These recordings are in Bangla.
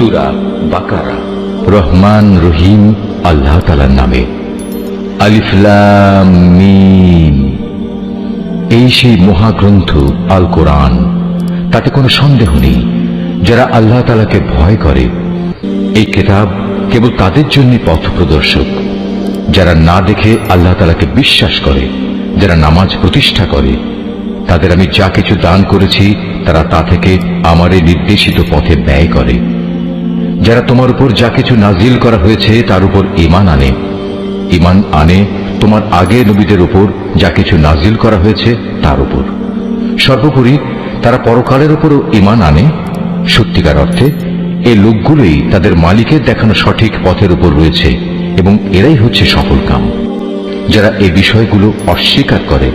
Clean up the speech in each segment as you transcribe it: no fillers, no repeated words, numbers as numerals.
সূরা বাকারা। রহমান রহিম আল্লাহ তাআলার নামে। আলিফ লাম মিম। এই সেই মহাগ্রন্থ আল কোরআন, তাতে কোনো সন্দেহ নেই যারা আল্লাহ তাআলাকে ভয় করে। এই কিতাব কেবল তাদের জন্য পথ প্রদর্শক, যারা না দেখে আল্লাহ তাআলাকে বিশ্বাস করে, যারা নামাজ প্রতিষ্ঠা করে। তাদের আমি যা কিছু দান করেছি তারা তা থেকে আমার এই নির্দেশিত পথে ব্যয় করে। যারা তোমার উপর যা কিছু নাজিল করা হয়েছে তার উপর ঈমান আনে তোমার আগে নবীদের উপর যা কিছু নাজিল করা হয়েছে তার উপর। সর্বোপরি তারা পরকালের উপরও ঈমান আনে। সত্যিকার অর্থে এই লোকগুলোই তাদের মালিকের দেখানো সঠিক পথের উপর রয়েছে এবং এরাই হচ্ছে সফলকাম। যারা এই বিষয়গুলো অস্বীকার করে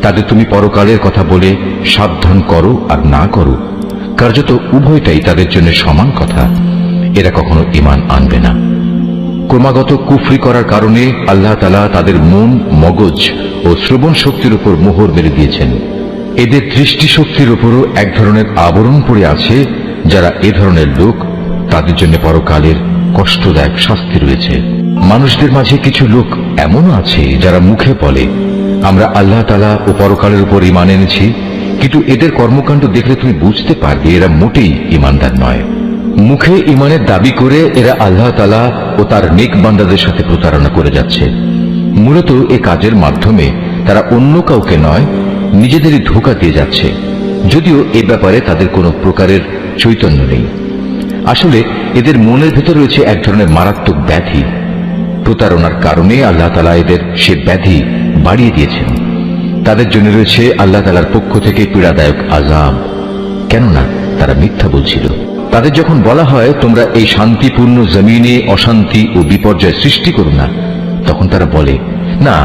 তাদের তুমি পরকালের কথা বলে সাবধান করো আর না করো, কার্যত উভয়টাই তাদের জন্য সমান কথা। এরা কখনো ঈমান আনবে না। ক্রমাগত কুফরি করার কারণে আল্লাহ তাআলা তাদের মন, মগজ ও শ্রবণ শক্তির উপর মোহর মেরে দিয়েছেন। এদের দৃষ্টিশক্তির উপরও এক ধরনের আবরণ পড়ে আছে। যারা এ ধরনের লোক তাদের জন্য পরকালের কষ্টদায়ক শাস্তি রয়েছে। মানুষদের মাঝে কিছু লোক এমনও আছে যারা মুখে বলে আমরা আল্লাহ তাআলা ও পরকালের উপর ঈমান এনেছি, কিন্তু এদের কর্মকাণ্ড দেখলে তুমি বুঝতে পারবে এরা মোটেই ঈমানদার নয়। মুখে ঈমানের দাবি করে এরা আল্লাহ তাআলা ও তার নেক বান্দাদের সাথে প্রতারণা করে যাচ্ছে। মূলত এ কাজের মাধ্যমে তারা অন্য কাউকে নয়, নিজেদেরই ধোঁকা দিয়ে যাচ্ছে, যদিও এ ব্যাপারে তাদের কোনো প্রকারের চৈতন্য নেই। আসলে এদের মনের ভেতর রয়েছে এক ধরনের মারাত্মক ব্যাধি। প্রতারণার কারণে আল্লাহ তাআলা এদের সে ব্যাধি বাড়িয়ে দিয়েছেন। তাদের জন্য রয়েছে আল্লাহ তাআলার পক্ষ থেকে পীড়াদায়ক আযাব, কেননা তারা মিথ্যা বলছিল। তাদের যখন বলা হয় তোমরা এই শান্তিপূর্ণ জমিনে অশান্তি ও বিপর্যয় সৃষ্টি করো না, তখন তারা বলে না,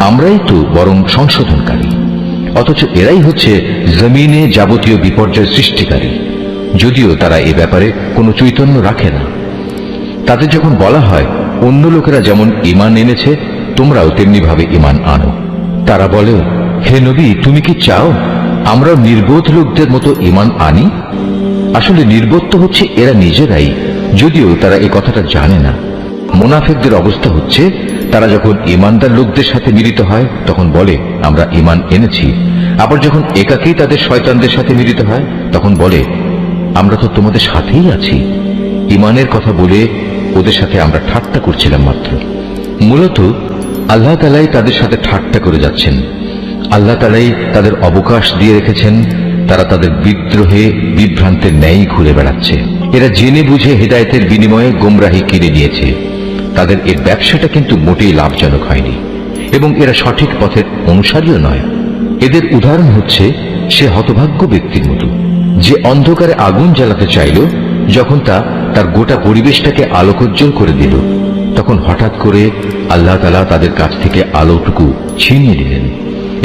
আমরাই তো বরং সংশোধনকারী। অথচ এরাই হচ্ছে জমিনে যাবতীয় বিপর্যয় সৃষ্টিকারী, যদিও তারা এ ব্যাপারে কোনো চৈতন্য রাখে না। তাদের যখন বলা হয় অন্য লোকেরা যেমন ঈমান এনেছে তোমরাও তেমনি ভাবে ঈমান আনো, তারা বলে হে নবী, তুমি কি চাও আমরাও নির্বোধ লোকদের মতো ঈমান আনি? আসলে নির্বোধ তো হচ্ছে এরা নিজেরাই, যদিও তারা এই কথাটা জানে না। মুনাফিকদের অবস্থা হচ্ছে তারা যখন ঈমানদার লোকদের সাথে মিলিত হয় তখন বলে আমরা ঈমান এনেছি, আবার যখন একাকী তাদের শয়তানদের সাথে মিলিত হয় তখন বলে আমরা তো তোমাদের সাথেই আছি। ঈমানের কথা বলে ওদের সাথে আমরা ঠাট্টা করছিলাম মাত্র। মূলত আল্লাহ তাআলাই তাদের সাথে ঠাট্টা করে যাচ্ছেন। আল্লাহ তাআলাই তাদের অবকাশ দিয়ে রেখেছেন। তারা তাদের বিদ্রোহে বিভ্রান্তের ন্যায় ঘুরে বেড়াচ্ছে। এরা জেনে বুঝে হেদায়েতের বিনিময়ে গোমরাহি কিনে নিয়েছে। তাদের এই ব্যবসাটা কিন্তু মোটেই লাভজনক হয়নি এবং এরা সঠিক পথের অনুসারীও নয়। এদের উদাহরণ হচ্ছে সে হতভাগ্য ব্যক্তির মতো যে অন্ধকারে আগুন জ্বালাতে চাইল, যখন তা তার গোটা পরিবেশটাকে আলোকোজ্জ্বল করে দিল তখন হঠাৎ করে আল্লাহ তাআলা তাদের কাছ থেকে আলোটুকু ছিনিয়ে নিলেন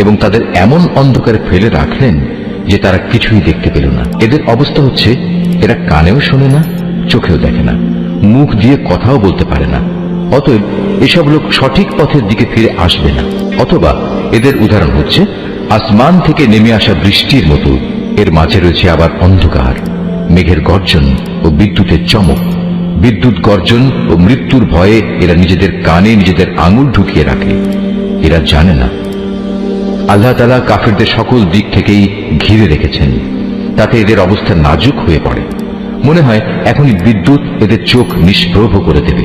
এবং তাদের এমন অন্ধকারে ফেলে রাখলেন যে তারা কিছুই দেখতে পেল না। এদের অবস্থা হচ্ছে এরা কানেও শোনে না, চোখেও দেখে না, মুখ দিয়ে কথাও বলতে পারে না। অতএব এসব লোক সঠিক পথের দিকে ফিরে আসবে না। অথবা এদের উদাহরণ হচ্ছে আসমান থেকে নেমে আসা বৃষ্টির মতো, এর মাঝে রয়েছে আবার অন্ধকার, মেঘের গর্জন ও বিদ্যুতের চমক। বিদ্যুৎ গর্জন ও মৃত্যুর ভয়ে এরা নিজেদের কানে নিজেদের আঙুল ঢুকিয়ে রাখে। এরা জানে না আল্লাহ তাআলা কাফিরদের সকল দিক থেকেই ঘিরে রেখেছেন, তাতে এদের অবস্থা নাজুক হয়ে পড়ে। মনে হয় এখনই বিদ্যুৎ এদের চোখ নিষ্প্রভ করে দেবে।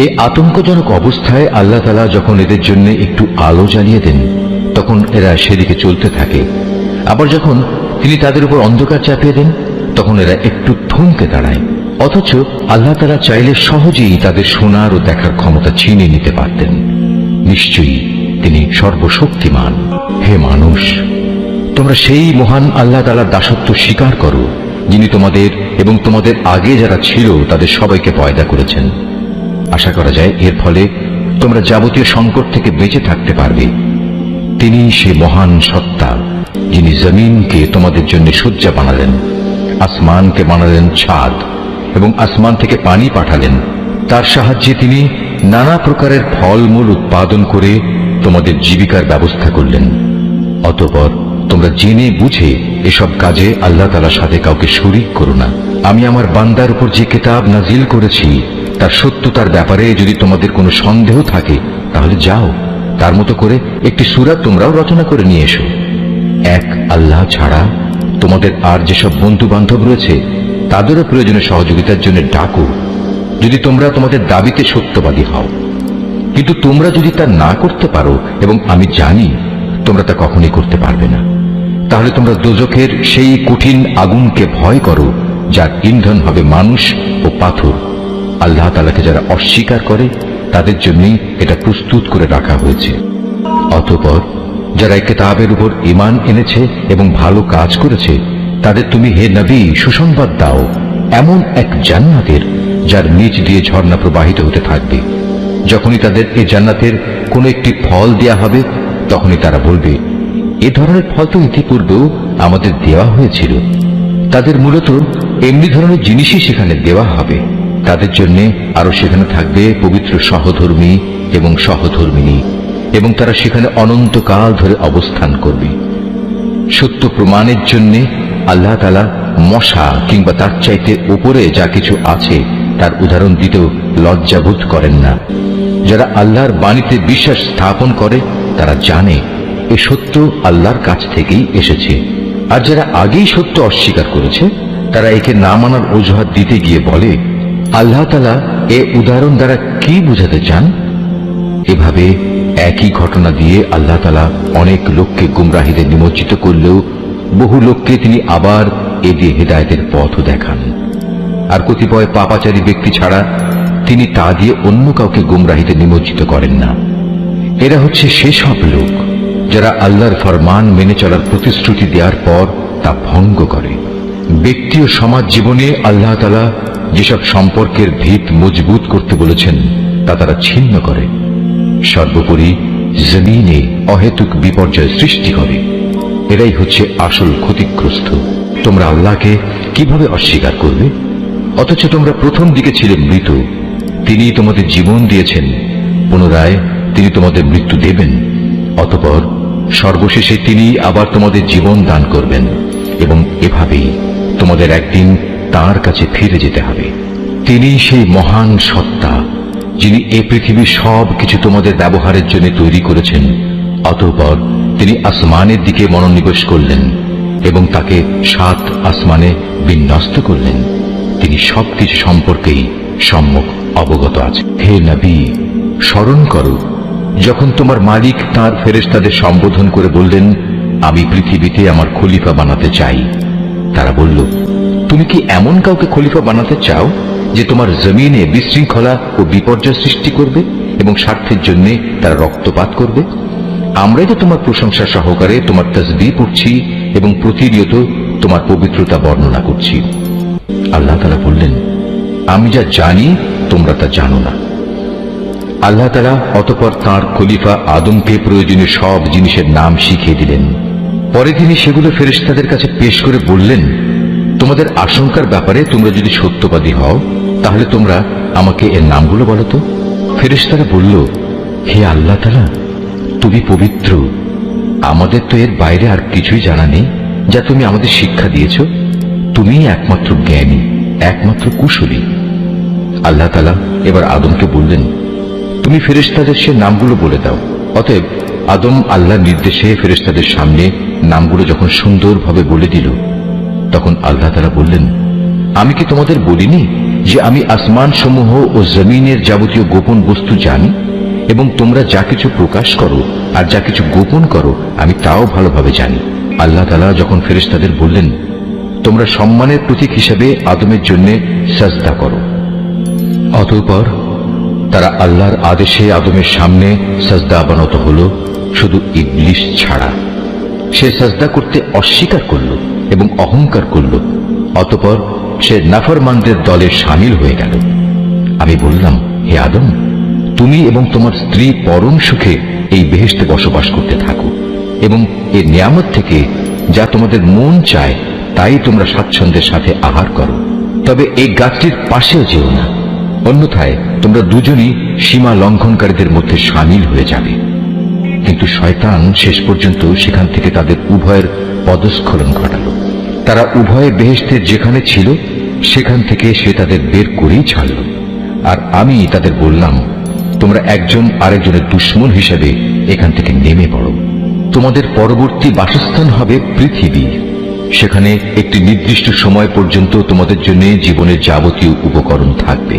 এই আতঙ্কজনক অবস্থায় আল্লাহ তাআলা যখন এদের জন্য একটু আলো জ্বালিয়ে দেন তখন এরা সেদিকে চলতে থাকে। আবার যখন তিনি তাদের উপর অন্ধকার চাপিয়ে দেন তখন এরা একটু থমকে দাঁড়ায়। অথচ আল্লাহ তাআলা চাইলে সহজেই তাদের শোনার ও দেখার ক্ষমতা ছিনিয়ে নিতে পারতেন। নিশ্চয়ই তিনি সর্বশক্তিমান। হে মানুষ, তোমরা সেই মহান আল্লাহ তাআলার দাসত্ব স্বীকার করো যিনি তোমাদের এবং তোমাদের আগে যারা ছিল তাদের সবাইকে পয়দা করেছেন। আশা করা যায় এর ফলে তোমরা যাবতীয় সংকট থেকে বেঁচে থাকতে পারবে। তিনি সে মহান সত্তা যিনি জমিনকে তোমাদের জন্য শয্যা বানালেন, আসমানকে বানালেন ছাদ এবং আসমান থেকে পানি পাঠালেন। তার সাহায্যে তিনি নানা প্রকারের ফলমূল উৎপাদন করে তোমাদের জীবিকার ব্যবস্থা করলেন। অতঃপর তোমরা জেনে বুঝে এসব কাজে আল্লাহ তাআলার সাথে কাউকে শরীক করো না। আমি আমার বান্দার উপর যে কিতাব নাজিল করেছি তার সত্যতার ব্যাপারে যদি তোমাদের কোনো সন্দেহ থাকে তাহলে যাও, তার মতো করে একটি সূরা তোমরাও রচনা করে নিয়ে এসো। এক আল্লাহ ছাড়া তোমাদের আর যেসব বন্ধু বান্ধব রয়েছে তাদেরও প্রয়োজনে সহযোগিতার জন্য ডাকো, যদি তোমরা তোমাদের দাবিতে সত্যবাদী হও। কিন্তু তোমরা যদি তা না করতে পারো, এবং আমি জানি তোমরা তা কখনই করতে পারবে না, তাহলে তোমরা দোজখের সেই কঠিন আগুনকে ভয় করো যার ইন্ধন হবে মানুষ ও পাথর। আল্লাহ তাআলাকে যারা অস্বীকার করে তাদের জন্যই এটা প্রস্তুত করে রাখা হয়েছে। অতঃপর যারা এই কিতাবের উপর ঈমান এনেছে এবং ভালো কাজ করেছে তাদের তুমি হে নবী সুসংবাদ দাও এমন এক জান্নাতের যার নিচ দিয়ে ঝর্ণা প্রবাহিত হতে থাকবে। যখনই তাদের এই জান্নাতের কোনো একটি ফল দেয়া হবে তখনই তারা বলবে, এ ধরনের ফল তো ইতিপূর্বেও আমাদের দেওয়া হয়েছিল। তাদের মূলত এমনি ধরনের জিনিসই সেখানে দেওয়া হবে। তাদের জন্য আরো সেখানে থাকবে পবিত্র সহধর্মী এবং সহধর্মিনী, এবং তারা সেখানে অনন্তকাল ধরে অবস্থান করবে। সত্য প্রমাণের জন্য আল্লাহ তাআলা মশা কিংবা তার চাইতে উপরে যা কিছু আছে তার উদাহরণ দিতেও লজ্জাবোধ করেন না। যারা আল্লাহর বাণীতে বিশ্বাস স্থাপন করে তারা জানে এ সত্য আল্লাহর কাছ থেকেই এসেছে। আর যারা আগেই সত্য অস্বীকার করেছে তারা একে না মানার অজুহাত দিতে গিয়ে বলে, আল্লাহ তাআলা এ উদাহরণ দ্বারা কি বুঝাতে চান? এভাবে একই ঘটনা দিয়ে আল্লাহ তাআলা অনেক লোককে গুমরাহিতে নিমজ্জিত করলেও বহু লোককে তিনি আবার এ দিয়ে হেদায়েতের পথও দেখান। আর কতিপয় পাপাচারী ব্যক্তি ছাড়া তিনি তা দিয়ে অন্য কাউকে গুমরাহিতে নিমজ্জিত করেন না। এরা হচ্ছে সেসব লোক যারা আল্লাহর ফরমান মেনে চলার প্রতিশ্রুতি দেওয়ার পর তা ভঙ্গ করে। ব্যক্তি ও সমাজ জীবনে আল্লাহ তাআলা যেসব সম্পর্কের ভিত মজবুত করতে বলেছেন তা তারা ছিন্ন করে। সর্বোপরি জমিনে অহেতুক বিপর্যয় সৃষ্টি করে। এরাই হচ্ছে আসল ক্ষতিগ্রস্ত। তোমরা আল্লাহকে কিভাবে অস্বীকার করবে? অথচ তোমরা প্রথম দিকে ছিলে মৃত। তিনি তোমাদের জীবন দিয়েছেন, পুনরায় তিনি তোমাদের মৃত্যু দেবেন। অতঃপর সর্বশেষে তিনি আবার তোমাদের জীবন দান করবেন, এবং এভাবেই তোমাদের একদিন তার কাছে ফিরে যেতে হবে। তিনি সেই মহান সত্তা যিনি এ পৃথিবীর সব কিছু তোমাদের ব্যবহারের জন্য তৈরি করেছেন। অতঃপর তিনি আসমানের দিকে মনোনিবেশ করলেন এবং তাকে 7 আসমানে বিন্যস্ত করলেন। তিনি সবকিছু সম্পর্কেই সম্যক অবগত আছে। হে নবী, স্মরণ করো যখন তোমার মালিক তাঁর ফেরেশতাদের সম্বোধন করে বললেন, আমি পৃথিবীতে আমার খলিফা বানাতে চাই। তারা বলল, তুমি কি এমন কাউকে খলিফা বানাতে চাও যে তোমার জমিনে বিশৃঙ্খলা ও বিপর্যয় সৃষ্টি করবে এবং স্বার্থের জন্য তারা রক্তপাত করবে? আমরাই তো তোমার প্রশংসা সহকারে তোমার তাসবিহ পড়ছি এবং প্রতিনিয়ত তোমার পবিত্রতা বর্ণনা করছি। আল্লাহ তাআলা বললেন, আমি যা জানি তোমরা তা জানো না। আল্লাহ তাআলা অতঃপর তাঁর খলিফা আদমকে প্রয়োজনীয় সব জিনিসের নাম শিখিয়ে দিলেন। পরে তিনি সেগুলো ফেরেশতাদের কাছে পেশ করে বললেন, তোমাদের আশঙ্কার ব্যাপারে তোমরা যদি সত্যবাদী হও তাহলে তোমরা আমাকে এর নামগুলো বলো তো। ফেরেশতারা বলল, হে আল্লাহ তাআলা, তুমি পবিত্র, আমাদের তো এর বাইরে আর কিছুই জানা নেই যা তুমি আমাদের শিক্ষা দিয়েছ। তুমিই একমাত্র জ্ঞানী, একমাত্র কুশলী। আল্লাহ তাআলা এবার আদমকে বললেন, তুমি ফেরেশতাদের সে নামগুলো বলে দাও। অতএব আদম আল্লাহর নির্দেশে ফেরেশতাদের সামনে নামগুলো যখন সুন্দরভাবে বলে দিল, তখন আল্লাহ তাআলা বললেন, আমি কি তোমাদের বলিনি যে আমি আসমান সমূহ ও জমিনের যাবতীয় গোপন বস্তু জানি, এবং তোমরা যা কিছু প্রকাশ করো আর যা কিছু গোপন করো আমি তাও ভালোভাবে জানি। আল্লাহ তাআলা যখন ফেরেশতাদের বললেন, তোমরা সম্মানের প্রতীক হিসেবে আদমের জন্য সাজদা করো, অতঃপর তারা আল্লাহর আদেশে আদমের সামনে সাজদা অবনত হল, শুধু ইবলিস ছাড়া। সে সাজদা করতে অস্বীকার করল এবং অহংকার করল। অতঃপর সে নাফরমানদের দলে শামিল হয়ে গেল। আমি বললাম, হে আদম, তুমি এবং তোমার স্ত্রী পরম সুখে এই বেহেশতে বসবাস করতে থাকো, এবং এই নিয়ামত থেকে যা তোমাদের মন চায় তাই তোমরা স্বাচ্ছন্দ্যের সাথে আহার করো। তবে এই গাছটির পাশেও যেও না, অন্যথায় তোমরা দুজনই সীমা লঙ্ঘনকারীদের মধ্যে শামিল হয়ে যাবে। কিন্তু শয়তান শেষ পর্যন্ত সেখান থেকে তাদের উভয়ের পদস্খলন ঘটালো। তারা উভয়ে বেহেশতের যেখানে ছিল সেখান থেকে সে তাদের বের করেই ছাড়ল। আর আমি তাদের বললাম, তোমরা একজন আরেকজনের দুশমন হিসেবে এখান থেকে নেমে পড়ো। তোমাদের পরবর্তী বাসস্থান হবে পৃথিবী। সেখানে একটি নির্দিষ্ট সময় পর্যন্ত তোমাদের জন্য জীবনের যাবতীয় উপকরণ থাকবে।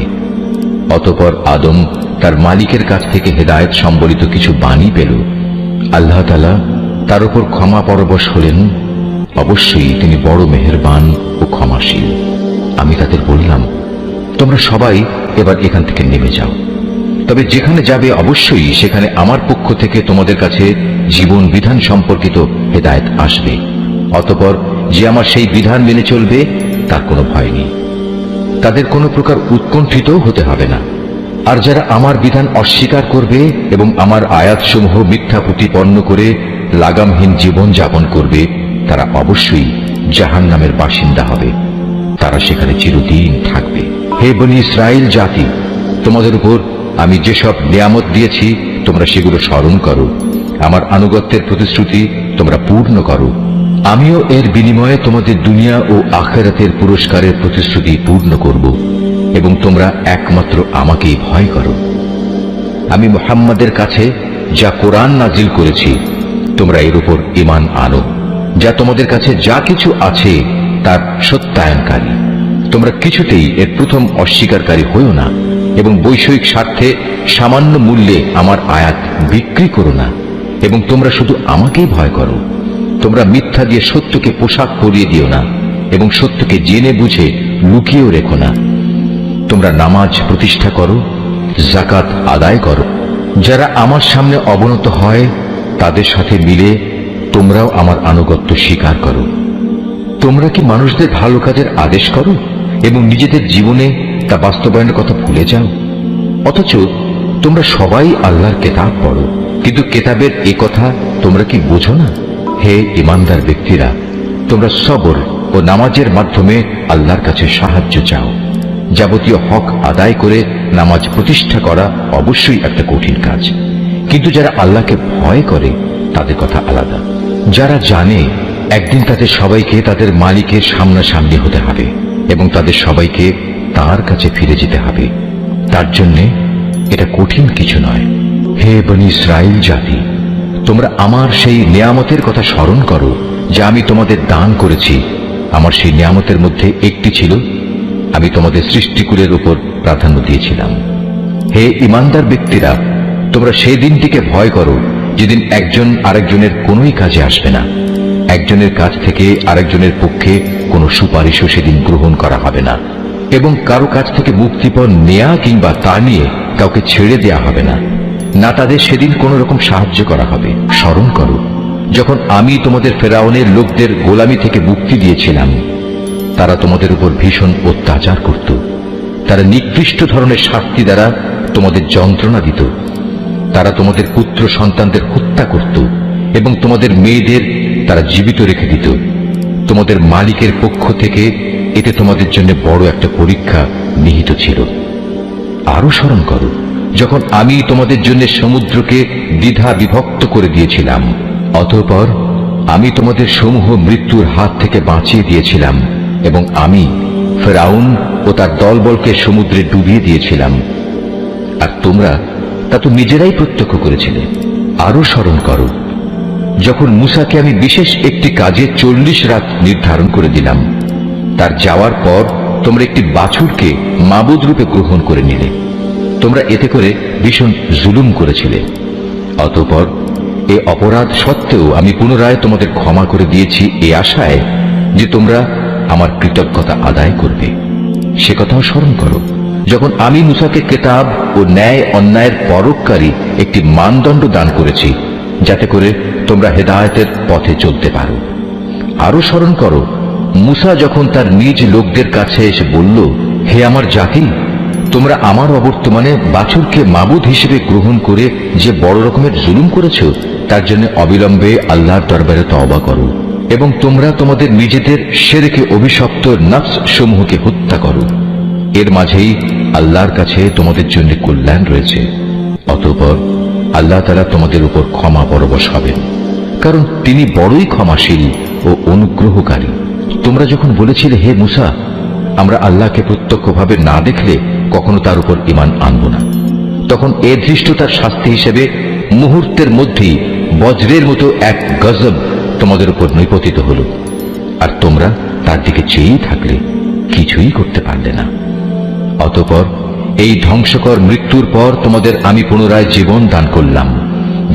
অতঃপর আদম তার মালিকের কাছ থেকে হেদায়েত সম্বলিত কিছু বাণী পেল। আল্লাহ তাআলা তার উপর ক্ষমা পরবশ হলেন। অবশ্যই তিনি বড় মেহেরবান ও ক্ষমাশীল। আমি তাদের বললাম, তোমরা সবাই এবার এখান থেকে নেমে যাও। তবে যেখানে যাবে অবশ্যই সেখানে আমার পক্ষ থেকে তোমাদের কাছে জীবন বিধান সম্পর্কিত হেদায়েত আসবে। অতঃপর যে আমার সেই বিধান মেনে চলবে তার কোনো ভয় নেই, তাদের কোনো প্রকার উৎকণ্ঠিত হতে হবে না। আর যারা আমার বিধান অস্বীকার করবে এবং আমার আয়াতসমূহ মিথ্যা প্রতিপন্ন করে লাগামহীন জীবন যাপন করবে, তারা অবশ্যই জাহান্নামের বাসিন্দা হবে। তারা সেখানে চিরদিন থাকবে। হে বনী ইসরাইল জাতি, তোমাদের উপর আমি যেসব নিয়ামত দিয়েছি তোমরা সেগুলো স্মরণ করো। আমার আনুগত্যের প্রতিশ্রুতি তোমরা পূর্ণ করো। আমিও এর বিনিময়ে তোমাদের দুনিয়া ও আখিরাতের পুরস্কারের প্রতিশ্রুতি পূর্ণ করব এবং তোমরা একমাত্র আমাকেই ভয় করো। আমি মুহাম্মাদের কাছে যা কোরআন নাজিল করেছি তোমরা এর উপর ঈমান আনো, যা তোমাদের কাছে যা কিছু আছে তার সত্যায়নকারী। তোমরা কিছুতেই এর প্রথম অস্বীকারী হইও না এবং বৈষয়িক স্বার্থে সামান্য মূল্যে আমার আয়াত বিক্রি করো না, এবং তোমরা শুধু আমাকেই ভয় করো। তোমরা মিথ্যা দিয়ে সত্যকে পোশাক পরিয়ে দিও না এবং সত্যকে জেনে বুঝে লুকিয়েও রেখো না। তোমরা নামাজ প্রতিষ্ঠা করো, যাকাত আদায় করো। যারা আমার সামনে অবনত হয় তাদের সাথে মিলে তোমরাও আমার আনুগত্য স্বীকার করো। তোমরা কি মানুষদের ভালো কাজের আদেশ করো এবং নিজেদের জীবনে তা বাস্তবায়নের কথা ভুলে যাও? অথচ তোমরা সবাই আল্লাহর কেতাব পড়ো, কিন্তু কেতাবের এ কথা তোমরা কি বোঝো না? হে ঈমানদার ব্যক্তিরা, তোমরা সবর ও নামাজের মাধ্যমে আল্লাহর কাছে সাহায্য চাও। যাবতীয় হক আদায় করে নামাজ প্রতিষ্ঠা করা অবশ্যই একটা কঠিন কাজ, কিন্তু যারা আল্লাহকে ভয় করে তাদের কথা আলাদা। যারা জানে একদিন তাদের সবাইকে তাদের মালিকের সামনাসামনি হতে হবে এবং তাদের সবাইকে তার কাছে ফিরে যেতে হবে, তার জন্যে এটা কঠিন কিছু নয়। হে বনী ইসরাইল জাতি, তোমরা আমার সেই নিয়ামতের কথা স্মরণ করো যা আমি তোমাদের দান করেছি। আমার সেই নিয়ামতের মধ্যে একটি ছিল আমি তোমাদের সৃষ্টিকুলের উপর প্রাধান্য দিয়েছিলাম। হে ঈমানদার ব্যক্তিরা, তোমরা সেই দিনটিকে ভয় করো যেদিন একজন আরেকজনের কোনোই কাজে আসবে না। একজনের কাছ থেকে আরেকজনের পক্ষে কোনো সুপারিশও সেদিন গ্রহণ করা হবে না, এবং কারো কাছ থেকে মুক্তিপণ নেয়া কিংবা তা নিয়ে কাউকে ছেড়ে দেয়া হবে না, না তাদের সেদিন কোন রকম সাহায্য করা হবে। স্মরণ করো যখন আমি তোমাদের ফেরাউনের লোকদের গোলামি থেকে মুক্তি দিয়েছিলাম। তারা তোমাদের উপর ভীষণ অত্যাচার করত। তারা নিকৃষ্ট ধরনের শাস্তি দ্বারা তোমাদের যন্ত্রণা দিত। তারা তোমাদের পুত্র সন্তানদের হত্যা করত এবং তোমাদের মেয়েদের তারা জীবিত রেখে দিত। তোমাদের মালিকের পক্ষ থেকে এতে তোমাদের জন্য বড় একটা পরীক্ষা নিহিত ছিল। আরো স্মরণ করো যখন আমি তোমাদের জন্য সমুদ্রকে দ্বিধা বিভক্ত করে দিয়েছিলাম। অতঃপর আমি তোমাদের সমূহ মৃত্যুর হাত থেকে বাঁচিয়ে দিয়েছিলাম এবং আমি ফেরাউন ও তার দলবলকে সমুদ্রে ডুবিয়ে দিয়েছিলাম, আর তোমরা তা তো নিজেরাই প্রত্যক্ষ করেছিলে। আরো স্মরণ করো যখন মুসাকে আমি বিশেষ একটি কাজে 40 রাত নির্ধারণ করে দিলাম। তার যাওয়ার পর তোমরা একটি বাছুরকে মাবুদ রূপে গ্রহণ করে নিলে। তোমরা এতে করে ভীষণ জুলুম করেছিলে। অতঃপর এ অপরাধ সত্ত্বেও আমি পুনরায় তোমাদের ক্ষমা করে দিয়েছি এই আশায় যে তোমরা আমার কৃতজ্ঞতা আদায় করবে। সে কথাও স্মরণ করো যখন আমি মুসাকে কিতাব ও ন্যায় অন্যায়ের পরককারী একটি মানদণ্ড দান করেছি, যাতে করে তোমরা হেদায়েতের পথে চলতে পারো। আরো স্মরণ করো মুসা যখন তার নিজ লোকদের কাছে এসে বলল, হে আমার জাতি, তোমরা আমার অবর্তমানে বাছুরকে মাবুদ হিসেবে গ্রহণ করে যে বড় রকমের জুলুম করেছ, তার জন্য অবিলম্বে আল্লাহর দরবারে তওবা করো এবং তোমরা তোমাদের নিজেদের শিরকে অভিশপ্ত নফস সমূহকে হত্যা করো। এর মাঝেই আল্লাহর কাছে তোমাদের জন্য কল্যাণ রয়েছে। অতঃপর আল্লাহ তাআলা তোমাদের উপর ক্ষমা পরবশ হবেন, কারণ তিনি বড়ই ক্ষমাশীল ও অনুগ্রহকারী। তোমরা যখন বলেছিলে, হে মুসা, আমরা আল্লাহকে প্রত্যক্ষভাবে না দেখলে কখনো তার উপর ঈমান আনব না। তখন এ ধৃষ্টতার শাস্তি হিসেবে মুহূর্তের মধ্যেই বজ্রের মতো এক গজব তোমাদের উপর নিপতিত হল, আর তোমরা তার দিকে চেয়েই থাকলে, কিছুই করতে পারলে না। অতঃপর এই ধ্বংসকর মৃত্যুর পর তোমাদের আমি পুনরায় জীবন দান করলাম,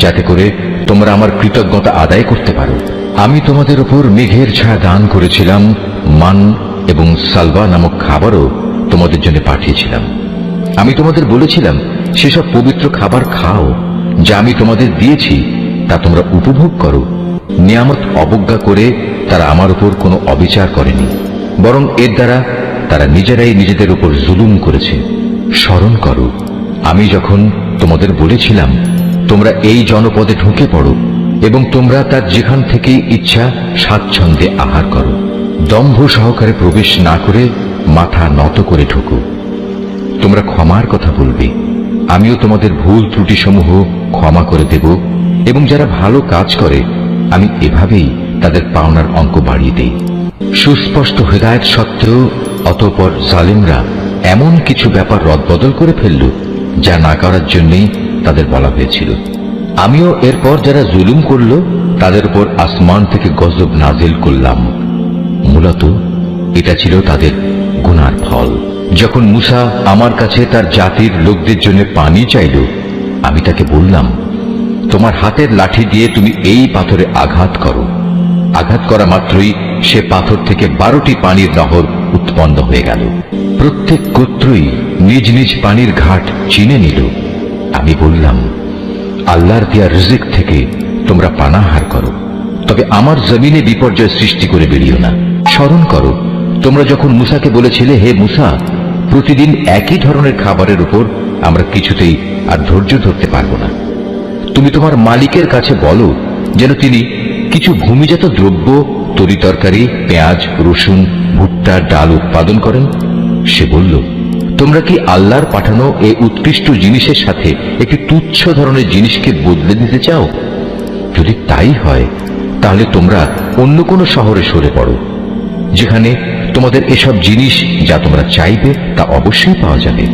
যাতে করে তোমরা আমার কৃতজ্ঞতা আদায় করতে পারো। আমি তোমাদের উপর মেঘের ছায়া দান করেছিলাম, মান এবং সালবা নামক খাবারও তোমাদের জন্য পাঠিয়েছিলাম। আমি তোমাদের বলেছিলাম সেসব পবিত্র খাবার খাও যা আমি তোমাদের দিয়েছি, তা তোমরা উপভোগ করো। নিয়ামত অবজ্ঞা করে তারা আমার উপর কোনো অবিচার করেনি, বরং এর দ্বারা তারা নিজেরাই নিজেদের উপর জুলুম করেছে। স্মরণ করো, আমি যখন তোমাদের বলেছিলাম তোমরা এই জনপদে ঢুকে পড়ো এবং তোমরা তার যেখান থেকেই ইচ্ছা স্বাচ্ছন্দ্যে আহার করো, দম্ভ সহকারে প্রবেশ না করে মাথা নত করে ঢুকো। তোমরা ক্ষমার কথা বলবে, আমিও তোমাদের ভুল ত্রুটি সমূহ ক্ষমা করে দেব, এবং যারা ভালো কাজ করে আমি এভাবেই তাদের পাওনার অঙ্ক বাড়িয়ে দেই। সুস্পষ্ট হেদায়েত সত্ত্বেও অতঃপর জালিমরা এমন কিছু ব্যাপার রদবদল করে ফেলল যা না করার জন্যই তাদের বলা হয়েছিল। আমিও এরপর যারা জুলুম করল তাদের উপর আসমান থেকে গজব নাজিল করলাম। মূলত এটা ছিল তাদের গুনার ফল। যখন মুসা আমার কাছে তার জাতির লোকদের জন্য পানি চাইল, আমি তাকে বললাম, তোমার হাতের লাঠি দিয়ে তুমি এই পাথরে আঘাত করো। আঘাত করা মাত্রই সে পাথর থেকে 12টি পানির নহর উৎপন্ন হয়ে গেল। প্রত্যেক গোত্রই নিজ নিজ পানির ঘাট চিনে নিল। আমি বললাম, আল্লাহর দেয়া রিজিক থেকে তোমরা পানাহার করো, তবে আমার জমিনে বিপর্যয় সৃষ্টি করে বেরিও না। স্মরণ করো, তোমরা যখন মুসাকে বলেছিলে, হে মুসা, প্রতিদিন একই ধরনের খাবারের উপর আমরা কিছুতেই আর ধৈর্য ধরতে পারবো না। তুমি তোমার মালিকের কাছে বলো যেন তিনি কিছু ভূমিজাত দ্রব্য, তরিতরকারি, পেঁয়াজ, রসুন, ভুট্টা, ডাল উৎপাদন করেন। সে বলল, তোমরা কি আল্লাহর পাঠানো এই উৎকৃষ্ট জিনিসের সাথে একটি তুচ্ছ ধরনের জিনিসকে বদলে দিতে চাও? যদি তাই হয় তাহলে তোমরা অন্য কোনো শহরে সরে পড়ো, যেখানে তোমাদের এসব জিনিস যা তোমরা চাইবে তা অবশ্যই পাওয়া যাবে।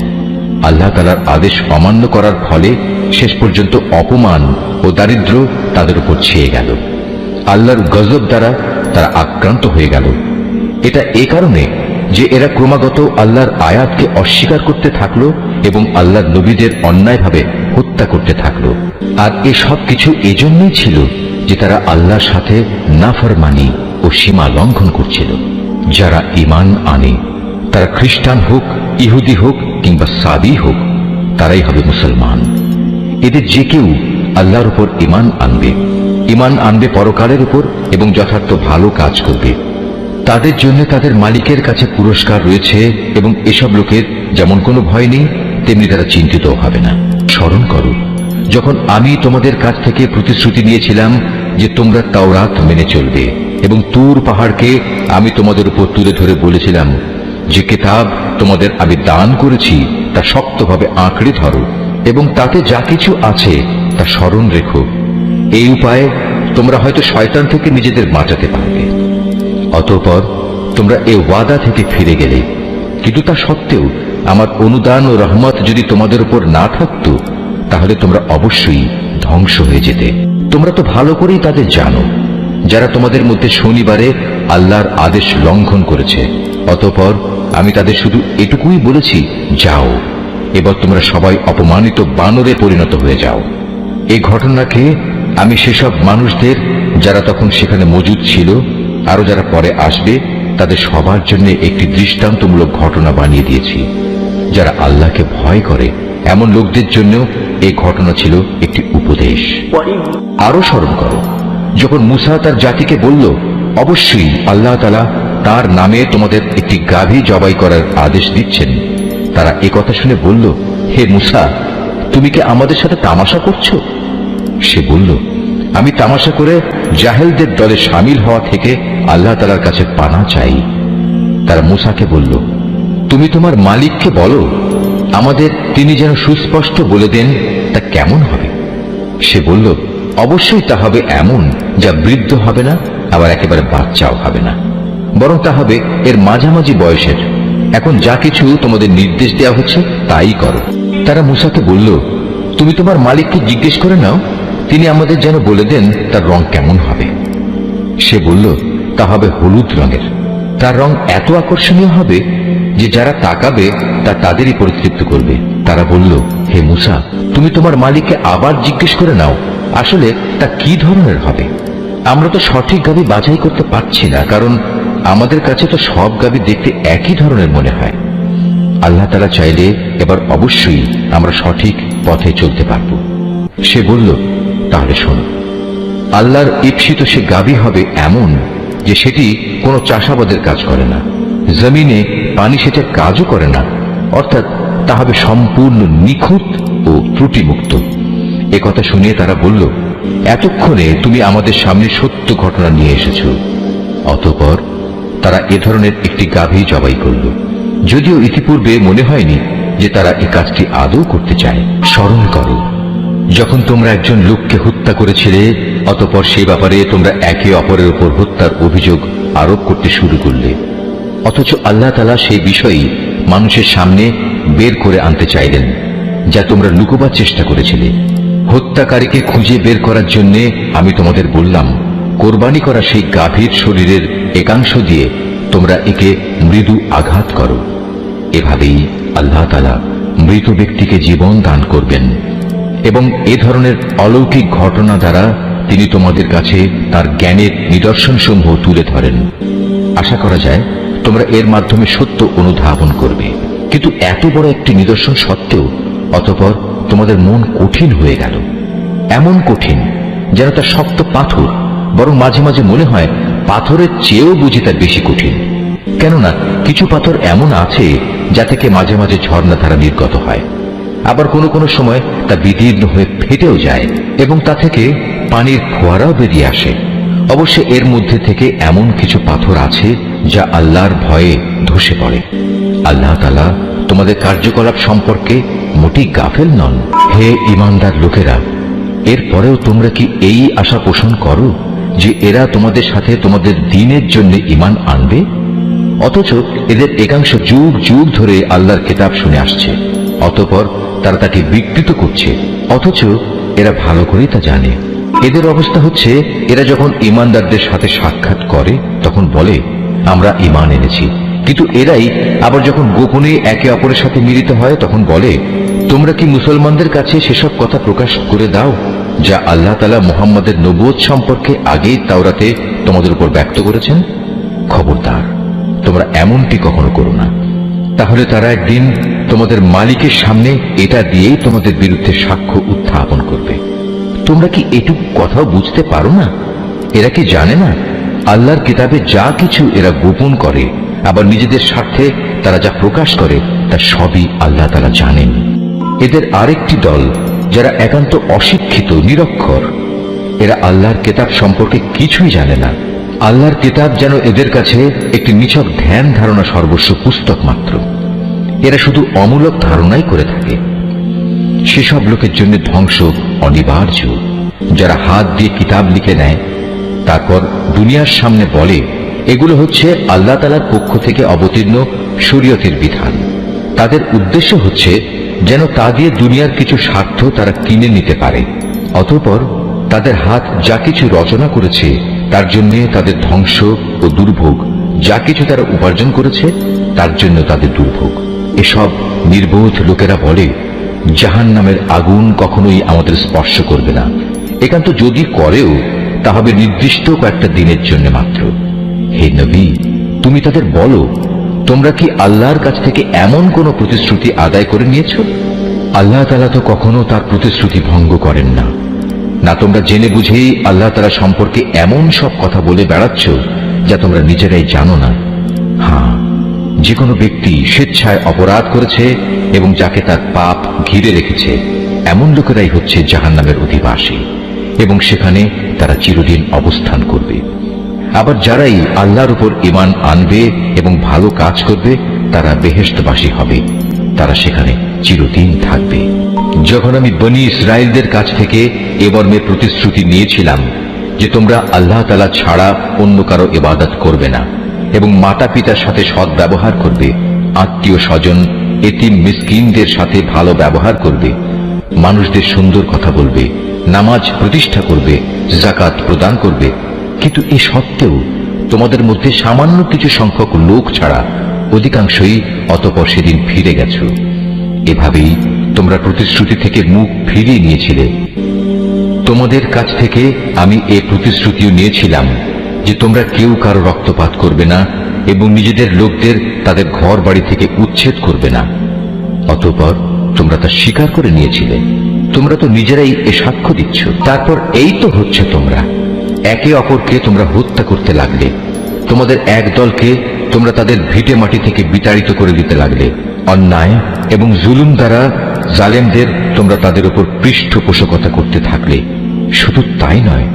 আল্লাহ তাআলার আদেশ অমান্য করার ফলে শেষ পর্যন্ত অপমান ও দারিদ্র্য তাদের উপর ছেয়ে গেল। আল্লাহর গজব দ্বারা তারা আক্রান্ত হয়ে গেল। এটা এ কারণে যে এরা ক্রমাগত আল্লাহর আয়াতকে অস্বীকার করতে থাকলো এবং আল্লাহর নবীদের অন্যায়ভাবে হত্যা করতে থাকলো। আর এসব কিছু এজন্যই ছিল যে তারা আল্লাহর সাথে নাফরমানি ও সীমা লঙ্ঘন করছিল। যারা ঈমান আনে, তারা খ্রিস্টান হোক, ইহুদি হোক কিংবা সাবি হোক, তারাই হবে মুসলমান। এদের যে কেউ আল্লাহর উপর ঈমান আনবে পরকালের উপর এবং যথার্থ ভালো কাজ করবে, তাদের জন্য তাদের মালিকের কাছে পুরস্কার রয়েছে, এবং এসব লোকের যেমন কোনো ভয় নেই, তেমনি তারা চিন্তিত হবে না। স্মরণ করো, যখন আমি তোমাদের কাছ থেকে প্রতিশ্রুতি নিয়েছিলাম যে তোমরা তাওরাত মেনে চলবে, এবং তুর পাহাড়কে আমি তোমাদের উপর তুলে ধরে বলেছিলাম যে কিতাব তোমাদের আমি দান করেছি তা শক্তভাবে আঁকড়ে ধরো, এবং তাতে যা কিছু আছে তা স্মরণ রেখো। এই উপায়ে তোমরা হয়তো শয়তান থেকে নিজেদের বাঁচাতে পারবে। অতঃপর তোমরা এ ওয়াদা থেকে ফিরে গেলে, কিন্তু তা সত্ত্বেও আমার অনুদান ও রহমত যদি তোমাদের উপর না থাকত, তাহলে তোমরা অবশ্যই ধ্বংস হয়ে যেতে। তোমরা তো ভালো করেই তাদের জানো যারা তোমাদের মধ্যে শনিবারে আল্লাহর আদেশ লঙ্ঘন করেছে। অতঃপর আমি তাদের শুধু এটুকুই বলেছি, যাও, এবার তোমরা সবাই অপমানিত বানরে পরিণত হয়ে যাও। এই ঘটনাকে আমি সেসব মানুষদের যারা তখন সেখানে মজুদ ছিল, আরো যারা পরে আসবে, তাদের সবার জন্য একটি দৃষ্টান্তমূলক ঘটনা বানিয়ে দিয়েছি। যারা আল্লাহকে ভয় করে এমন লোকদের জন্য এই ঘটনা ছিল একটি উপদেশ। আরো স্মরণ করো, যখন মুসা তার জাতিকে বলল, অবশ্যই আল্লাহ তাআলা তার নামে তোমাদের একটি গাভী জবাই করার আদেশ দিচ্ছেন, তারা একথা শুনে বলল, হে মুসা, তুমি কি আমাদের সাথে তামাশা করছো? সে বলল, আমি তামাশা করে জাহেলদের দলে শামিল হওয়া থেকে আল্লাহ তাআলার কাছে পানা চাই। তারা মুসাকে বলল, তুমি তোমার মালিককে বলো আমাদের তিনি যেন সুস্পষ্ট বলে দেন তা কেমন হবে। সে বলল, অবশ্যই তা হবে এমন যা বৃদ্ধ হবে না, আবার একেবারে বাচ্চাও হবে না, বরং তা হবে এর মাঝামাঝি বয়সের, এখন যা কিছু তোমাদের নির্দেশ দেওয়া হচ্ছে তাই করো। তারা মূসাকে বলল, তুমি তোমার মালিককে জিজ্ঞেস করে নাও, তিনি আমাদের যেন বলে দেন তার রং কেমন হবে। সে বলল, তা হবে হলুদ রঙের। তার রং এত আকর্ষণীয় হবে যে যারা তাকাবে তা তাদেরই পরিতৃপ্ত করবে। তারা বলল, হে মূসা, তুমি তোমার মালিককে আবার জিজ্ঞেস করে নাও, আসলে তা কি ধরনের হবে। আমরা তো সঠিক গাভী বাছাই করতে পারছি না, কারণ আমাদের কাছে তো সব গাভী দেখতে একই ধরনের মনে হয়। আল্লাহ তাআলা চাইলে এবার অবশ্যই আমরা সঠিক পথে চলতে পারব। সে বলল, তাহলে শোনো, আল্লাহর ঈপ্সিত সে গাভী হবে এমন যে সেটি কোনো চাষাবাদের কাজ করে না, জমিনে পানি সেচের কাজও করে না, অর্থাৎ তা হবে সম্পূর্ণ নিখুঁত ও ত্রুটিমুক্ত। একথা শুনিয়ে তারা বলল, এতক্ষণে তুমি আমাদের সামনে সত্য ঘটনা নিয়ে এসেছ। অতঃপর তারা এ ধরনের একটি গাভী জবাই করল, যদিও ইতিপূর্বে মনে হয়নি যে তারা এই কাজটি আদৌ করতে চায়। স্মরণ করো, যখন তোমরা একজন লোককে হত্যা করেছিলে, অতঃপর সে ব্যাপারে তোমরা একে অপরের উপর হত্যার অভিযোগ আরোপ করতে শুরু করলে, অথচ আল্লাহ তাআলা সেই বিষয়ই মানুষের সামনে বের করে আনতে চাইলেন যা তোমরা লুকোবার চেষ্টা করেছিলে। হত্যাকারীকে খুঁজে বের করার জন্য আমি তোমাদের বললাম, কোরবানি করা সেই গাভীর শরীরের একাংশ দিয়ে তোমরা একে মৃদু আঘাত করো। এভাবেই আল্লাহ তাআলা মৃত ব্যক্তিকে জীবন দান করবেন এবং এ ধরনের অলৌকিক ঘটনা দ্বারা তিনি তোমাদের কাছে তার জ্ঞানের নিদর্শনসমূহ তুলে ধরেন। আশা করা যায় তোমরা এর মাধ্যমে সত্য অনুধাবন করবে। কিন্তু এত বড় একটি নিদর্শন সত্ত্বেও অতঃপর তোমাদের মন কঠিন হয়ে গেল, এমন কঠিন যেন তা শক্ত পাথর, বরং মাঝে মাঝে মনে হয় পাথরের চেয়েও বুঝি তা বেশি কঠিন। কেননা কিছু পাথর এমন আছে যা থেকে মাঝে মাঝে ঝর্ণাধারা নির্গত হয়, আবার কোনো কোনো সময় তা বিদীর্ণ হয়ে ফেটেও যায় এবং তা থেকে পানির ফোয়ারাও বেরিয়ে আসে। অবশ্য এর মধ্যে থেকে এমন কিছু পাথর আছে যা আল্লাহর ভয়ে ধসে পড়ে। আল্লাহ তাআলা তোমাদের কার্যকলাপ সম্পর্কে মোটেই গাফেল নন। হে ঈমানদার লোকেরা, এরপরেও তোমরা কি এই আশা পোষণ করো যে এরা তোমাদের সাথে তোমাদের দ্বীনের জন্য ঈমান আনবে? অথচ এদের একাংশ যুগ যুগ ধরে আল্লাহর কিতাব শুনে আসছে, অতঃপর তারা তাকে বিকৃত করছে, অথচ এরা ভালো করেই তা জানে। এদের অবস্থা হচ্ছে, এরা যখন ঈমানদারদের সাথে সাক্ষাৎ করে তখন বলে, আমরা ঈমান এনেছি, কিন্তু এরাই আবার যখন গোপনে একে অপরের সাথে মিলিত হয় তখন বলে, তোমরা কি মুসলমানদের কাছে সেসব কথা প্রকাশ করে দাও যা আল্লাহ তাআলা মুহাম্মদের নবুয়ত সম্পর্কে আগেই তাওরাতে তোমাদের উপর ব্যক্ত করেছেন? খবরদার, তোমরা এমনটি কখনো করো না। তাহলে তারা একদিন তোমাদের মালিকের সামনে এটা দিয়েই তোমাদের বিরুদ্ধে সাক্ষ্য উত্থাপন করবে। তোমরা কি এটুকু কথাও বুঝতে পারো না? এরা কি জানে না আল্লাহর কিতাবে যা কিছু এরা গোপন করে, আবার নিজেদের স্বার্থে তারা যা প্রকাশ করে তা সবই আল্লাহ তাআলা জানেন। এদের আরেকটি দল যারা একান্ত অশিক্ষিত, নিরক্ষর, এরা আল্লাহর কিতাব সম্পর্কে কিছুই জানে না। আল্লাহর কিতাব যেন এদের কাছে একটি নিছক ধ্যান ধারণা সর্বস্ব পুস্তক মাত্র। এরা শুধু অমূলক ধারণাই করে থাকে। সেসব লোকের জন্য ধ্বংস অনিবার্য যারা হাত দিয়ে কিতাব লিখে নেয়, তারপর দুনিয়ার সামনে বলে এগুলো হচ্ছে আল্লাহ তাআলার পক্ষ থেকে অবতীর্ণ শরীয়তের বিধান। তাদের উদ্দেশ্য হচ্ছে যেন তা দিয়ে দুনিয়ার কিছু স্বার্থ তারা কিনে নিতে পারে। অতঃপর তাদের হাত যা কিছু রচনা করেছে তার জন্য তাদের ধ্বংস ও দুর্ভোগ, যা কিছু তারা উপার্জন করেছে তার জন্য তাদের দুর্ভোগ। এসব নির্বোধ লোকেরা বলে, জাহান্নামের আগুন কখনোই আমাদের স্পর্শ করবে না, একান্ত যদি করেও তা হবে নির্দিষ্ট কয়েকটা দিনের জন্য মাত্র। হে নবী, তুমি তাদের বলো, তোমরা কি আল্লাহর কাছ থেকে এমন কোন প্রতিশ্রুতি আদায় করে নিয়েছ? আল্লাহ তাআলা তো কখনো তার প্রতিশ্রুতি ভঙ্গ করেন না। না তোমরা জেনে বুঝেই আল্লাহ তাআলা সম্পর্কে এমন সব কথা বলে বেড়াচ্ছ যা তোমরা নিজেরাই জানো না। হ্যাঁ, যে কোনো ব্যক্তি স্বেচ্ছায় অপরাধ করেছে এবং যাকে তার পাপ ঘিরে রেখেছে, এমন লোকেরাই হচ্ছে জাহান্নামের অধিবাসী এবং সেখানে তারা চিরদিন অবস্থান করবে। আবার যারাই আল্লাহর উপর ঈমান আনবে এবং ভালো কাজ করবে তারা বেহেশতবাসী হবে, তারা সেখানে চিরদিন থাকবে। যখন আমি বনী ইসরায়েলদের কাছ থেকে এ মর্মে প্রতিশ্রুতি নিয়েছিলাম যে তোমরা আল্লাহ তাআলা ছাড়া অন্য কারো ইবাদত করবে না এবং মাতা পিতার সাথে সৎ ব্যবহার করবে, আত্মীয় স্বজন, এতিম মিসকিনদের সাথে ভালো ব্যবহার করবে, মানুষদের সুন্দর কথা বলবে, নামাজ প্রতিষ্ঠা করবে, যাকাত প্রদান করবে। কিন্তু এ সত্ত্বেও তোমাদের মধ্যে সামান্য কিছু সংখ্যক লোক ছাড়া অধিকাংশই অতঃপর সেদিন ফিরে গেছ। এভাবেই তোমরা প্রতিশ্রুতি থেকে মুখ ফিরিয়ে নিয়েছিলে। তোমাদের কাছ থেকে আমি এ প্রতিশ্রুতিও নিয়েছিলাম যে তোমরা কেউ কারো রক্তপাত করবে না এবং নিজেদের লোকদের তাদের ঘর বাড়ি থেকে উচ্ছেদ করবে না। অতঃপর তোমরা তা স্বীকার করে নিয়েছিলে। তোমরা তো নিজেরাই এ সাক্ষ্য দিচ্ছ। তারপর এই তো হচ্ছে, তোমরা একে অপরকে তোমরা হত্যা করতে লাগলে। তোমাদের এক দলকে তোমরা তাদের ভিটে মাটি থেকে বিতাড়িত করে দিতে লাগলে। অন্যায় এবং জুলুম দ্বারা জালেমদের তোমরা তাদের উপর পৃষ্ঠপোষকতা করতে থাকলে। শুধু তাই নয়,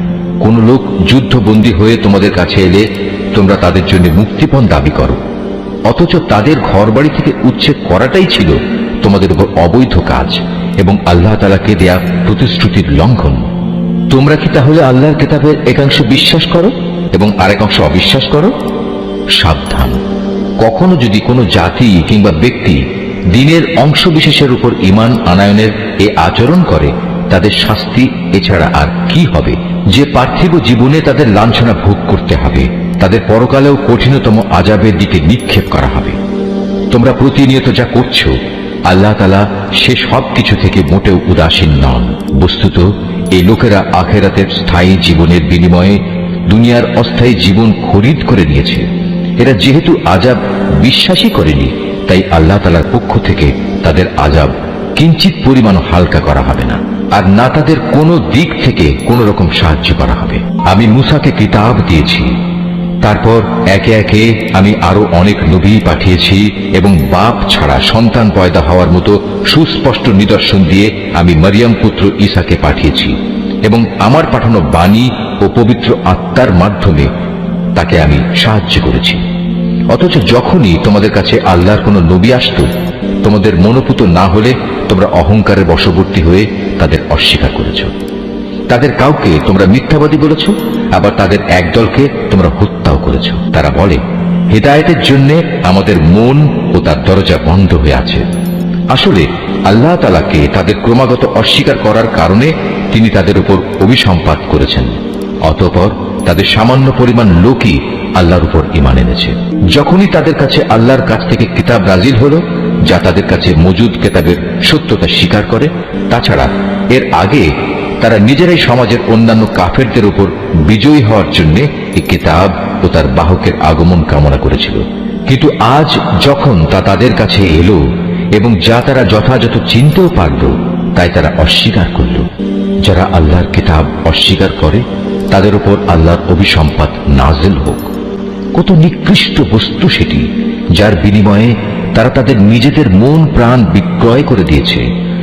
কোন লোক যুদ্ধবন্দী হয়ে তোমাদের কাছে এলে তোমরা তাদের জন্য মুক্তিপণ দাবি করো, অথচ তাদের ঘরবাড়ি থেকে উচ্ছেদ করাটাই ছিল তোমাদের উপর অবৈধ কাজ এবং আল্লাহ তাআলাকে দেয়া প্রতিশ্রুতির লঙ্ঘন। তোমরা কি তাহলে আল্লাহর কিতাবের একাংশ বিশ্বাস করো এবং আরেক অংশ অবিশ্বাস করো? সাবধান, কখনো যদি কোনো জাতি কিংবা ব্যক্তি দ্বীনের অংশ বিশেষের উপর ঈমান আনায়নের এ আচরণ করে, তাদের শাস্তি এছাড়া আর কি হবে? যে পার্থিব জীবনে তাদের লাঞ্ছনা ভোগ করতে হবে, তাদের পরকালেও কঠিনতম আযাবের দিকে নিক্ষেপ করা হবে। তোমরা প্রতিনিয়ত যা করছো, আল্লাহ তাআলা সে সব কিছু থেকে মোটেও উদাসীন নন। বস্তুত এই লোকেরা আখিরাতের স্থায়ী জীবনের বিনিময়ে দুনিয়ার অস্থায়ী জীবন খরিদ করে নিয়েছে। এরা যেহেতু আযাব বিশ্বাসই করেনি, তাই আল্লাহ তাআলার পক্ষ থেকে তাদের আযাব কিঞ্চিত পরিমাণ হালকা করা হবে না, আর না তাদের কোনো দিক থেকে কোন রকম সাহায্য করা হবে। আমি মূসাকে কিতাব দিয়েছি, তারপর একে একে আমি আরো অনেক নবী পাঠিয়েছি এবং বাপ ছাড়া সন্তান পয়দা হওয়ার মতো সুস্পষ্ট নিদর্শন দিয়ে আমি মরিয়ম পুত্র ঈসাকে পাঠিয়েছি এবং আমার পাঠানো বাণী ও পবিত্র আত্মার মাধ্যমে তাকে আমি সাহায্য করেছি। অথচ যখনই তোমাদের কাছে আল্লাহর কোনো নবী আসত, তোমাদের মনোপুত না হলে তোমরা অহংকারের বশবর্তী হয়ে তাদের অস্বীকার করেছ। তাদের কাউকে তোমরা মিথ্যাবাদী বলেছ, আবার তাদের একদলকে তোমরা হত্যাও করেছ। তারা বলে, হিদায়াতের জন্য আমাদের মন ও তার দরজা বন্ধ হয়ে আছে। আসলে আল্লাহ তাআলাকে তাদের ক্রমাগত অস্বীকার করার কারণে তিনি তাদের উপর অভিসম্পাত করেছেন। অতঃপর তাদের সামান্য পরিমাণ লোকই আল্লাহর উপর ঈমান এনেছে। যখনই তাদের কাছে আল্লাহর কাছ থেকে কিতাব নাজিল হলো, যা তাদের কাছে মজুদ কিতাবের সত্যতা স্বীকার করে, তাছাড়া এর আগে তারা নিজেরাই সমাজের অন্যান্য কাফেরদের উপর বিজয়ী হওয়ার জন্য এই কিতাব ও তার বাহকের আগমন কামনা করেছিল। কিন্তু আজ যখন তা তাদের কাছে এলো এবং যা তারা যথাযথ চিনতেও পারল, তাই তারা অস্বীকার করল। যারা আল্লাহর কিতাব অস্বীকার করে, তাদের উপর আল্লাহর অভিসম্পাত নাজিল হোক। কত নিকৃষ্ট বস্তু সেটি, যার বিনিময়ে তারা তাদের নিজেদের মন প্রাণ বিক্রয় করে দিয়েছে।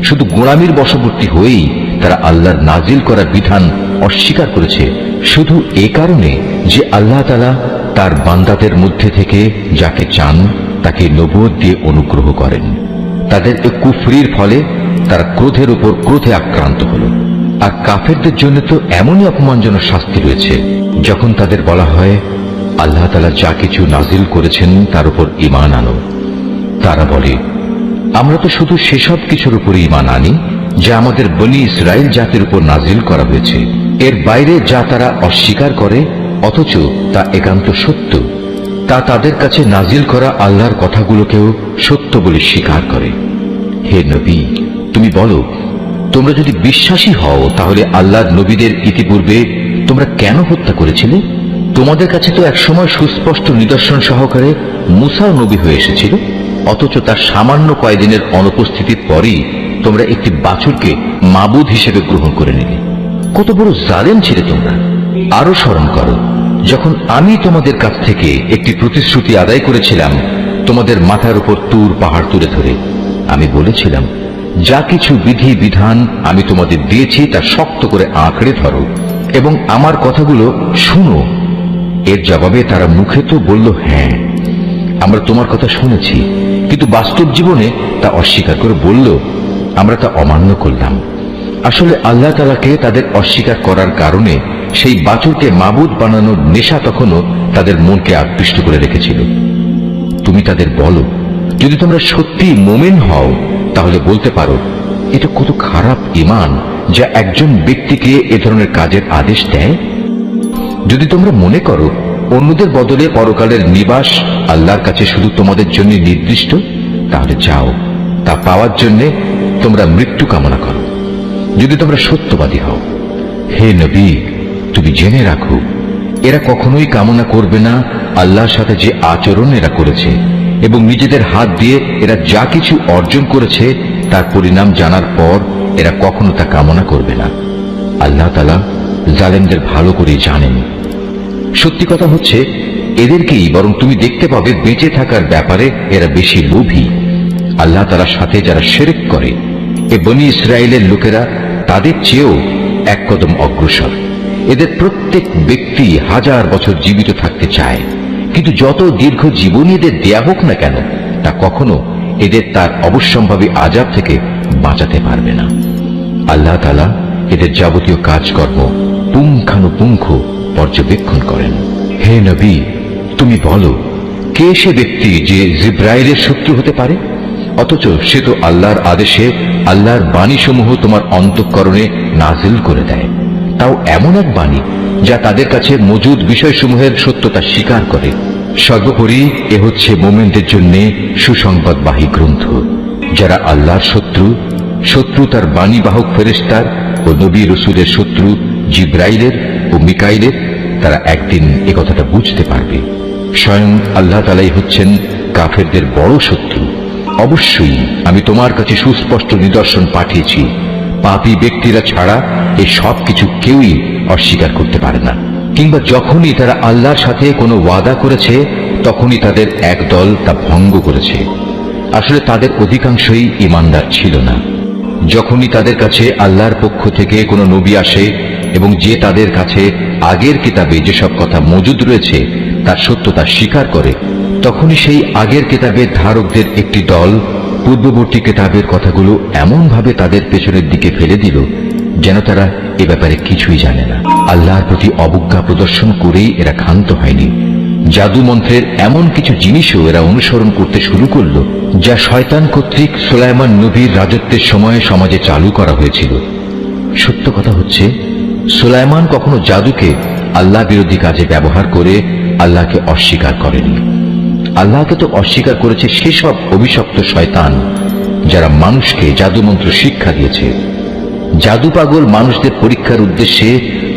শুধু গোলামির বশবর্তী হয়েই তারা আল্লাহর নাজিল করা বিধান অস্বীকার করেছে, শুধু এ কারণে যে আল্লাহ তাআলা তার বান্দাদের মধ্যে থেকে যাকে চান তাকে নবুয়ত দিয়ে অনুগ্রহ করেন। তাদের এ কুফরির ফলে তারা ক্রোধের উপর ক্রোধে আক্রান্ত হল। আর কাফেরদের জন্য তো এমনই অপমানজনক শাস্তি রয়েছে, যখন তাদের বলা হয় আল্লাহ তাআলা যা কিছু নাজিল করেছেন তার উপর ঈমান আনো। তারা বলে, আমরা তো শুধু সেসব কিছুর উপর ঈমান আনি যা আমাদের বনী ইসরাইল জাতির উপর নাজিল করা হয়েছে। এর বাইরে যা তারা অস্বীকার করে, অথচ তা একান্ত সত্য, তা তাদের কাছে নাজিল করা আল্লাহর কথাগুলোকেও সত্য বলে স্বীকার করে। হে নবী, তুমি বলো, তোমরা যদি বিশ্বাসী হও তাহলে আল্লাহর নবীদের ইতিপূর্বে তোমরা কেন হত্যা করেছিলে? তোমাদের কাছে তো একসময় সুস্পষ্ট নিদর্শন সহকারে মূসাও নবী হয়ে এসেছিল, অথচ তার সামান্য কয়েকদিনের অনুপস্থিতির পরই তোমরা একটি বাছুরকে মাবুদ হিসেবে গ্রহণ করে নিলে। কত বড় জালেম ছিলে তোমরা! আরো স্মরণ করো, যখন আমি তোমাদের কাছ থেকে একটি প্রতিশ্রুতি আদায় করেছিলাম, তোমাদের মাথার উপর তুর পাহাড় তুলে ধরে আমি বলেছিলাম, যা কিছু বিধি বিধান আমি তোমাদের দিয়েছি তা শক্ত করে আঁকড়ে ধরো এবং আমার কথাগুলো শুনো। এর জবাবে তারা মুখে তো বলল, হ্যাঁ, আমরা তোমার কথা শুনেছি, কিন্তু বাস্তব জীবনে তা অস্বীকার করে বলল, আমরা তা অমান্য করলাম। আসলে আল্লাহ তাআলাকে তাদের অস্বীকার করার কারণে সেই বাছুরকে মাবুদ বানানোর নেশা তখনও তাদের মনকে আকৃষ্ট করে রেখেছিল। তুমি তাদের বলো, যদি তোমরা সত্যি মুমিন হও তাহলে বলতে পারো, এটা কত খারাপ ঈমান যা একজন ব্যক্তিকে এ ধরনের কাজের আদেশ দেয়। যদি তোমরা মনে করো অন্যদের বদলে পরকালের নিবাস আল্লাহর কাছে শুধু তোমাদের জন্য নির্দিষ্ট, তাহলে যাও, তা পাওয়ার জন্য তোমরা মৃত্যু কামনা করো, যদি তোমরা সত্যবাদী হও। হে নবী, তুমি জেনে রাখো, এরা কখনোই কামনা করবে না আল্লাহর সাথে যে আচরণ এরা করেছে, এবং নিজেদের হাত দিয়ে এরা যা কিছু অর্জন করেছে তার পরিণাম জানার পর এরা কখনো তা কামনা করবে না। আল্লাহ তাআলা জালেমদের ভালো করে জানেন। সত্যি কথা হচ্ছে, এদেরকেই বরং তুমি দেখতে পাবে বেঁচে থাকার ব্যাপারে এরা বেশি লোভী। আল্লাহ তাআলার সাথে যারা শিরক করে, এ বনী ইসরায়েলের লোকেরা তাদের চেয়েও এক কদম অগ্রসর। এদের প্রত্যেক ব্যক্তি 1000 বছর জীবিত থাকতে চায়, কিন্তু যত দীর্ঘ জীবনই এদের দেয়া হোক না কেন, তা কখনো এদের তার অবশ্যম্ভাবী আযাব থেকে বাঁচাতে পারবে না। আল্লাহ তাআলা এদের যাবতীয় কাজকর্ম পুঙ্খানুপুঙ্খ পর্যবেক্ষণ করেন। হে নবী, তুমি বলো, কে সে ব্যক্তি যে জিব্রাইলের শত্রু হতে পারে? অথচ সে তো আল্লাহর আদেশে আল্লাহর বাণীসমূহ তোমার অন্তঃকরণে নাজিল করে দেয়, তাও এমন এক বাণী যা তাদের কাছে মজুদ বিষয়সমূহের সত্যতা স্বীকার করে। সর্বোপরি এ হচ্ছে মুমিনদের জন্য সুসংবাদবাহী গ্রন্থ। যারা আল্লাহর শত্রু তার বাণীবাহক ফেরেশতার ও নবী রসুলের শত্রু জিব্রাইলের ও মিকাইলের, তারা একদিন এ কথাটা বুঝতে পারবে। স্বয়ং আল্লাহ তাআলাই হচ্ছেন কাফেরদের বড় শত্রু। অবশ্যই আমি তোমার কাছে সুস্পষ্ট নিদর্শন পাঠিয়েছি, পাপী ব্যক্তিরা ছাড়া এই সব কিছু কেউই অস্বীকার করতে পারে না। কিংবা যখনই তারা আল্লাহর সাথে কোনো ওয়াদা করেছে তখনই তাদের এক দল তা ভঙ্গ করেছে। আসলে তাদের অধিকাংশই ঈমানদার ছিল না। যখনই তাদের কাছে আল্লাহর পক্ষ থেকে কোনো নবী আসে এবং যে তাদের কাছে আগের কিতাবে যেসব কথা মজুদ রয়েছে তার সত্যতা স্বীকার করে, তখনই সেই আগের কিতাবের ধারকদের একটি দল পূর্ববর্তী কিতাবের কথাগুলো এমনভাবে তাদের পেছনের দিকে ফেলে দিল যেন তারা এ ব্যাপারে কিছুই জানে না। আল্লাহর প্রতি অবজ্ঞা প্রদর্শন করেই এরা ক্ষান্ত হয়নি। জাদু মন্ত্রের এমন কিছু জিনিসও এরা অনুসরণ করতে শুরু করল যা শয়তান কর্তৃক সুলাইমান নবীর রাজত্বের সময়ে সমাজে চালু করা হয়েছিল। সত্য কথা হচ্ছে, সুলাইমান কখনো জাদুকে আল্লাহ বিরোধী কাজে ব্যবহার করে আল্লাহকে অস্বীকার করেনি। আল্লাহকে তো অস্বীকার করেছে সেসব অভিশপ্ত শয়তান যারা মানুষকে জাদুমন্ত্র শিক্ষা দিয়েছে। জাদু পাগল মানুষদের পরীক্ষার উদ্দেশ্যে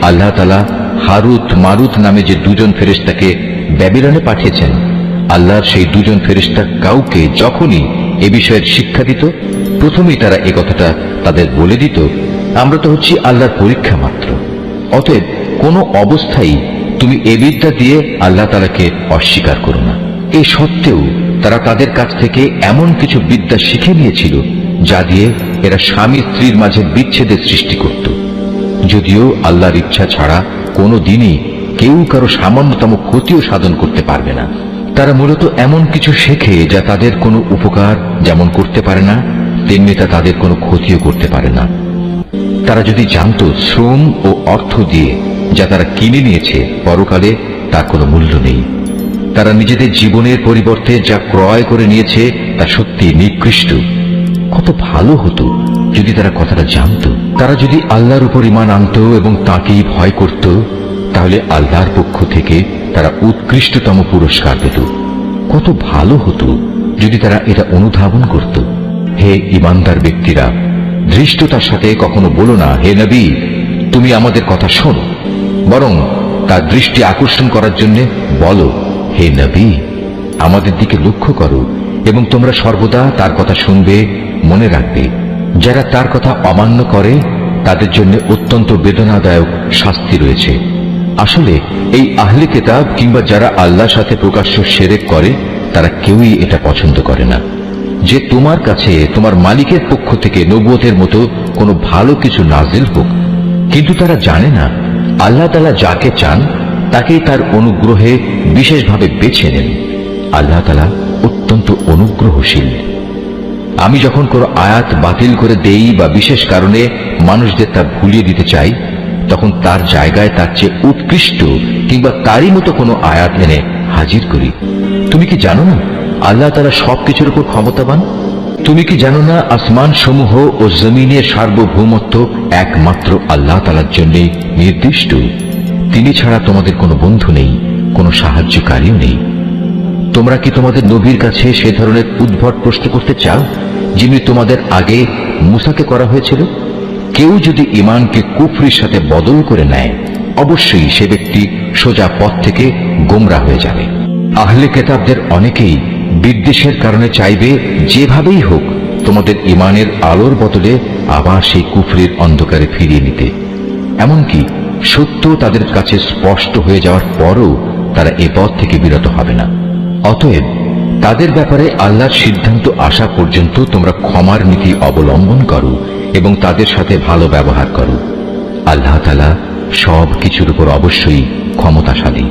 আল্লাহ তাআলা হারুত মারুত নামে যে দুজন ফেরেশতাকে ব্যাবিলনে পাঠিয়েছেন, আল্লাহর সেই দুজন ফেরেশতা কাউকে যখনই এ বিষয়ের শিক্ষা দিত, প্রথমেই তারা এ কথাটা তাদের বলে দিত, আমরা তো হচ্ছি আল্লাহর পরীক্ষা মাত্র। অতএব কোনো অবস্থায় তুমি এ বিদ্যা দিয়ে আল্লাহ তাআলাকে অস্বীকার করো না। এ সত্ত্বেও তারা তাদের কাছ থেকে এমন কিছু বিদ্যা শিখে নিয়েছিল যা দিয়ে এরা স্বামী স্ত্রীর মাঝে বিচ্ছেদের সৃষ্টি করত। যদিও আল্লাহর ইচ্ছা ছাড়া কোনো দিনই কেউ কারো সামান্যতম ক্ষতিও সাধন করতে পারবে না। তারা মূলত এমন কিছু শেখে যা তাদের কোনো উপকার যেমন করতে পারে না, তেমনি তা তাদের কোনো ক্ষতিও করতে পারে না। তারা যদি জানত শ্রম ও অর্থ দিয়ে যা তারা কিনে নিয়েছে পরকালে তার কোনো মূল্য নেই, তারা নিজেদের জীবনের পরিবর্তে যা ক্রয় করে নিয়েছে তা সত্যি নিকৃষ্ট। কত ভালো হতো যদি তারা কথাটা জানত। তারা যদি আল্লাহর উপর ঈমান আনত এবং তাঁকেই ভয় করত, তাহলে আল্লাহর পক্ষ থেকে তারা উৎকৃষ্টতম পুরস্কার পেত। কত ভালো হতো যদি তারা এটা অনুধাবন করত। হে ঈমানদার ব্যক্তিরা, ধৃষ্টতার সাথে কখনো বলো না, হে নবী তুমি আমাদের কথা শোনো, বরং তার দৃষ্টি আকর্ষণ করার জন্য বলো, হে নবী আমাদের দিকে লক্ষ্য করো এবং তোমরা সর্বদা তার কথা শুনবে, মনে রাখবে। যারা তার কথা অমান্য করে তাদের জন্য অত্যন্ত বেদনাদায়ক শাস্তি রয়েছে। আসলে এই আহলে কিতাব কিংবা যারা আল্লাহর সাথে প্রকাশ্য শিরক করে তারা কেউই এটা পছন্দ করে না যে তোমার কাছে তোমার মালিকের পক্ষ থেকে নবুয়তের মতো কোনো ভালো কিছু নাজিল হোক। কিন্তু তারা জানে না আল্লাহ তাআলা যাকে চান তাকেই তার অনুগ্রহে বিশেষভাবে বেছে নেন। আল্লাহ তাআলা অত্যন্ত অনুগ্রহশীল। আমি যখন কোনো আয়াত বাতিল করে দেই বা বিশেষ কারণে মানুষদের তা ভুলিয়ে দিতে চাই, তখন তার জায়গায় তার চেয়ে উৎকৃষ্ট কিংবা তারই মতো কোনো আয়াত এনে হাজির করি। তুমি কি জানো না আল্লাহ তাআলা সবকিছুর উপর ক্ষমতাবান? তুমি কি জানো না আসমান সমূহ ও জমিনের সার্বভৌমত্ব একমাত্র আল্লাহ তাআলার জন্য নির্দিষ্ট? তিনি ছাড়া তোমাদের কোনো বন্ধু নেই, কোনো সাহায্যকারীও নেই। তোমরা কি তোমাদের নবীর কাছে সে ধরনের উদ্ভট প্রশ্ন করতে চাও যিনি তোমাদের আগে মুসাকে করা হয়েছিল? কেউ যদি ঈমানকে কুফরির সাথে বদল করে নেয়, অবশ্যই সে ব্যক্তি সোজা পথ থেকে গোমরা হয়ে যাবে। আহলে কিতাবদের অনেকেই বিদ্বেষের কারণে চাইবে যেভাবেই হোক তোমাদের ঈমানের আলোর বদলে আবার সেই কুফরির অন্ধকারে ফিরিয়ে নিতে। এমনকি সত্য তাদের কাছে স্পষ্ট হয়ে যাওয়ার পরও তারা এ পথ থেকে বিরত হবে না। অতএব তাদের ব্যাপারে আল্লাহর সিদ্ধান্ত আসা পর্যন্ত তোমরা ক্ষমার নীতি অবলম্বন করো এবং তাদের সাথে ভালো ব্যবহার করো। আল্লাহ তাআলা সব কিছুর উপর অবশ্যই ক্ষমতাশালী।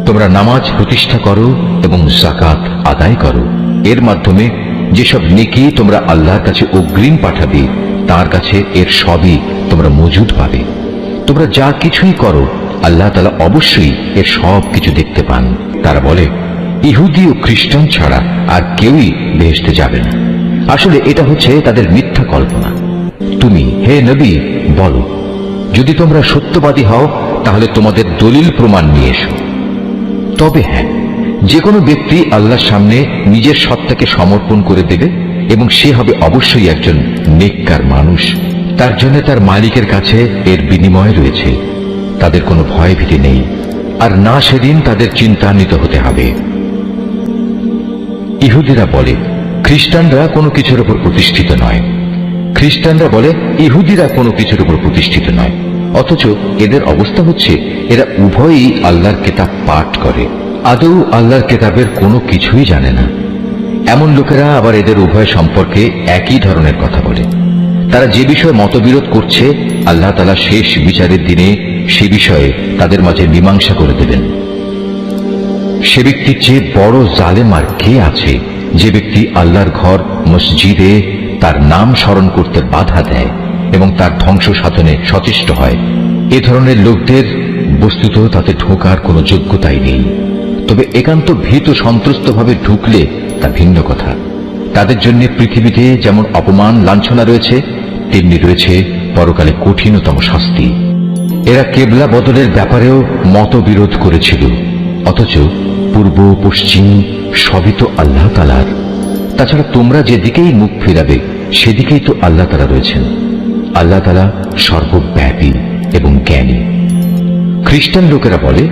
তোমরা নামাজ প্রতিষ্ঠা করো এবং যাকাত আদায় করো। এর মাধ্যমে যেসব নেকি তোমরা আল্লাহর কাছে অগ্রিম পাঠাবে, তার কাছে এর সবই তোমরা মজুদ পাবে। তোমরা যা কিছুই করো আল্লাহ তাআলা অবশ্যই এর সব কিছু দেখতে পান। তারা বলে, ইহুদি ও খ্রিস্টান ছাড়া আর কেউই বেহেশতে যাবে না। আসলে এটা হচ্ছে তাদের মিথ্যা কল্পনা। তুমি হে নবী বলো, যদি তোমরা সত্যবাদী হও তাহলে তোমাদের দলিল প্রমাণ নিয়ে এসো। তবে হ্যাঁ, যে কোনো ব্যক্তি আল্লাহর সামনে নিজের সত্তাকে সমর্পণ করে দেবে এবং সে হবে অবশ্যই একজন নেককার মানুষ। তার জন্য তার মালিকের কাছে এর বিনিময় রয়েছে। তাদের কোনো ভয় ভীতি নেই, আর না সেদিন তাদের চিন্তান্বিত হতে হবে। ইহুদিরা বলে খ্রিস্টানরা কোনো কিছুর উপর প্রতিষ্ঠিত নয়, খ্রিস্টানরা বলে ইহুদিরা কোনো কিছুর উপর প্রতিষ্ঠিত নয়। অথচ এদের অবস্থা হচ্ছে এরা উভয়ই আল্লাহর কিতাব পাঠ করে, আদৌ আল্লাহর কিতাবের কোনো কিছুই জানে না। এমন লোকেরা আবার এদের উভয় সম্পর্কে একই ধরনের কথা বলে। তারা যে বিষয়ে মতবিরোধ করছে আল্লাহ তাআলা শেষ বিচারের দিনে সে বিষয়ে তাদের মাঝে মীমাংসা করে দেবেন। সে ব্যক্তির চেয়ে বড় জালেম আর কে আছে যে ব্যক্তি আল্লাহর ঘর মসজিদে তার নাম স্মরণ করতে বাধা দেয় এবং তার ধ্বংস সাধনে সচেষ্ট হয়। এ ধরনের লোকদের বস্তুত তাতে ঢোকার কোনো যোগ্যতাই নেই। তবে একান্ত ভীত সন্ত্রস্তভাবে ঢুকলে তা ভিন্ন কথা। তাদের জন্য পৃথিবীতে যেমন অপমান লাঞ্ছনা রয়েছে, তেমনি রয়েছে পরকালে কঠিনতম শাস্তি। এরা কেবলা বদলের ব্যাপারেও মতবিরোধ করেছিল, অথচ পূর্ব পশ্চিম সবই তো আল্লাহ তাআলার। তাছাড়া তোমরা যেদিকেই মুখ ফিরাবে সেদিকেই তো আল্লাহ তাআলা রয়েছেন। আল্লাহ তাআলা সর্বব্যাপী এবং জ্ঞানী। খ্রিস্টান লোকেরা বলে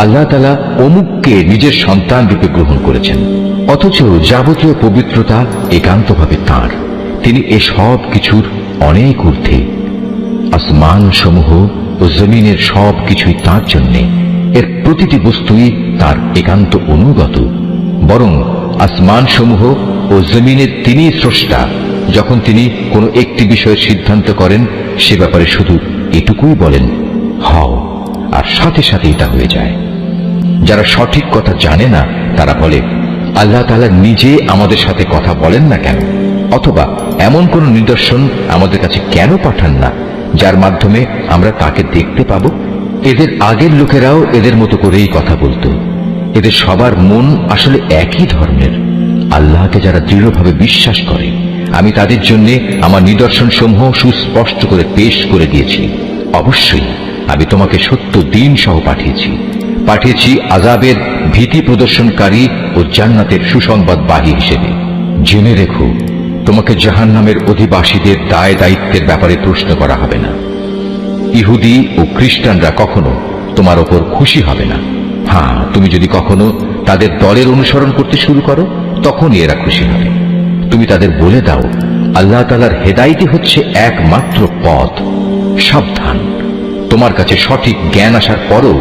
আল্লাহ তাআলা অমুককে নিজের সন্তান রূপে গ্রহণ করেছেন, অথচ যাবতীয় পবিত্রতা একান্তভাবে তাঁর। তিনি এ সব কিছুর অনেক ঊর্ধ্বে। আসমান সমূহ ও জমিনের সব কিছুই তাঁর জন্যে। এর প্রতিটি বস্তুই তার একান্ত অনুগত। বরং আসমান সমূহ ও জমিনের তিনি স্রষ্টা। যখন তিনি কোনো একটি বিষয়ের সিদ্ধান্ত করেন সে ব্যাপারে শুধু এটুকুই বলেন হও, আর সাথে সাথে এটা হয়ে যায়। যারা সঠিক কথা জানে না তারা বলে আল্লাহ তাআলা নিজে আমাদের সাথে কথা বলেন না কেন, অথবা এমন কোন নিদর্শন আমাদের কাছে কেন পাঠান না যার মাধ্যমে আমরা তাকে দেখতে পাব। এদের আগের লোকেরাও এদের মতো করেই কথা বলতো। এদের সবার মন আসলে একই ধর্মের। আল্লাহকে যারা দৃঢ়ভাবে বিশ্বাস করে আমি তাদের জন্য আমার নিদর্শন সমূহ সুস্পষ্ট করে পেশ করে দিয়েছি। অবশ্যই আমি তোমাকে সত্য দিন সহ পাঠিয়েছি আযাবের ভীতি প্রদর্শনকারী ও জান্নাতের সুসংবাদবাহী হিসেবে। জেনে রেখো, তোমাকে জাহান্নামের অধিবাসীদের দায় দায়িত্বের ব্যাপারে প্রশ্ন করা হবে না। ইহুদি ও খ্রিস্টানরা কখনো তোমার ওপর খুশি হবে না। হ্যাঁ, তুমি যদি কখনো তাদের দলের অনুসরণ করতে শুরু করো তখনই এরা খুশি হবে। তুমি তাদের বলে দাও আল্লাহ তাআলার হেদায়েতই হচ্ছে একমাত্র পথ। সাবধান, তোমার কাছে সঠিক জ্ঞান আসার পরও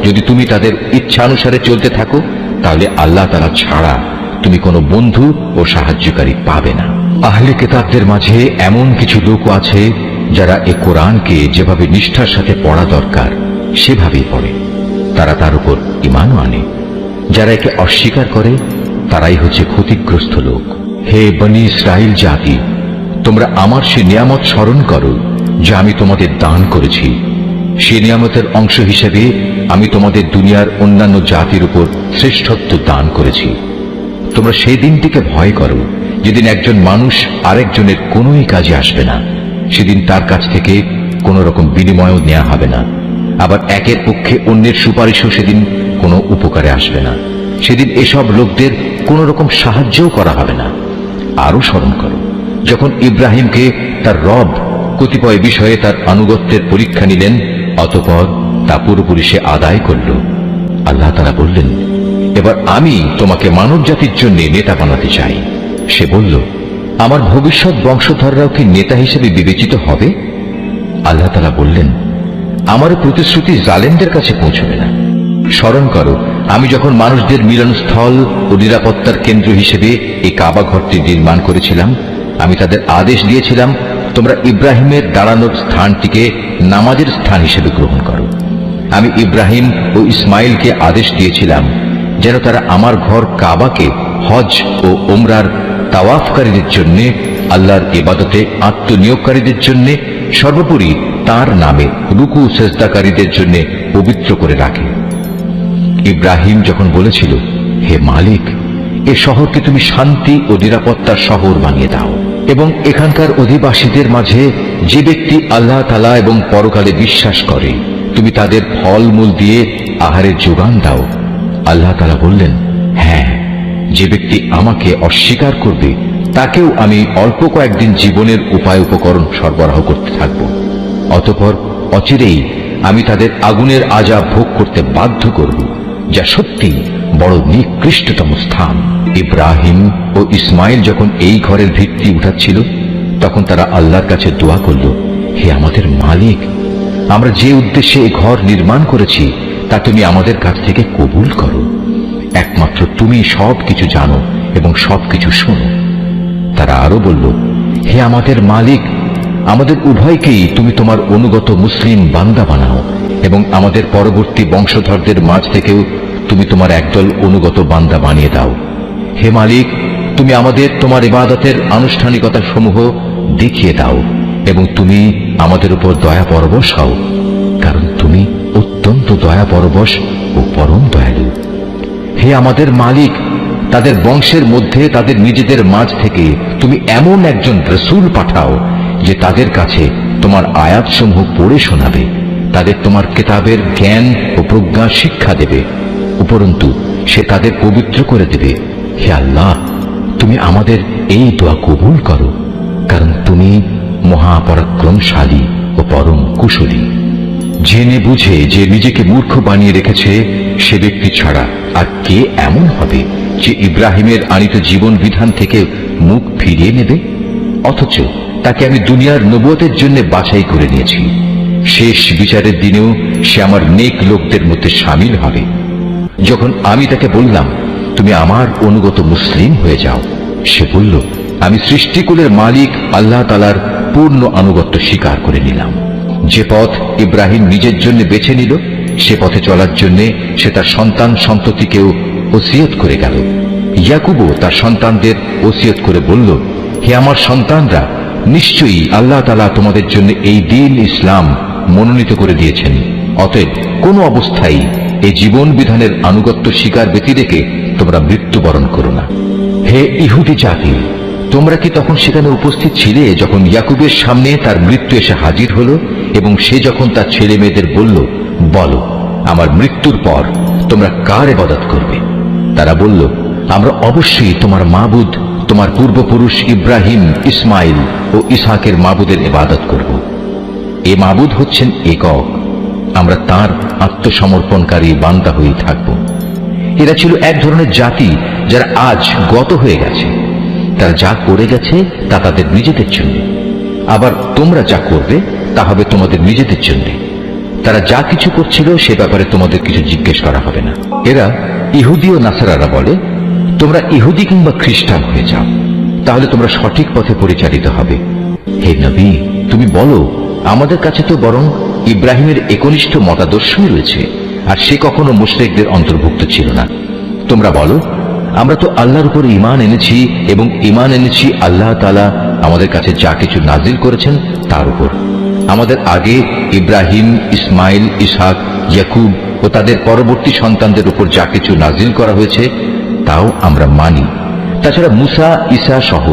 যদি তুমি তাদের ইচ্ছানুসারে চলতে থাকো তাহলে আল্লাহ তাআলা ছাড়া তুমি কোনো বন্ধু ও সাহায্যকারী পাবে না। আহলে কিতাবদের মাঝে এমন কিছু লোক আছে যারা এ কোরআনকে যেভাবে নিষ্ঠার সাথে পড়া দরকার সেভাবেই পড়ে। তারা তার উপর ঈমানও আনে। যারা একে অস্বীকার করে তারাই হচ্ছে ক্ষতিগ্রস্ত লোক। হে বনী ইসরাইল জাতি, তোমরা আমার সে নিয়ামত স্মরণ করো যা আমি তোমাদের দান করেছি। সে নিয়ামতের অংশ হিসেবে আমি তোমাদের দুনিয়ার অন্যান্য জাতির উপর শ্রেষ্ঠত্ব দান করেছি। তোমরা সেই দিনটিকে ভয় করো যেদিন একজন মানুষ আরেকজনের কোনোই কাজে আসবে না, সেদিন তার কাছ থেকে কোন রকম বিনিময়ও নেওয়া হবে না। আবার একের পক্ষে অন্যের সুপারিশও সেদিন কোনো উপকারে আসবে না। সেদিন এসব লোকদের কোন রকম সাহায্যও করা হবে না। আরো স্মরণ করো যখন ইব্রাহিমকে তার রব কতিপয় বিষয়ে তার আনুগত্যের পরীক্ষা নিলেন, অতঃপর তা পুরোপুরি সে আদায় করল। আল্লাহ তাআলা বললেন, এবার আমি তোমাকে মানব জাতির জন্য নেতা বানাতে চাই। সে বলল, আমার ভবিষ্যৎ বংশধররাও কি নেতা হিসেবে বিবেচিত হবে? আল্লাহ তাআলা বললেন, আমার প্রতিশ্রুতি জালেমদের কাছে পৌঁছবে না। স্মরণ করো আমি যখন মানুষদের মিলনস্থল ও নিরাপত্তার কেন্দ্র হিসেবে এই কাবা ঘরটি নির্মাণ করেছিলাম, আমি তাদের আদেশ দিয়েছিলাম, তোমরা ইব্রাহিমের দাঁড়ানোর স্থানটিকে নামাজের স্থান হিসেবে গ্রহণ করো। আমি ইব্রাহিম ও ইসমাইলকে আদেশ দিয়েছিলাম যেন তারা আমার ঘর কাবাকে হজ ও ওমরার তাওয়াফকারীদের জন্য, আল্লাহর ইবাদতে আত্মনিয়োগকারীদের জন্য, সর্বোপরি তার নামে রুকু সেজদাকারীদের জন্য পবিত্র করে রাখে। ইব্রাহিম যখন বলেছিল, হে মালিক, এ শহরকে তুমি শান্তি ও নিরাপত্তার শহর বানিয়ে দাও এবং এখানকার অধিবাসীদের মাঝে যে ব্যক্তি আল্লাহ তাআলা এবং পরকালে বিশ্বাস করে তুমি তাদের ফলমূল দিয়ে আহারের যোগান দাও। আল্লাহ তাআলা বললেন, হ্যাঁ, যে ব্যক্তি আমাকে অস্বীকার করবে তাকেও আমি অল্প কয়েকদিন জীবনের উপায় উপকরণ সরবরাহ করতে থাকব। অতঃপর অচিরেই আমি তাদের আগুনের আযাব ভোগ করতে বাধ্য করব, যা সত্যি বড় নিকৃষ্টতম স্থান। ইব্রাহিম ও ইসমাইল যখন এই ঘরের ভিত্তি উঠাচ্ছিল, তখন তারা আল্লাহর কাছে দোয়া করল, হে আমাদের মালিক, আমরা যে উদ্দেশ্যে এই ঘর নির্মাণ করেছি তা তুমি আমাদের কাছ থেকে কবুল করো। একমাত্র তুমি সবকিছু জানো এবং সবকিছু শোনো। তারা আরো বলল, হে আমাদের মালিক, আমাদের উভয়কেই তুমি তোমার অনুগত মুসলিম বান্দা বানাও এবং আমাদের পরবর্তী বংশধরদের মাঝ থেকেও তুমি তোমার একদল অনুগত বান্দা বানিয়ে দাও। হে মালিক, তুমি আমাদের তোমার ইবাদতের আনুষ্ঠানিকতা সমূহ দেখিয়ে দাও এবং তুমি আমাদের উপর দয়া পরবশ হও, কারণ তুমি অত্যন্ত দয়া পরবশ ও পরম দয়ালু। হে আমাদের মালিক, তাদের বংশের মধ্যে তাদের নিজেদের মাঝ থেকে তুমি এমন একজন রাসূল পাঠাও যে তাদের কাছে তোমার আয়াতসমূহ পড়ে শোনাবে, তাদের তোমার কিতাবের জ্ঞান ও প্রজ্ঞা শিক্ষা দেবে, উপরন্তু সে তাদের পবিত্র করে দেবে। হে আল্লাহ, তুমি আমাদের এই দোয়া কবুল করো, কারণ তুমি মহাপরাক্রমশালী ও পরম কুশলী। জেনে বুঝে যে নিজেকে মূর্খ বানিয়ে রেখেছে সে ব্যক্তি ছাড়া আর কে এমন হবে যে ইব্রাহিমের আনিত জীবন বিধান থেকে মুখ ফিরিয়ে নেবে? অথচ তাকে আমি দুনিয়ার নবুয়তের জন্য বাছাই করে নিয়েছি। শেষ বিচারের দিনেও সে আমার নেক লোকদের মধ্যে শামিল হবে। যখন আমি তাকে বললাম, তুমি আমার অনুগত মুসলিম হয়ে যাও, সে বলল, আমি সৃষ্টিকুলের মালিক আল্লাহ তাআলার পূর্ণ আনুগত্য স্বীকার করে নিলাম। যে পথ ইব্রাহিম নিজের জন্য বেছে নিল, সে পথে চলার জন্য সে তার সন্তান সন্ততিকেও ওসিয়ত করে গেল। ইয়াকুবও তার সন্তানদের ওসিয়ত করে বলল, হে আমার সন্তানরা, নিশ্চয়ই আল্লাহ তাআলা তোমাদের জন্য এই দ্বীন ইসলাম মনোনীত করে দিয়েছেন। অতএব কোন অবস্থায় এই জীবন বিধানের আনুগত্য স্বীকার ব্যতি রেখে তোমরা মৃত্যুবরণ করো না। হে ইহুদি জাতি, তোমরা কি তখন সেখানে উপস্থিত ছিলে যখন ইয়াকুবের সামনে তার মৃত্যু এসে হাজির হলো এবং সে যখন তার ছেলে মেয়েদের বলল, বলো, আমার মৃত্যুর পর তোমরা কার ইবাদত করবে? তারা বলল, আমরা অবশ্যই তোমার মাবুদ, তোমার পূর্বপুরুষ ইব্রাহিম, ইসমাইল ও ইসহাকের মাবুদের ইবাদত করব। এ মাবুদ হচ্ছেন একক, আমরা তার আত্মসমর্পণকারী বান্দা হয়ে থাকব। এরা ছিল এক ধরনের জাতি যারা আজ গত হয়ে গেছে। তারা যা করে গেছে তা তাদের নিজেদের জন্য, আবার তোমরা যা করবে তা হবে তোমাদের নিজেদের জন্য। তারা যা কিছু করছিল সে ব্যাপারে তোমাদের কিছু জিজ্ঞেস করা হবে না। এরা ইহুদি ও নাসারারা বলে, তোমরা ইহুদি কিংবা খ্রিস্টান হয়ে যাও, তাহলে তোমরা সঠিক পথে পরিচালিত হবে। হে নবী, তুমি বলো, আমাদের কাছে তো বরং ইব্রাহিমের একনিষ্ঠ মতাদর্শই রয়েছে, আর সে কখনো মুশরিকদের অন্তর্ভুক্ত ছিল না। তোমরা বলো, আমরা তো আল্লাহর উপর ঈমান এনেছি এবং ঈমান এনেছি আল্লাহ তাআলা আমাদের কাছে যা কিছু নাজিল করেছেন তার উপর। আমাদের আগে ইব্রাহিম, ইসমাইল, ইসহাক, ইয়াকুব ও তাদের পরবর্তী সন্তানদের উপর যা কিছু নাজিল করা হয়েছে তাও আমরা মানি তাছাড়া মুসা, ঈসা সহ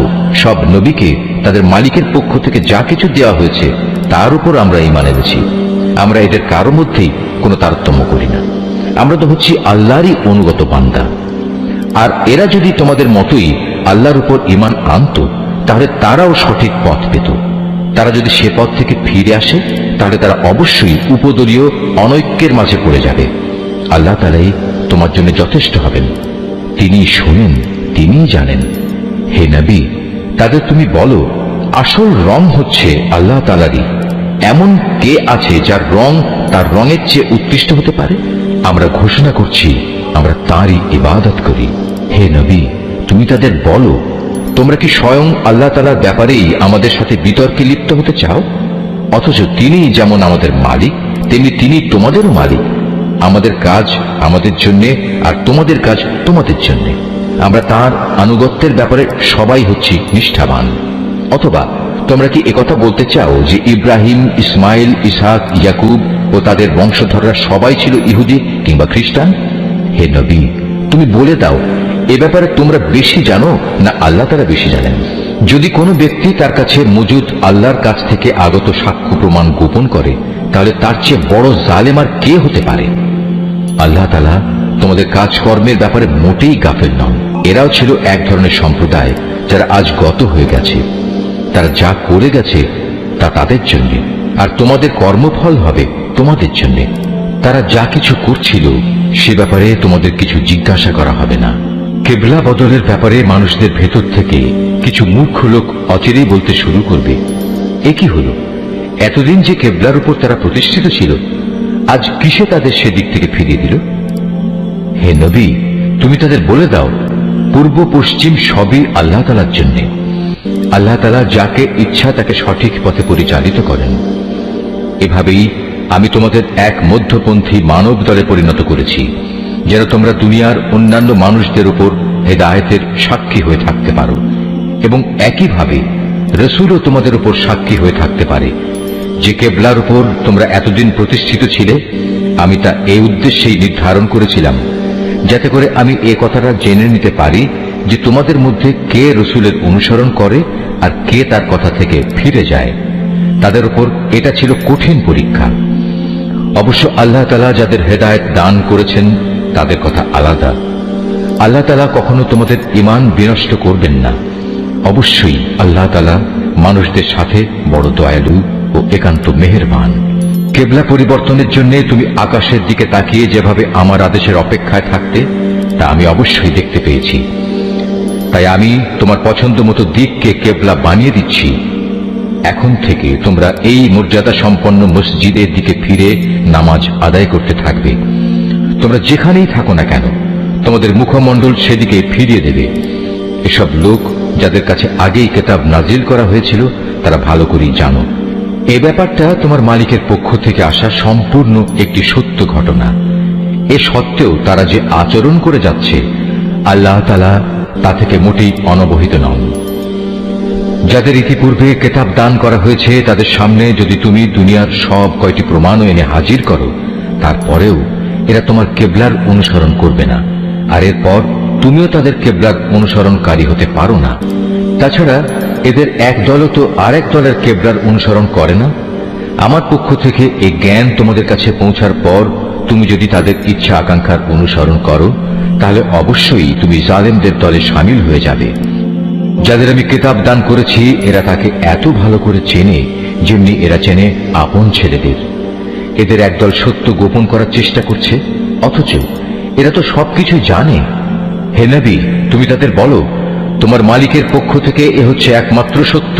সব নবীকে তাদের মালিকের পক্ষ থেকে যা কিছু দেওয়া হয়েছে তার উপর আমরা ঈমান এনেছি। আমরা এদের কারো মধ্যেই কোনো তারতম্য করি না। আমরা তো হচ্ছি আল্লাহরই অনুগত বান্দা। আর এরা যদি তোমাদের মতোই আল্লাহর উপর ঈমান আনত, তাহলে তারাও সঠিক পথ পেত। তারা যদি সে পথ থেকে ফিরে আসে, তাহলে তারা অবশ্যই উপদলীয় অনৈক্যের মাঝে পড়ে যাবে। আল্লাহ তাআলাই তোমার জন্য যথেষ্ট হবেন। তিনি শোনেন, তিনি জানেন। হে নবী, তাদের তুমি বলো, আসল রং হচ্ছে আল্লাহ তাআলারই। এমন কে আছে যার রং তার রঙের চেয়ে উৎকৃষ্ট হতে পারে? আমরা ঘোষণা করছি, আমরা তাঁরই ইবাদত করি। হে নবী, তুমি তাদের বলো, তোমরা কি স্বয়ং আল্লাহ তাআলার ব্যাপারেই আমাদের সাথে বিতর্কে লিপ্ত হতে চাও? অথচ তিনি যেমন আমাদের মালিক, তেমনি তিনি তোমাদেরও মালিক। আমাদের কাজ আমাদের জন্য, আর তোমাদের কাজ তোমাদের জন্য। আমরা তার আনুগত্যের ব্যাপারে সবাই হচ্ছি নিষ্ঠাবান। অথবা তোমরা কি একথা বলতে চাও যে ইব্রাহিম, ইসমাইল, ইসহাক, ইয়াকুব ও তাদের বংশধররা সবাই ছিল ইহুদি কিংবা খ্রিস্টান? হে নবী, তুমি বলে দাও, এ ব্যাপারে তোমরা বেশি জানো না আল্লাহ তাআলা বেশি জানেন? যদি কোনো ব্যক্তি তার কাছে মজুদ আল্লাহর কাছ থেকে আগত সাক্ষ্য প্রমাণ গোপন করে, তাহলে তার চেয়ে বড় জালেম আর কে হতে পারে? আল্লাহ তাআলা তোমাদের কাজকর্মের ব্যাপারে মোটেই গাফেল নন। এরাও ছিল এক ধরনের সম্প্রদায় যারা আজ গত হয়ে গেছে। তারা যা করে গেছে তা তাদের জন্য, আর তোমাদের কর্মফল হবে তোমাদের জন্য। তারা যা কিছু করছিল সে ব্যাপারে তোমাদের কিছু জিজ্ঞাসা করা হবে না। কেবলা বদলের ব্যাপারে মানুষদের ভেতর থেকে কিছু মূর্খ লোক অচিরেই বলতে শুরু করবে, এ কি হলো? এতদিন যে কেবলার উপর তারা প্রতিষ্ঠিত ছিল, আজ কিসে তাদের সেদিক থেকে ফিরিয়ে দিল? হে নবী, তুমি তাদের বলে দাও, পূর্ব পশ্চিম সবই আল্লাহ তাআলার জন্য। আল্লাহ তাআলা যাকে ইচ্ছা তাকে সঠিক পথে পরিচালিত করেন। এভাবেই আমি তোমাদের এক মধ্যপন্থী মানব দলে পরিণত করেছি, যেন তোমরা দুনিয়ার অন্যান্য মানুষদের উপর হেদায়েতের সাক্ষী হয়ে থাকতে পারো, এবং একইভাবে রসুলও তোমাদের উপর সাক্ষী হয়ে থাকতে পারে। যে কেবলার উপর তোমরা এতদিন প্রতিষ্ঠিত ছিলে, আমি তা এই উদ্দেশ্যেই নির্ধারণ করেছিলাম, যাতে করে আমি এ কথাটা জেনে নিতে পারি যে তোমাদের মধ্যে কে রসুলের অনুসরণ করে আর কে তার কথা থেকে ফিরে যায়। তাদের উপর এটা ছিল কঠিন পরীক্ষা। অবশ্য আল্লাহ তাআলা যাদের হেদায়েত দান করেছেন তাদের কথা আলাদা। আল্লাহ তাআলা কখনো তোমাদের ঈমান বিনষ্ট করবেন না। অবশ্যই আল্লাহ তাআলা মানুষদের সাথে বড় দয়ালু ও একান্ত মেহেরবান। কেবলা পরিবর্তনের জন্য তুমি আকাশের দিকে তাকিয়ে যেভাবে আমার আদেশের অপেক্ষায় থাকতে, তা আমি অবশ্যই দেখতে পেয়েছি। তাই আমি তোমার পছন্দ মতো দিককে কেবলা বানিয়ে দিচ্ছি। এখন থেকে তোমরা এই মর্যাদা সম্পন্ন মসজিদের দিকে ফিরে নামাজ আদায় করতে থাকবে। তোমরা যেখানেই থাকো না কেন, তোমাদের মুখমণ্ডল সেদিকে ফিরিয়ে দেবে। এসব লোক যাদের কাছে আগেই কিতাব নাজিল করা হয়েছিল, তারা ভালো করেই জানো। এ ব্যাপারটা তোমার মালিকের পক্ষ থেকে আসা সম্পূর্ণ একটি সত্য ঘটনা। এ সত্ত্বেও তারা যে আচরণ করে যাচ্ছে, আল্লাহ তাআলা তা থেকে মোটেই অনবহিত নন। যাদের ইতিপূর্বে কিতাব দান করা হয়েছে, তাদের সামনে যদি তুমি দুনিয়ার সব কয়টি প্রমাণও এনে হাজির করো, তারপরেও এরা তোমার কেবলার অনুসরণ করবে না, আর এরপর তুমিও তাদের কেবলার অনুসরণকারী হতে পারো না। তাছাড়া এদের এক দলও তো আরেক দলের কেবলার অনুসরণ করে না। আমার পক্ষ থেকে এই জ্ঞান তোমাদের কাছে পৌঁছার পর তুমি যদি তাদের ইচ্ছা আকাঙ্ক্ষার অনুসরণ করো, তাহলে অবশ্যই তুমি জালেমদের দলে শামিল হয়ে যাবে। যাদের আমি কিতাব দান করেছি, এরা তাকে এত ভালো করে চেনে যেমনি এরা চেনে আপন ছেলেদের। এদের একদল সত্য গোপন করার চেষ্টা করছে, অথচ এরা তো সবকিছু জানে। হে নবী, তুমি তাদের বলো, তোমার মালিকের পক্ষ থেকে এ হচ্ছে একমাত্র সত্য।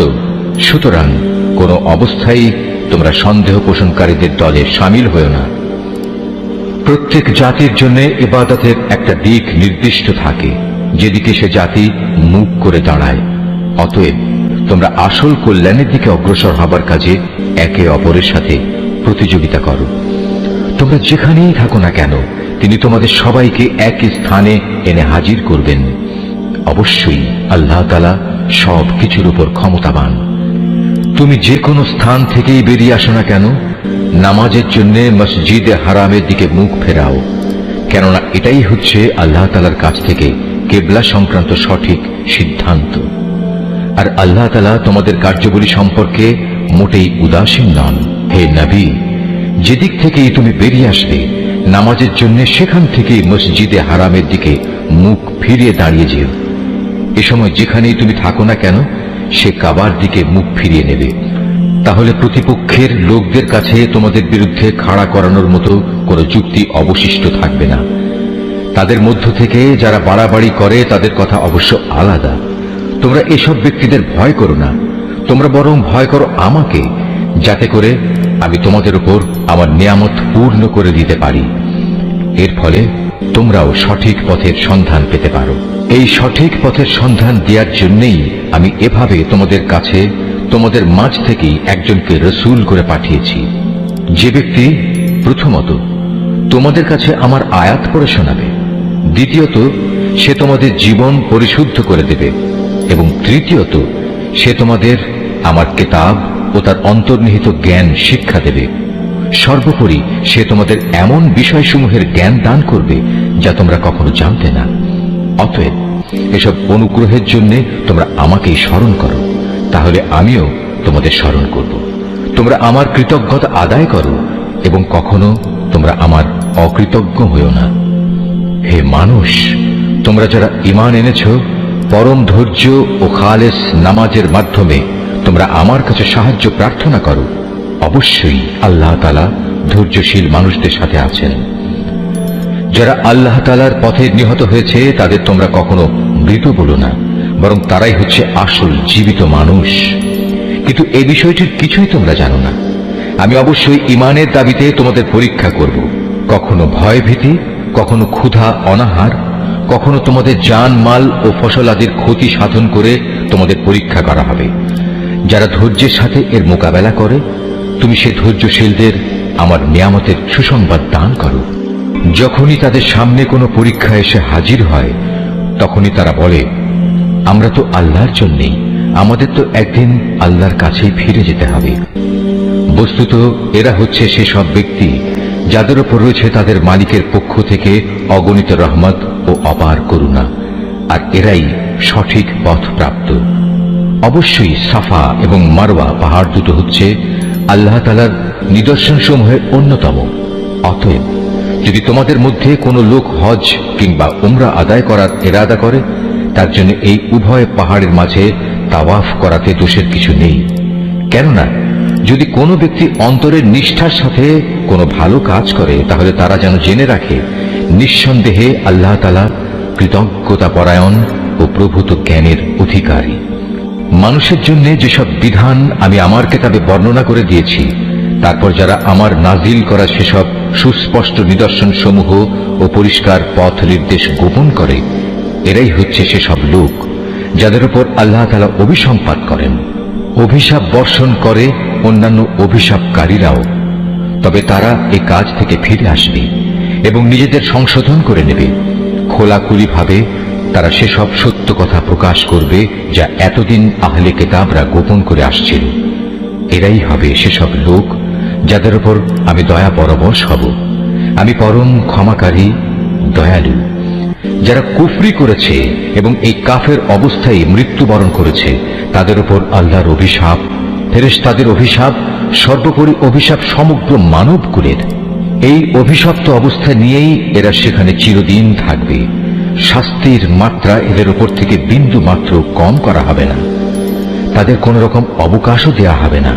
সুতরাং কোন অবস্থায় তোমরা সন্দেহ পোষণকারীদের দলে শামিল হও না। প্রত্যেক জাতির জন্য ইবাদতের একটা দিক নির্দিষ্ট থাকে, যেদিকে সে জাতি মুখ করে দাঁড়ায়। অতএব তোমরা আসল কল্যাণের দিকে অগ্রসর হবার কাজে একে অপরের সাথে প্রতিযোগিতা করো। তোমরা যেখানেই থাকো না কেন, তিনি তোমাদের সবাইকে একই স্থানে এনে হাজির করবেন। অবশ্যই আল্লাহ তাআলা সব কিছুর উপর ক্ষমতাবান। তুমি যে কোনো স্থান থেকেই বেরিয়ে আসো না কেন, নামাজের জন্য মসজিদে হারামের দিকে মুখ ফেরাও, কেননা এটাই হচ্ছে আল্লাহ তাআলার কাছ থেকে কেবলা সংক্রান্ত সঠিক সিদ্ধান্ত। আর আল্লাহ তাআলা তোমাদের কার্যবলী সম্পর্কে মোটেই উদাসীন নন। হে নবী, যেদিক থেকেই তুমি বেরিয়ে আসবে নামাজের জন্য সেখান থেকেই মসজিদে হারামের দিকে মুখ ফিরিয়ে দাঁড়িয়ে যেও। এ সময় যেখানেই তুমি থাকো না কেন সে কাবার দিকে মুখ ফিরিয়ে নেবে। তাহলে প্রতিপক্ষের লোকদের কাছে তোমাদের বিরুদ্ধে খাড়া করানোর মতো কোনো যুক্তি অবশিষ্ট থাকবে না। তাদের মধ্য থেকে যারা বাড়াবাড়ি করে তাদের কথা অবশ্য আলাদা। তোমরা এসব ব্যক্তিদের ভয় করো না, তোমরা বরং ভয় করো আমাকে, যাতে করে আমি তোমাদের উপর আমার নিয়ামত পূর্ণ করে দিতে পারি। এর ফলে তোমরাও সঠিক পথের সন্ধান পেতে পারো। এই সঠিক পথের সন্ধান দেওয়ার জন্যই আমি এভাবে তোমাদের কাছে তোমাদের মাঝ থেকেই একজনকে রসূল করে পাঠিয়েছি, যে ব্যক্তি প্রথমত তোমাদের কাছে আমার আয়াত পড়ে শোনাবে, দ্বিতীয়ত সে তোমাদের জীবন পরিশুদ্ধ করে দেবে, এবং তৃতীয়ত সে তোমাদের আমার কিতাব ও তার অন্তর্নিহিত জ্ঞান শিক্ষা দেবে। সর্বোপরি সে তোমাদের এমন বিষয়সমূহের জ্ঞান দান করবে যা তোমরা কখনো জানতে না। অতএব এসব অনুগ্রহের জন্য তোমরা আমাকেই স্মরণ করো, তাহলে আমিও তোমাদের স্মরণ করব। তোমরা আমার কৃতজ্ঞতা আদায় করো এবং কখনো তোমরা আমার অকৃতজ্ঞ হইও না। হে মানুষ, তোমরা যারা ঈমান এনেছ, পরম ধৈর্য ও খালেস নামাজের মাধ্যমে তোমরা আমার কাছে সাহায্য প্রার্থনা করো। অবশ্যই আল্লাহ তাআলা ধৈর্যশীল মানুষদের সাথে আছেন। যারা আল্লাহ তাআলার পথে নিহত হয়েছে তাদের তোমরা কখনো মৃত বলো না, বরং তারাই হচ্ছে আসল জীবিত মানুষ। কিন্তু এই বিষয়টির কিছুই তোমরা জানো না। আমি অবশ্যই ঈমানের দাবিতে তোমাদের পরীক্ষা করব। কখনো ভয় ভীতি, কখনো ক্ষুধা অনাহার, কখনো তোমাদের জান মাল ও ফসল আদির ক্ষতি সাধন করে তোমাদের পরীক্ষা করা হবে। যারা ধৈর্যের সাথে এর মোকাবেলা করে, তুমি সে ধৈর্যশীলদের আমার নিয়ামতের সুসংবাদ দান করো। যখনই তাদের সামনে কোনো পরীক্ষা এসে হাজির হয়, তখনই তারা বলে, আমরা তো আল্লাহর জন্যেই, আমাদের তো একদিন আল্লাহর কাছেই ফিরে যেতে হবে। বস্তুত এরা হচ্ছে সেসব ব্যক্তি যাদের উপর রয়েছে তাদের মালিকের পক্ষ থেকে অগণিত রহমত ও অপার করুণা, আর এরাই সঠিক পথ প্রাপ্ত। অবশ্যই সাফা এবং মারওয়া পাহাড় দুটো হচ্ছে আল্লাহ তাআলার নিদর্শনসমূহের অন্যতম। অতএব যদি তোমাদের মধ্যে কোনো লোক হজ কিংবা উমরা আদায় করার ইরাদা করে, তার জন্য এই উভয় পাহাড়ের মাঝে তাওয়াফ করাতে দোষের কিছু নেই। কেননা যদি কোনো ব্যক্তি অন্তরের নিষ্ঠার সাথে কোনো ভালো কাজ করে, তাহলে তারা যেন জেনে রাখে নিঃসন্দেহে আল্লাহ তাআলা কৃতজ্ঞতা পরায়ণ ও প্রভূত জ্ঞানের অধিকারী। মানুষের জন্য যেসব বিধান আমি আমার কিতাবে বর্ণনা করে দিয়েছি, তারপর যারা আমার নাজিল করা সেসব সুস্পষ্ট নিদর্শন সমূহ ও পরিষ্কার পথ নির্দেশ গোপন করে, এরাই হচ্ছে সেসব লোক যাদের উপর আল্লাহ তাআলা অভিসম্পাত করেন। অভিশাপ বর্ষণ করে অন্যান্য অভিশাপকারীরাও, তবে তারা এই কাজ থেকে ফিরে আসবে এবং নিজেদের সংশোধন করে নেবে। খোলাখুলিভাবে তারা সেসব সত্য কথা প্রকাশ করবে যা এতদিন আহলে কিতাবরা গোপন করে আসছিল। এরাই হবে সেসব লোক যাদের উপর আমি দয়া পরবশ হব। আমি পরম ক্ষমাকারী, দয়ালু। যারা কুফরি করেছে এবং এই কাফের অবস্থায় মৃত্যুবরণ করেছে, তাদের উপর আল্লাহর অভিশাপ, ফেরেশতাদের অভিশাপ, সর্বোপরি অভিশাপ সমগ্র মানবকুলের। এই অভিশপ্ত অবস্থা নিয়েই এরা সেখানে চিরদিন থাকবে। শাস্তির মাত্রা এদের উপর থেকে বিন্দু মাত্র কম করা হবে না, তাদের কোন রকম অবকাশও দেয়া হবে না।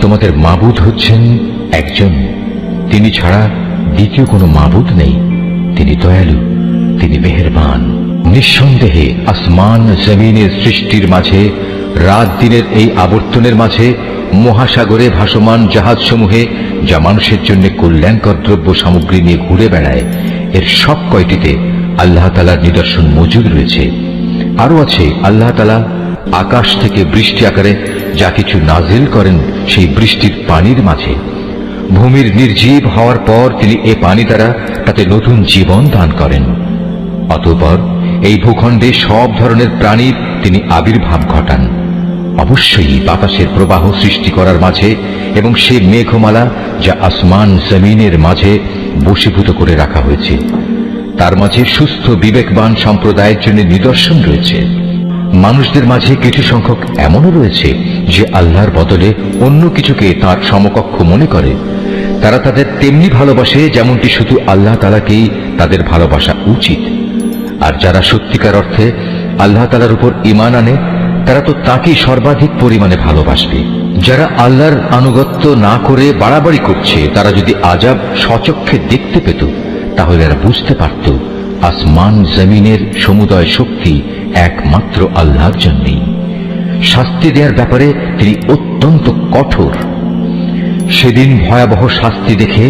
তোমাদের মাবুদ হচ্ছেন একজন, তিনি ছাড়া দ্বিতীয় কোনো মাবুদ নেই। তিনি দয়ালু, তিনি মেহেরবান। নিঃসন্দেহে আসমান জমিনের সৃষ্টির মাঝে, রাত দিনের এই আবর্তনের মাঝে, মহাসাগরে ভাসমান জাহাজসমূহে যা মানুষের জন্য কল্যাণকর দ্রব্য সামগ্রী নিয়ে ঘুরে বেড়ায়, এর সব কয়টিতে আল্লাহ তাআলার নিদর্শন মজুদ রয়েছে। আরো আছে আল্লাহ তাআলা আকাশ থেকে বৃষ্টি আকারে যা কিছু নাজিল করেন সেই বৃষ্টির পানির মাঝে। ভূমির নির্জীব হওয়ার পর তিনি এ পানি দ্বারা তাতে নতুন জীবন দান করেন। অতঃপর এই ভূখণ্ডে সব ধরনের প্রাণীর তিনি আবির্ভাব ঘটান। অবশ্যই বাতাসের প্রবাহ সৃষ্টি করার মাঝে এবং সে মেঘমালা যা আসমান জমিনের মাঝে বশীভূত করে রাখা হয়েছে, তার মাঝে সুস্থ বিবেকবান সম্প্রদায়ের জন্য নিদর্শন রয়েছে। মানুষদের মাঝে কিছু সংখ্যক এমনও রয়েছে যে আল্লাহর বদলে অন্য কিছুকে তার সমকক্ষ মনে করে। তারা তাদের তেমনি ভালোবাসে যেমনটি শুধু আল্লাহ তাআলাকেই তাদের ভালোবাসা উচিত। আর যারা সত্যিকার অর্থে আল্লাহ তাআলার উপর ঈমান আনে তারা তো তাকেই সর্বাধিক পরিমাণে ভালোবাসবে। যারা আল্লাহর আনুগত্য না করে বাড়াবাড়ি করছে তারা যদি আযাব স্বচক্ষে দেখতে পেত তাহলে এরা বুঝতে পারত আসমান জমিনের সমুদয় শক্তি একমাত্র আল্লাহর জন্যই। শাস্তি দেওয়ার ব্যাপারে তিনি অত্যন্ত কঠোর। সেদিন ভয়াবহ শাস্তি দেখে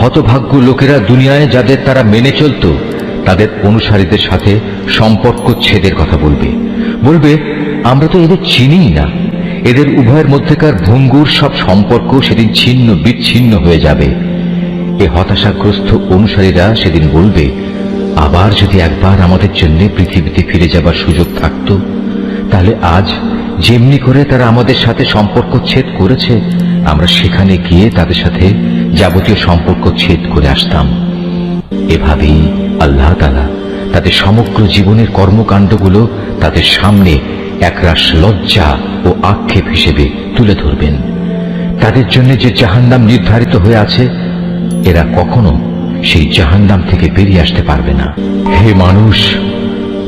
হতভাগ্য লোকেরা দুনিয়ায় যাদের তারা মেনে চলত তাদের অনুসারীদের সাথে সম্পর্ক ছেদের কথা বলবে আমরা তো এদের চিনিই না। এদের উভয়ের মধ্যেকার ভঙ্গুর সব সম্পর্ক সেদিন ছিন্ন বিচ্ছিন্ন হয়ে যাবে। এ হতাশাগ্রস্ত অনুসারীরা সেদিন বলবে, আবার যদি একবার আমাদের জন্য পৃথিবীতে ফিরে যাবার সুযোগ থাকত তাহলে আজ যেমনি করে তারা আমাদের সাথে সম্পর্ক ছেদ করেছে আমরা সেখানে গিয়ে তাদের সাথে যাবতীয় সম্পর্ক ছেদ করে আসতাম। এভাবেই আল্লাহ তাআলা তাদের সমগ্র জীবনের কর্মকাণ্ডগুলো তাদের সামনে একরাশ লজ্জা ও আক্ষেপ হিসেবে তুলে ধরবেন। তাদের জন্য যে জাহান্নাম নির্ধারিত হয়ে আছে এরা কখনো সেই জাহান্নাম থেকে বেরিয়ে আসতে পারবে না। হে মানুষ,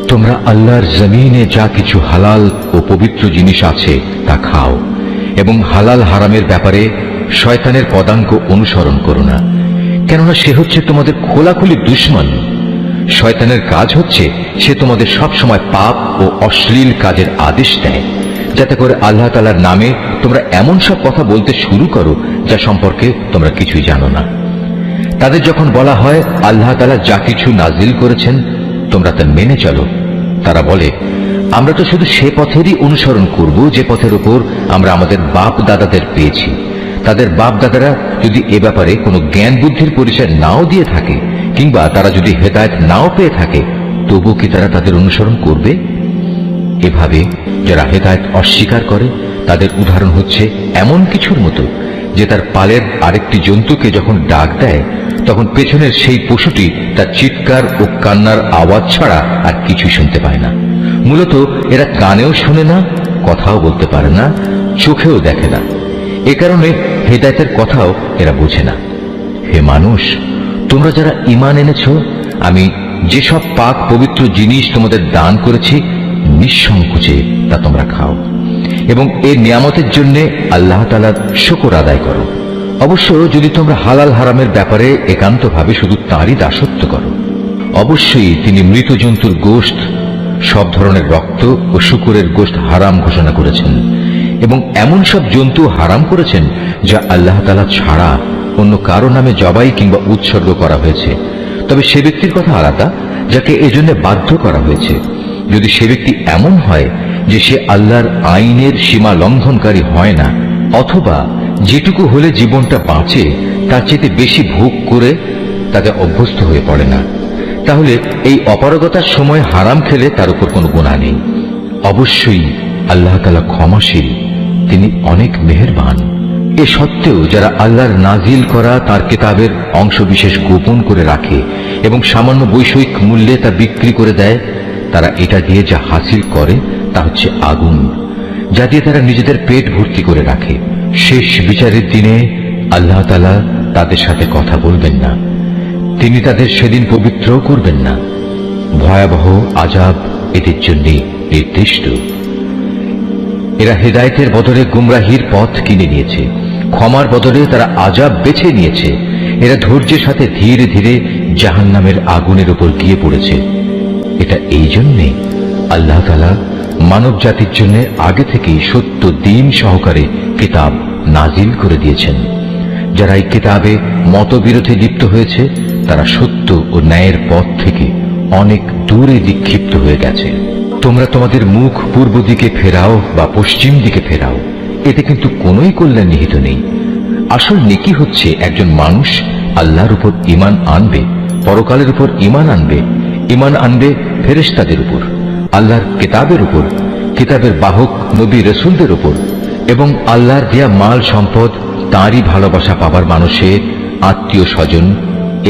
তোমরা আল্লাহর জমিনে যা কিছু হালাল ও পবিত্র জিনিস আছে তা খাও এবং হালাল হারামের ব্যাপারে শয়তানের পদাঙ্ক অনুসরণ করো না, কেননা সে হচ্ছে তোমাদের খোলাখুলি দুশমন। শয়তানের কাজ হচ্ছে সে তোমাদের সব সময় পাপ ও অশ্লীল কাজের আদেশ দেয়, যাতে করে আল্লাহ তাআলার নামে তোমরা এমন সব কথা বলতে শুরু করো যা সম্পর্কে তোমরা কিছুই জানো না। তাদের যখন বলা হয় আল্লাহ তাআলা যা কিছু নাজিল করেছেন তোমরা তা মেনে চলো, তারা বলে আমরা তো শুধু সে পথেরই অনুসরণ করব যে পথের উপর আমরা আমাদের বাপ দাদাদের পেয়েছি। তাদের বাপ দাদারা যদি এ ব্যাপারে কোনো জ্ঞান বুদ্ধির পরিচয় নাও দিয়ে থাকে কিংবা তারা যদি হেদায়েত নাও পেয়ে থাকে তবু কি তারা তাদের অনুসরণ করবে? এভাবে যারা হেদায়েত অস্বীকার করে তাদের উদাহরণ হচ্ছে এমন কিছুর মতো যে তার পালের আরেকটি জন্তুকে যখন ডাক দেয় তখন পেছনের সেই পশুটি তার চিৎকার ও কান্নার আওয়াজ ছাড়া আর কিছুই শুনতে পায় না। মূলত এরা কানেও শোনে না, কথাও বলতে পারে না, চোখেও দেখে না। এ কারণে হেদায়েতের কথাও এরা বোঝে না। হে মানুষ, তোমরা যারা ঈমান এনেছ আমি যেসব পাক পবিত্র জিনিস তোমাদের দান করেছি নিঃসংকোচে তা তোমরা খাও এবং এই নিয়ামতের জন্য আল্লাহ তাআলার শুকর আদায় করো। অবশ্য যদি তোমরা হালাল হারামের ব্যাপারে একান্তভাবে শুধু তাঁরই দাসত্ব করো। অবশ্যই তিনি মৃত জন্তুর গোশত, সব ধরনের রক্ত ও শূকরের গোশত হারাম ঘোষণা করেছেন এবং এমন সব জন্তু হারাম করেছেন যা আল্লাহ তাআলা ছাড়া অন্য কারো নামে জবাই কিংবা উৎসর্গ করা হয়েছে। তবে সে ব্যক্তির কথা আলাদা যাকে এজন্য বাধ্য করা হয়েছে। যদি সে ব্যক্তি এমন হয় যে সে আল্লাহর আইনের সীমা লঙ্ঘনকারী হয় না, অথবা যেটুকু হলে জীবনটা বাঁচে তার চেয়ে বেশি ভোগ করে তাতে অভ্যস্ত হয়ে পড়ে না, তাহলে এই অপারগতার সময় হারাম খেলে তার উপর কোনো গুনাহ নেই। অবশ্যই আল্লাহ তাআলা ক্ষমাশীল, তিনি অনেক মেহেরবান। এ সত্ত্বেও যারা আল্লাহর নাজিল করা তার কিতাবের অংশবিশেষ গোপন করে রাখে এবং সামান্য বৈষয়িক মূল্যে তা বিক্রি করে দেয়, তারা এটা দিয়ে যা হাসিল করে তা হচ্ছে আগুন, যা দিয়ে তারা নিজেদের পেট ভর্তি করে রাখে। শেষ বিচারের দিনে আল্লাহ তাআলা তাদের সাথে কথা বলবেন না, তিনি তাদের সেদিন পবিত্র করবেন না। ভয়াবহ আযাব এদের জন্য নির্দিষ্ট। এরা হেদায়েতের বদলে গুমরাহির পথ কিনে নিয়েছে, ক্ষমার বদলে তারা আযাব বেছে নিয়েছে। এরা ধৈর্যের সাথে ধীরে ধীরে জাহান্নামের আগুনের উপর গিয়ে পড়েছে। এটা এই জন্যে আল্লাহ তাআলা মানব জাতির জন্য আগে থেকেই সত্য দ্বীন সহকারে কিতাব নাজিল করে দিয়েছেন। যারা এই কিতাবে মতবিরোধে লিপ্ত হয়েছে তারা সত্য ও ন্যায়ের পথ থেকে অনেক দূরে বিক্ষিপ্ত হয়ে গেছে। তোমরা তোমাদের মুখ পূর্ব দিকে ফেরাও বা পশ্চিম দিকে ফেরাও, এতে কিন্তু কোনোই কল্যাণ নিহিত নেই। আসল নেকি হচ্ছে একজন মানুষ আল্লাহর উপর ঈমান আনবে, পরকালের উপর ঈমান আনবে ফেরেশতাদের উপর, আল্লাহর কিতাবের উপর, কিতাবের বাহক নবী রাসূলদের উপর এবং আল্লাহর দেয়া মাল সম্পদ, তাঁরই ভালোবাসা পাবার মানুষের আত্মীয় স্বজন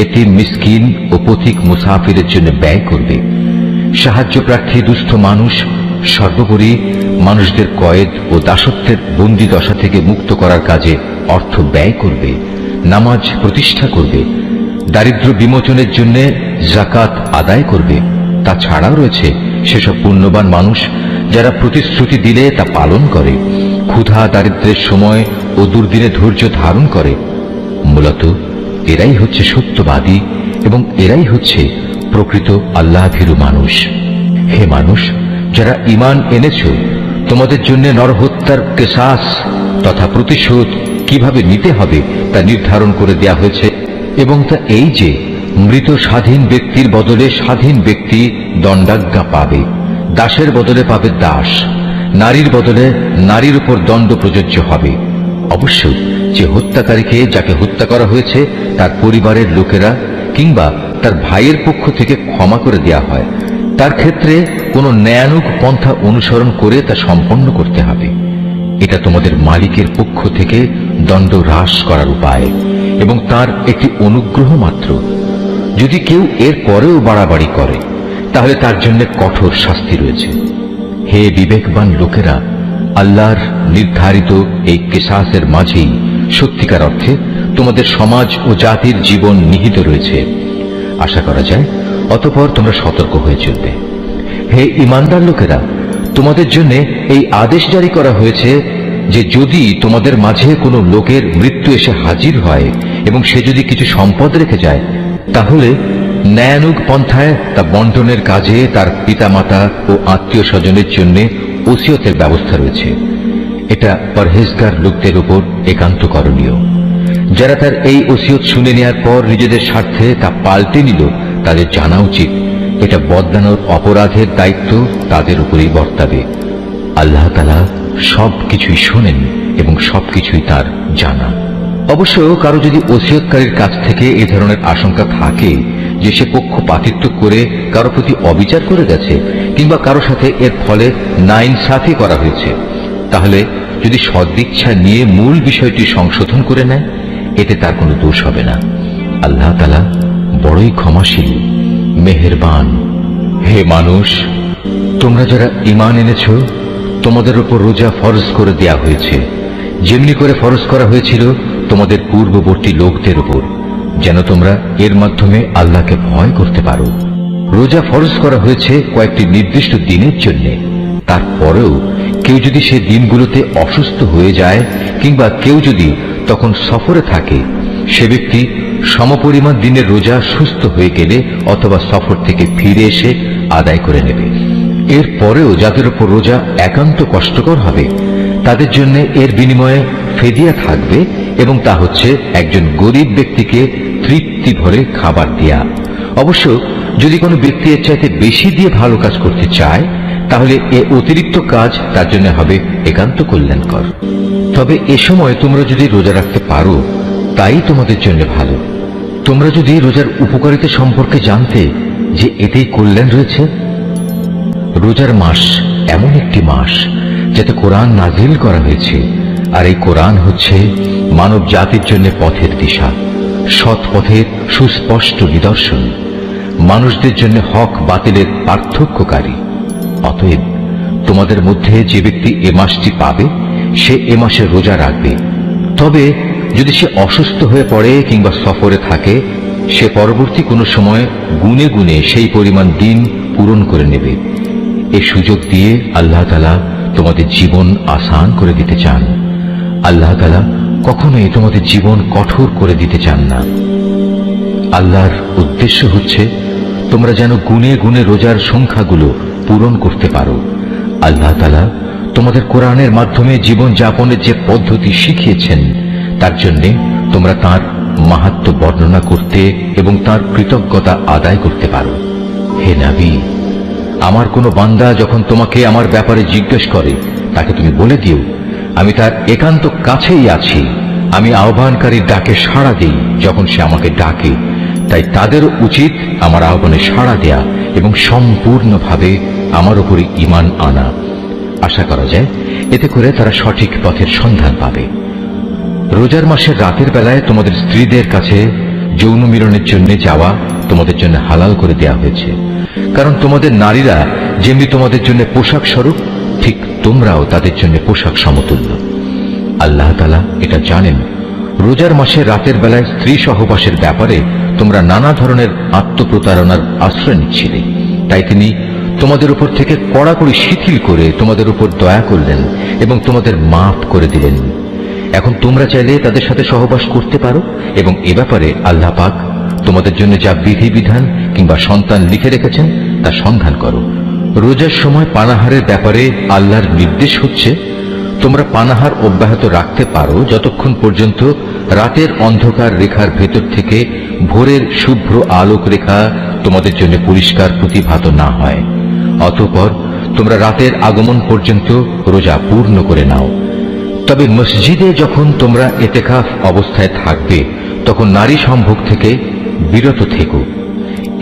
এতিম, মিসকিন ও পথিক মুসাফিরের জন্য ব্যয় করবে। সাহায্য প্রার্থী দুস্থ মানুষ, সর্বোপরি মানুষদের কয়েদ ও দাসত্বের বন্দী দশা থেকে মুক্ত করার কাজে অর্থ ব্যয় করবে। নামাজ প্রতিষ্ঠা করবে। দারিদ্র্য বিমোচনের জন্য জাকাত আদায় করবে। তাছাড়াও রয়েছে সেসব পুণ্যবান মানুষ যারা প্রতিশ্রুতি দিলে তা পালন করে, ক্ষুধা দারিদ্র্যের সময় ও দুর্দিনে ধৈর্য ধারণ করে। মূলত এরাই হচ্ছে সত্যবাদী এবং এরাই হচ্ছে প্রকৃত আল্লাহভীরু মানুষ। হে মানুষ, যারা ঈমান এনেছ, তোমাদের জন্য নরহত্যার কিসাস তথা প্রতিশোধ কিভাবে নিতে হবে তা নির্ধারণ করে দেয়া হয়েছে, এবং তা এই যে মৃত স্বাধীন ব্যক্তির বদলে স্বাধীন ব্যক্তি দণ্ডাজ্ঞা পাবে, দাসের বদলে পাবে দাস, নারীর বদলে নারীর উপর দণ্ড প্রযোজ্য হবে। অবশ্য যে হত্যাকারীকে, যাকে হত্যা করা হয়েছে, তার পরিবারের লোকেরা কিংবা তার ভাইয়ের পক্ষ থেকে ক্ষমা করে দেয়া হয়, তার ক্ষেত্রে কোনো ন্যায়ানুগ পন্থা অনুসরণ করে তা সম্পন্ন করতে হবে। এটা তোমাদের মালিকের পক্ষ থেকে দণ্ড হ্রাস করার উপায় এবং তার একটি অনুগ্রহ মাত্র। যদি কেউ এর পরেও বাড়াবাড়ি করে তাহলে তার জন্য কঠোর শাস্তি রয়েছে। হে বিবেকবান লোকেরা, আল্লাহর নির্ধারিত এই কিসাসের মাঝেই সত্যিকার অর্থে তোমাদের সমাজ ও জাতির জীবন নিহিত রয়েছে। আশা করা যায় অতঃপর তোমরা সতর্ক হয়ে চলবে। হে ঈমানদার লোকেরা, তোমাদের জন্য এই আদেশ জারি করা হয়েছে যে যদি তোমাদের মাঝে কোনো লোকের মৃত্যু এসে হাজির হয় এবং সে যদি কিছু সম্পদ রেখে যায়, তাহলে ন্যায়ানুগ পন্থায় তা বন্টনের কাজে তার পিতামাতা ও আত্মীয় স্বজনের জন্য ওসিয়তের ব্যবস্থা রয়েছে। এটা পরহেজগার লোকদের উপর একান্ত করণীয়। যারা তার এই ওসিয়ত শুনে নেওয়ার পর নিজেদের স্বার্থে তা পাল্টে নিল, তাদের জানা উচিত এটা বদলানোর অপরাধের দায়িত্ব তাদের উপরেই বর্তাবে। আল্লাহ তাআলা সবকিছুই শোনেন এবং সবকিছুই তার জানা। অবশ্য কারো যদি ওসিয়তকারীর কাছ থেকে এ ধরনের আশঙ্কা থাকে যে সে পক্ষপাতিত্ব করে কারো প্রতি অবিচার করে গেছে কিংবা কারো সাথে এর ফলে নাইনসাফি করা হয়েছে, তাহলে যদি সদিচ্ছা নিয়ে মূল বিষয়টি সংশোধন করে নেয়, এতে তার কোনো দোষ হবে না। আল্লাহ তাআলা বড়ই ক্ষমাশীল, মেহেরবান। হে মানুষ, তোমরা যারা ঈমান এনেছ, তোমাদের উপর রোজা ফরজ করে দেয়া হয়েছে, যেমনি করে ফরজ করা হয়েছিল তোমাদের পূর্ববর্তী লোকদের উপর, যেন তোমরা এর মাধ্যমে আল্লাহকে ভয় করতে পারো। রোজা ফরজ করা হয়েছে কয়েকটি নির্দিষ্ট দিনের জন্য। তারপরেও কেউ যদি সে দিনগুলোতে অসুস্থ হয়ে যায় কিংবা কেউ যদি তখন সফরে থাকে, সে ব্যক্তি সমপরিমাণ দিনের রোজা সুস্থ হয়ে গেলে অথবা সফর থেকে ফিরে এসে আদায় করে নেবে। এর পরেও যাদের উপর রোজা একান্ত কষ্টকর হবে, তাদের জন্য এর বিনিময়ে ফেদিয়া থাকবে, এবং তা হচ্ছে একজন গরিব ব্যক্তিকে তৃপ্তি ভরে খাবার দেয়া। অবশ্য যদি কোনো ব্যক্তি এর চাইতে বেশি দিয়ে ভালো কাজ করতে চায়, তাহলে এ অতিরিক্ত কাজ তার জন্য হবে একান্ত কল্যাণকর। তবে এ সময় তোমরা যদি রোজা রাখতে পারো, তাই তোমাদের জন্য ভালো। তোমরা যদি রোজার উপকারিতা সম্পর্কে জানতে যে এতেই কল্যাণ রয়েছে। রোজার মাস এমন একটি মাস যাতে কোরআন নাজিল করা হয়েছে, আর এই কোরআন হচ্ছে মানব জাতির জন্য পথের দিশা, সৎ পথের সুস্পষ্ট নিদর্শন, মানুষদের জন্য হক বাতিলের পার্থক্যকারী। অতএব তোমাদের মধ্যে যে ব্যক্তি এ মাসটি পাবে, সে এ মাসে রোজা রাখবে। তবে যদি সে অসুস্থ হয়ে পড়ে কিংবা সফরে থাকে, সে পরবর্তী কোনো সময় গুনে গুনে সেই পরিমাণ দিন পূরণ করে নেবে। এ সুযোগ দিয়ে আল্লাহ তাআলা তোমাদের জীবন আসান করে দিতে চান। আল্লাহ তাআলা কখনোই তোমাদের জীবন কঠোর করে দিতে চান না। আল্লাহর উদ্দেশ্য হচ্ছে তোমরা যেন গুনে গুনে রোজার সংখ্যাগুলো পূরণ করতে পারো। আল্লাহ তাআলা তোমাদের কোরআনের মাধ্যমে জীবন যাপনের যে পদ্ধতি শিখিয়েছেন, তার জন্য তোমরা তার মাহাত্ম্য বর্ণনা করতে এবং তার কৃতজ্ঞতা আদায় করতে পারো। হে নবী, আমার কোনো বান্দা যখন তোমাকে আমার ব্যাপারে জিজ্ঞেস করে, তাকে তুমি বলে দিও, আমি তার একান্ত কাছেই আছি। আমি আহ্বানকারীর ডাকে সাড়া দিই যখন সে আমাকে ডাকে। তাই তাদের উচিত আমার আহ্বানে সাড়া দেয়া এবং সম্পূর্ণভাবে আমার উপরে ঈমান আনা। আশা করা যায় এতে করে তারা সঠিক পথের সন্ধান পাবে। রোজার মাসের রাতের বেলায় তোমাদের স্ত্রীদের কাছে যৌন মিলনের জন্য যাওয়া তোমাদের জন্য হালাল করে দেয়া হয়েছে, কারণ তোমাদের নারীরা যেমনি তোমাদের জন্য পোশাক স্বরূপ, ঠিক তোমরাও তাদের জন্য পোশাক সমতুল্য। আল্লাহ তাআলা এটা জানেন। রোজার মাসে রাতের বেলায় স্ত্রী সহবাসের ব্যাপারে তোমরা নানা ধরনের আত্মপ্রতারণার আশ্রয় নিচ্ছিলে, তাই তিনি তোমাদের উপর থেকে কড়াকড়ি শিথিল করে তোমাদের উপর দয়া করলেন এবং তোমাদের মাফ করে দিলেন। এখন তোমরা চাইলে তাদের সাথে সহবাস করতে পারো, এবং এ ব্যাপারে আল্লাহ পাক তোমাদের জন্য যা বিধিবিধান কিংবা সন্তান লিখে রেখেছেন তা সন্ধান করো। রোজার সময় পানাহারের ব্যাপারে আল্লাহর নির্দেশ হচ্ছে, তোমরা পানাহার অব্যাহত রাখতে পারো যতক্ষণ পর্যন্ত রাতের অন্ধকার রেখার ভেতর থেকে ভোরের শুভ্র আলোক রেখা তোমাদের জন্য পরিষ্কার প্রতিভাত না হয়। অতঃপর তোমরা রাতের আগমন পর্যন্ত রোজা পূর্ণ করে নাও। তবে মসজিদে যখন তোমরা ইতিকাফ অবস্থায় থাকবে তখন নারী সম্ভোগ থেকে বিরত থেকো।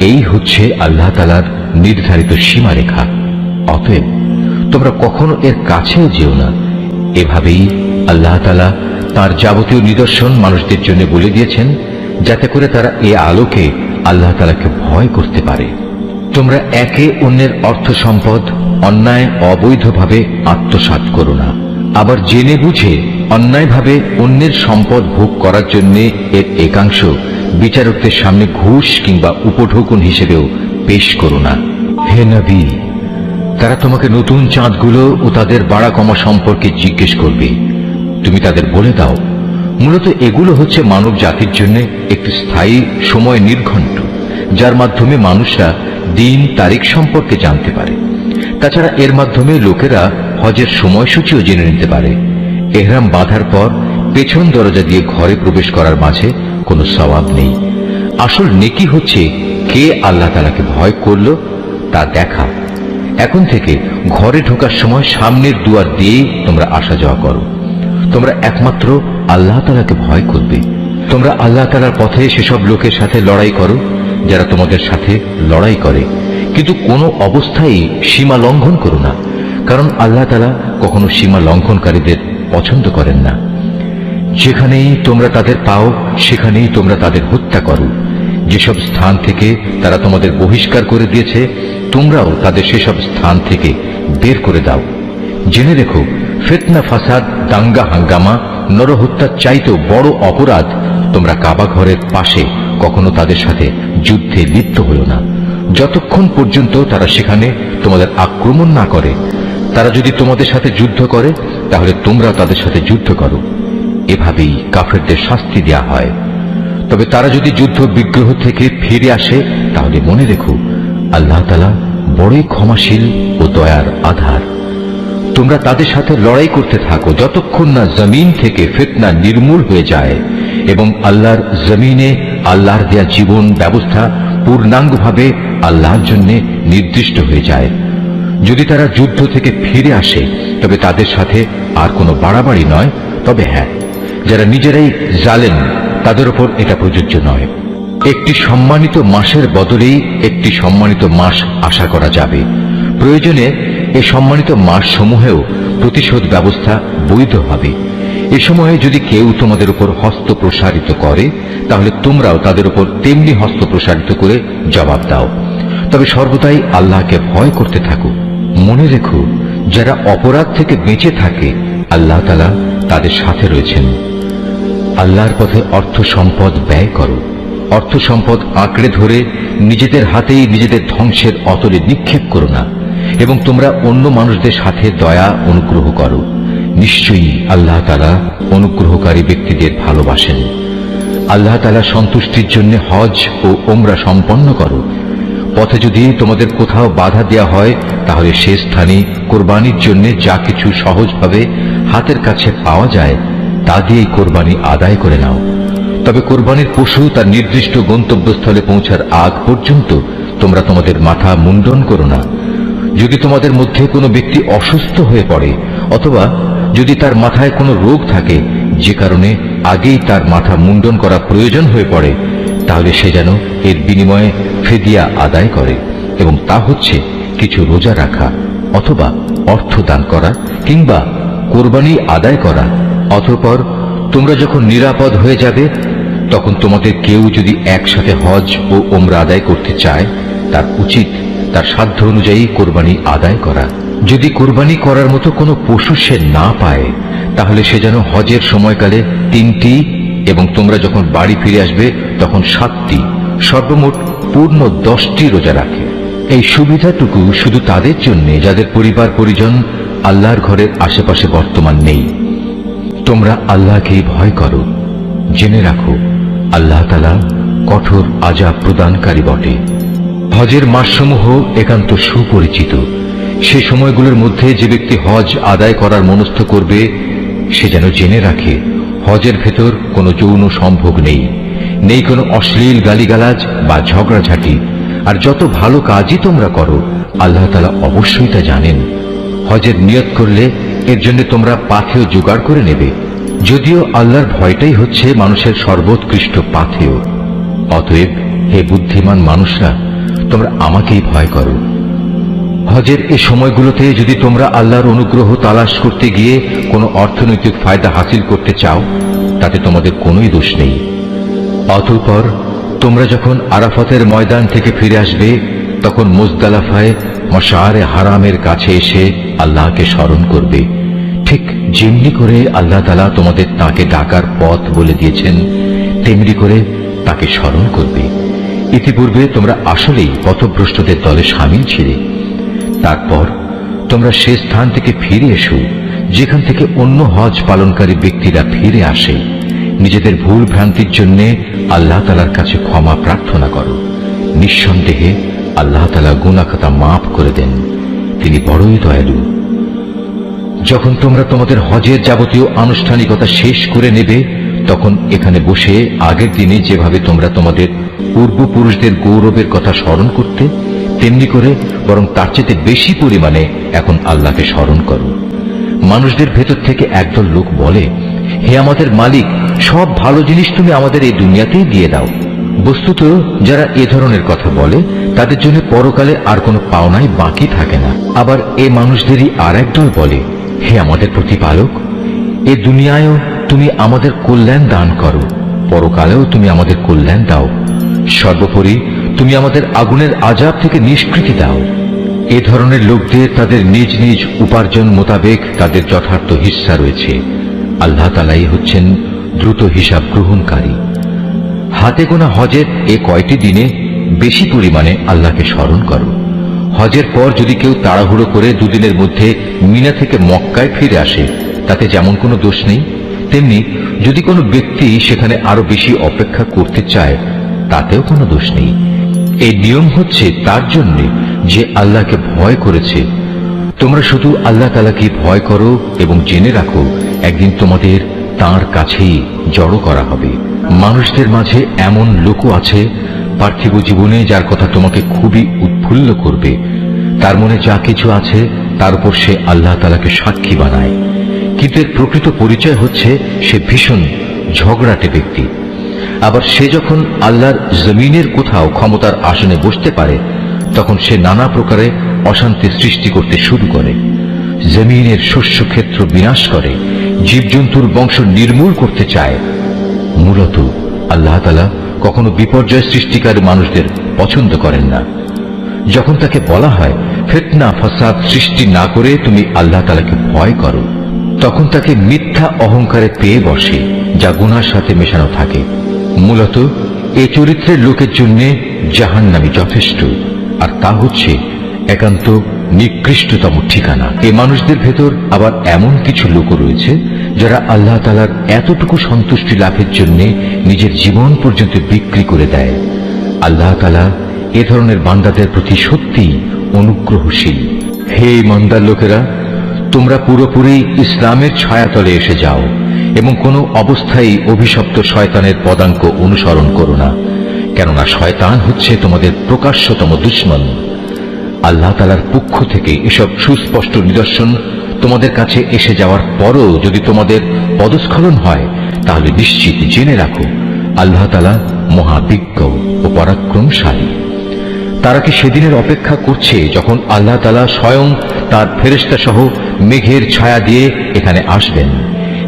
এই হচ্ছে আল্লাহ তাআলার নির্ধারিত সীমারেখা। অতএব তোমরা কখনো এর কাছেও যেও না। এভাবেই আল্লাহ তাআলা তার যাবতীয় নিদর্শন মানুষদের জন্য বলে দিয়েছেন, যাতে করে তারা এ আলোকে আল্লাহ তাআলাকে ভয় করতে পারে। তোমরা একে অন্যের অর্থ সম্পদ অন্যায় অবৈধভাবে আত্মসাৎ করো না। আবার জেনে বুঝে অন্যায়ভাবে অন্যের সম্পদ ভোগ করার জন্য এর একাংশ বিচারকদের সামনে ঘুষ কিংবা উপঢৌকন হিসেবেও পেশ করো না। হে নবী, তারা তোমাকে নতুন চাঁদগুলো ও তাদের বাড়া কমা সম্পর্কে জিজ্ঞেস করবে। তুমি তাদের বলে দাও, মূলত এগুলো হচ্ছে মানব জাতির জন্য একটি স্থায়ী সময় নির্ঘণ্ট, যার মাধ্যমে মানুষরা দিন তারিখ সম্পর্কে জানতে পারে। তাছাড়া এর মাধ্যমে লোকেরা হজের সময়সূচিও জেনে নিতে পারে। এহরাম বাঁধার পর পেছন দরজা দিয়ে ঘরে প্রবেশ করার মাঝে কোনো সওয়াব নেই। আসল নেকি হচ্ছে কে আল্লাহ তাআলাকে ভয় করল তা দেখা। এখন থেকে ঘরে ঢোকার সময় সামনের দুয়ার দিয়েই তোমরা আসা যাওয়া করো। তোমরা একমাত্র আল্লাহ তাআলাকে ভয় করবে। তোমরা আল্লাহ তাআলার পথে সেসব লোকের সাথে লড়াই করো যারা তোমাদের সাথে লড়াই করে, কিন্তু কোনো অবস্থায় সীমা লঙ্ঘন করো না, কারণ আল্লাহ তাআলা কখনো সীমা লঙ্ঘনকারীদের পছন্দ করেন না। যেখানেই তোমরা তাদের পাও সেখানেই তোমরা তাদের হত্যা করো। যেসব স্থান থেকে তারা তোমাদের বহিষ্কার করে দিয়েছে তোমরাও তাদের সেসব স্থান থেকে বের করে দাও। জেনে রেখো, ফিতনা, ফাসাদ, দাঙ্গা হাঙ্গামা, নরহত্যার চাইতেও বড় অপরাধ তোমরা কাবা ঘরের পাশে কখনো তাদের সাথে যুদ্ধে লিপ্ত হলো না, যতক্ষণ পর্যন্ত তারা সেখানে তোমাদের আক্রমণ না করে। তারা যদি তোমাদের সাথে যুদ্ধ করে তাহলে তোমরা তাদের সাথে যুদ্ধ করো। এভাবেই কাফেরদের শাস্তি দেয়া হয়। তবে তারা যদি যুদ্ধ বিগ্রহ থেকে ফিরে আসে তাহলে মনে রেখো, আল্লাহ তাআলা বড়ই ক্ষমাশীল ও দয়ার আধার। তোমরা তাদের সাথে লড়াই করতে থাকো যতক্ষণ না জমিন থেকে ফিতনা নির্মূল হয়ে যায় এবং আল্লাহর জমিনে আল্লাহর দেয়া জীবন ব্যবস্থা পূর্ণাঙ্গভাবে আল্লাহর জন্য নির্দিষ্ট হয়ে যায়। যদি তারা যুদ্ধ থেকে ফিরে আসে তবে তাদের সাথে আর কোনো বাড়াবাড়ি নয়। তবে হ্যাঁ, যারা নিজেরাই জালেম তাদের উপর এটা প্রযোজ্য নয়। একটি সম্মানিত মাসের বদলেই একটি সম্মানিত মাস আশা করা যাবে। প্রয়োজনে এই সম্মানিত মাস সমূহেও প্রতিশোধ ব্যবস্থা বৈধ হবে। এ সময়ে যদি কেউ তোমাদের উপর হস্ত প্রসারিত করে তাহলে তোমরাও তাদের উপর তেমনি হস্ত প্রসারিত করে জবাব দাও। তবে সর্বদাই আল্লাহকে ভয় করতে থাকো। মনে রেখো, যারা অপরাধ থেকে বেঁচে থাকে আল্লাহ তাআলা তাদের সাথে রয়েছেন। আল্লাহর পথে অর্থ সম্পদ ব্যয় করো। অর্থ সম্পদ আঁকড়ে ধরে নিজেদের হাতেই নিজেদের ধ্বংসের অতলে নিক্ষেপ করো না, এবং তোমরা অন্য মানুষদের সাথে দয়া অনুগ্রহ করো। নিশ্চয়ই আল্লাহ তাআলা অনুগ্রহকারী ব্যক্তিদের ভালোবাসেন। আল্লাহ তাআলা সন্তুষ্টির জন্য হজ ও উমরা সম্পন্ন করো। পথে যদি তোমাদের কোথাও বাধা দেয়া হয় তাহলে সে স্থানে কোরবানির জন্য যা কিছু সহজভাবে হাতের কাছে পাওয়া যায় তা দিয়েই কোরবানি আদায় করে নাও। তবে কোরবানির পশু তার নির্দিষ্ট গন্তব্যস্থলে পৌঁছার আগ পর্যন্ত তোমরা তোমাদের মাথা মুন্ডন করো না। যদি তোমাদের মধ্যে কোনো ব্যক্তি অসুস্থ হয়ে পড়ে অথবা যদি তার মাথায় কোনো রোগ থাকে যে কারণে আগেই তার মাথা মুন্ডন করা প্রয়োজন হয়ে পড়ে, তাহলে সে যেন এর বিনিময়ে ফিদিয়া আদায় করে, এবং তা হচ্ছে কিছু রোজা রাখা অথবা অর্থ দান করা কিংবা কোরবানি আদায় করা। অতঃপর তোমরা যখন নিরাপদ হয়ে যাবে তখন তোমাদের কেউ যদি একসাথে হজ ও ওমরা আদায় করতে চায়, তার উচিত তার সাধ্য অনুযায়ী কোরবানি আদায় করা। যদি কোরবানি করার মতো কোনো পশু সে না পায়, তাহলে সে যেন হজের সময়কালে 3টি এবং তোমরা যখন বাড়ি ফিরে আসবে তখন 7টি, সর্বমোট পূর্ণ 10টি রোজা রাখে। এই সুবিধাটুকু শুধু তাদের জন্য যাদের পরিবার পরিজন আল্লাহর ঘরের আশেপাশে বর্তমান নেই। তোমরা আল্লাহকে ভয় করো, জেনে রাখো আল্লাহ তাআলা কঠোর আযাব প্রদানকারী বটে। হজের মাসসমূহ একান্ত সুপরিচিত। সে সময়গুলোর মধ্যে যে ব্যক্তি হজ আদায় করার মনস্থ করবে, সে যেন জেনে রাখে হজের ভেতর কোনো যৌন সম্ভোগ নেই, নেই কোনো অশ্লীল গালিগালাজ বা ঝগড়াঝাটি। আর যত ভালো কাজই তোমরা করো, আল্লাহ তাআলা অবশ্যই তা জানেন। হজের নিয়ত করলে এর জন্য তোমরা পাথেয় জোগাড় করে নেবে, যদিও আল্লাহর ভয়টাই হচ্ছে মানুষের সর্বোৎকৃষ্ট পাথেয়। অতএব হে বুদ্ধিমান মানুষরা, তোমরা আমাকেই ভয় করো। হজের এই সময়গুলোতে যদি তোমরা আল্লাহর অনুগ্রহ তালাশ করতে গিয়ে কোনো অর্থনৈতিক ফায়দা হাসিল করতে চাও, তাতে তোমাদের কোনোই দোষ নেই। অতঃপর তোমরা যখন আরাফাতের ময়দান থেকে ফিরে আসবে, তখন মুজদালিফায় মশআরে হারামের কাছে এসে আল্লাহকে স্মরণ করবে, ঠিক যেমনি করে আল্লাহ তাআলা তোমাদের তাকে ডাকার পথ বলে দিয়েছেন, তেমনি করে তাকে স্মরণ করবে। ইতিপূর্বে তোমরা আসলেই পথভ্রষ্টদের দলে শামিল ছিলে। তারপর তোমরা সে স্থান থেকে ফিরে এসো যেখান থেকে অন্য হজ পালনকারী ব্যক্তিরা ফিরে আসে। নিজেদের ভুল ভ্রান্তির জন্য আল্লাহ তাআলার কাছে ক্ষমা প্রার্থনা করো। নিঃসন্দেহে আল্লাহ তাআলা গুনাহ খাতা মাফ করে দেন, তিনি বড়ই দয়ালু। যখন তোমরা তোমাদের হজের যাবতীয় আনুষ্ঠানিকতা শেষ করে নেবে, তখন এখানে বসে আগের দিনে যেভাবে তোমরা তোমাদের পূর্বপুরুষদের গৌরবের কথা স্মরণ করতে, তেমনি করে বরং তার চেয়ে বেশি পরিমাণে এখন আল্লাহকে স্মরণ করো। মানুষদের ভেতর থেকে একদল লোক বলে, হে আমাদের মালিক, সব ভালো জিনিস তুমি আমাদের এই দুনিয়াতেই দিয়ে দাও। বস্তুত যারা এ ধরনের কথা বলে, তাদের জন্য পরকালে আর কোনো পাওনাই বাকি থাকে না। আবার এ মানুষদেরই আর একদল বলে, হে আমাদের প্রতিপালক, এ দুনিয়ায়ও তুমি আমাদের কল্যাণ দান করো, পরকালেও তুমি আমাদের কল্যাণ দাও, সর্বোপরি তুমি আমাদের আগুনের আযাব থেকে নিষ্কৃতি দাও। এ ধরনের লোকদের তাদের নিজ নিজ উপার্জন মোতাবেক তাদের যথার্থ হিস্সা রয়েছে। আল্লাহ তাআলাই হচ্ছেন দ্রুত হিসাব গ্রহণকারী। হাতে গোনা হজের এ কয়টি দিনে বেশি পরিমাণে আল্লাহকে স্মরণ করো। হজের পর যদি কেউ তাড়াহুড়ো করে দুদিনের মধ্যে মিনা থেকে মক্কায় ফিরে আসে, তাতে যেমন কোনো দোষ নেই, তেমনি যদি কোনো ব্যক্তি সেখানে আরো বেশি অপেক্ষা করতে চায়, তাতেও কোনো দোষ নেই। এই নিয়ম হচ্ছে তার জন্য যে আল্লাহকে ভয় করেছে। তোমরা শুধু আল্লাহ তাআলাকে ভয় করো এবং জেনে রাখো একদিন তোমাদের তাঁর কাছেই জড়ো করা হবে। মানুষদের মাঝে এমন লোকও আছে পার্থিব জীবনে যার কথা তোমাকে খুবই উৎফুল্ল করবে। তার মনে যা কিছু আছে তার উপর সে আল্লাহ তাআলাকে সাক্ষী বানায়, কিন্তু এর প্রকৃত পরিচয় হচ্ছে সে ভীষণ ঝগড়াটে ব্যক্তি। আবার সে যখন আল্লাহর জমিনের কোথাও ক্ষমতার আসনে বসতে পারে, তখন সে নানা প্রকারে অশান্তি সৃষ্টি করতে শুরু করে, জমিনের শস্য ক্ষেত্র বিনাশ করে, জীবজন্তুর বংশ নির্মূল করতে চায়। মূলত আল্লাহ তাআলা কখনো বিপর্যয় সৃষ্টিকারী মানুষদের পছন্দ করেন না। যখন তাকে বলা হয় ফিতনা ফাসাদ সৃষ্টি না করে তুমি আল্লাহ তাআলাকে ভয় করো, তখন তাকে মিথ্যা অহংকারে পেয়ে বসে, যা গুনার সাথে মেশানো থাকে। মূলত এই চরিত্রের লোকের জন্য জাহান্নামী যথেষ্ট, আর তা হচ্ছে একান্ত নিকৃষ্টতম ঠিকানা। এই মানুষদের ভেতর আবার এমন কিছু লোক রয়েছে যারা আল্লাহ তাআলার এতটুকু সন্তুষ্টি লাভের জন্য নিজের জীবন পর্যন্ত বিক্রি করে দেয়। আল্লাহ তাআলা এ ধরনের বান্দাদের প্রতি সত্যিই অনুগ্রহশীল। হে ইমানদার লোকেরা, তোমরা পুরোপুরি ইসলামের ছায়াতলে এসে যাও এবং কোনো অবস্থায় অভিশপ্ত শয়তানের পদাঙ্ক অনুসরণ করো না, কেননা শয়তান হচ্ছে তোমাদের প্রকাশ্যতম দুশমন। আল্লাহ তাআলার পক্ষ থেকে এসব সুস্পষ্ট নিদর্শন তোমাদের কাছে এসে যাওয়ার পরও যদি তোমাদের পদস্খলন হয়, তাহলে নিশ্চিত জেনে রাখো আল্লাহ তাআলা মহাবিজ্ঞ ও পরাক্রমশালী। তারা কি সেদিনের অপেক্ষা করছে যখন আল্লাহ তাআলা স্বয়ং তার ফেরেশতা সহ মেঘের ছায়া দিয়ে এখানে আসবেন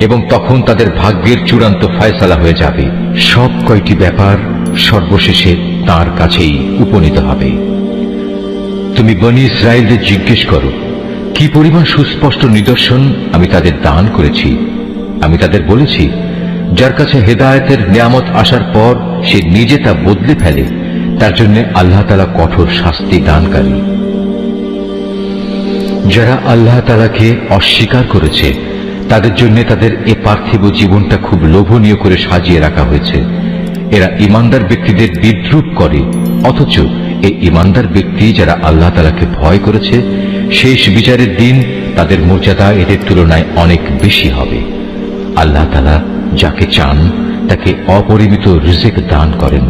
এবং তখন তাদের ভাগ্যের চূড়ান্ত ফয়সালা হয়ে যাবে। সব কয়টি ব্যাপার সর্বশেষে তার কাছেই উপনীত হবে। তুমি বনী ইসরায়েলদের জিজ্ঞেস করো, কি পরিমাণ সুস্পষ্ট নিদর্শন আমি তাদের দান করেছি। আমি তাদের বলেছি, যার কাছে হেদায়েতের নিয়ামত আসার পর সে নিজে তা বদলে ফেলে, তার জন্য আল্লাহ তাআলা কঠোর শাস্তি দানকারী। যারা আল্লাহ তাআলাকে অস্বীকার করেছে তাদের জন্য তাদের এ পার্থিব জীবনটা খুব লোভনীয় করে সাজিয়ে রাখা হয়েছে। এরা ঈমানদার ব্যক্তিদের বিদ্রূপ করে, অথচ এই ঈমানদার ব্যক্তি যারা আল্লাহ তাআলাকে ভয় করেছে, শেষ বিচারের দিন তাদের মর্যাদা এদের তুলনায় অনেক বেশি হবে। আল্লাহ তাআলা যাকে চান তাকে অপরিমিত রিজিক দান করেন।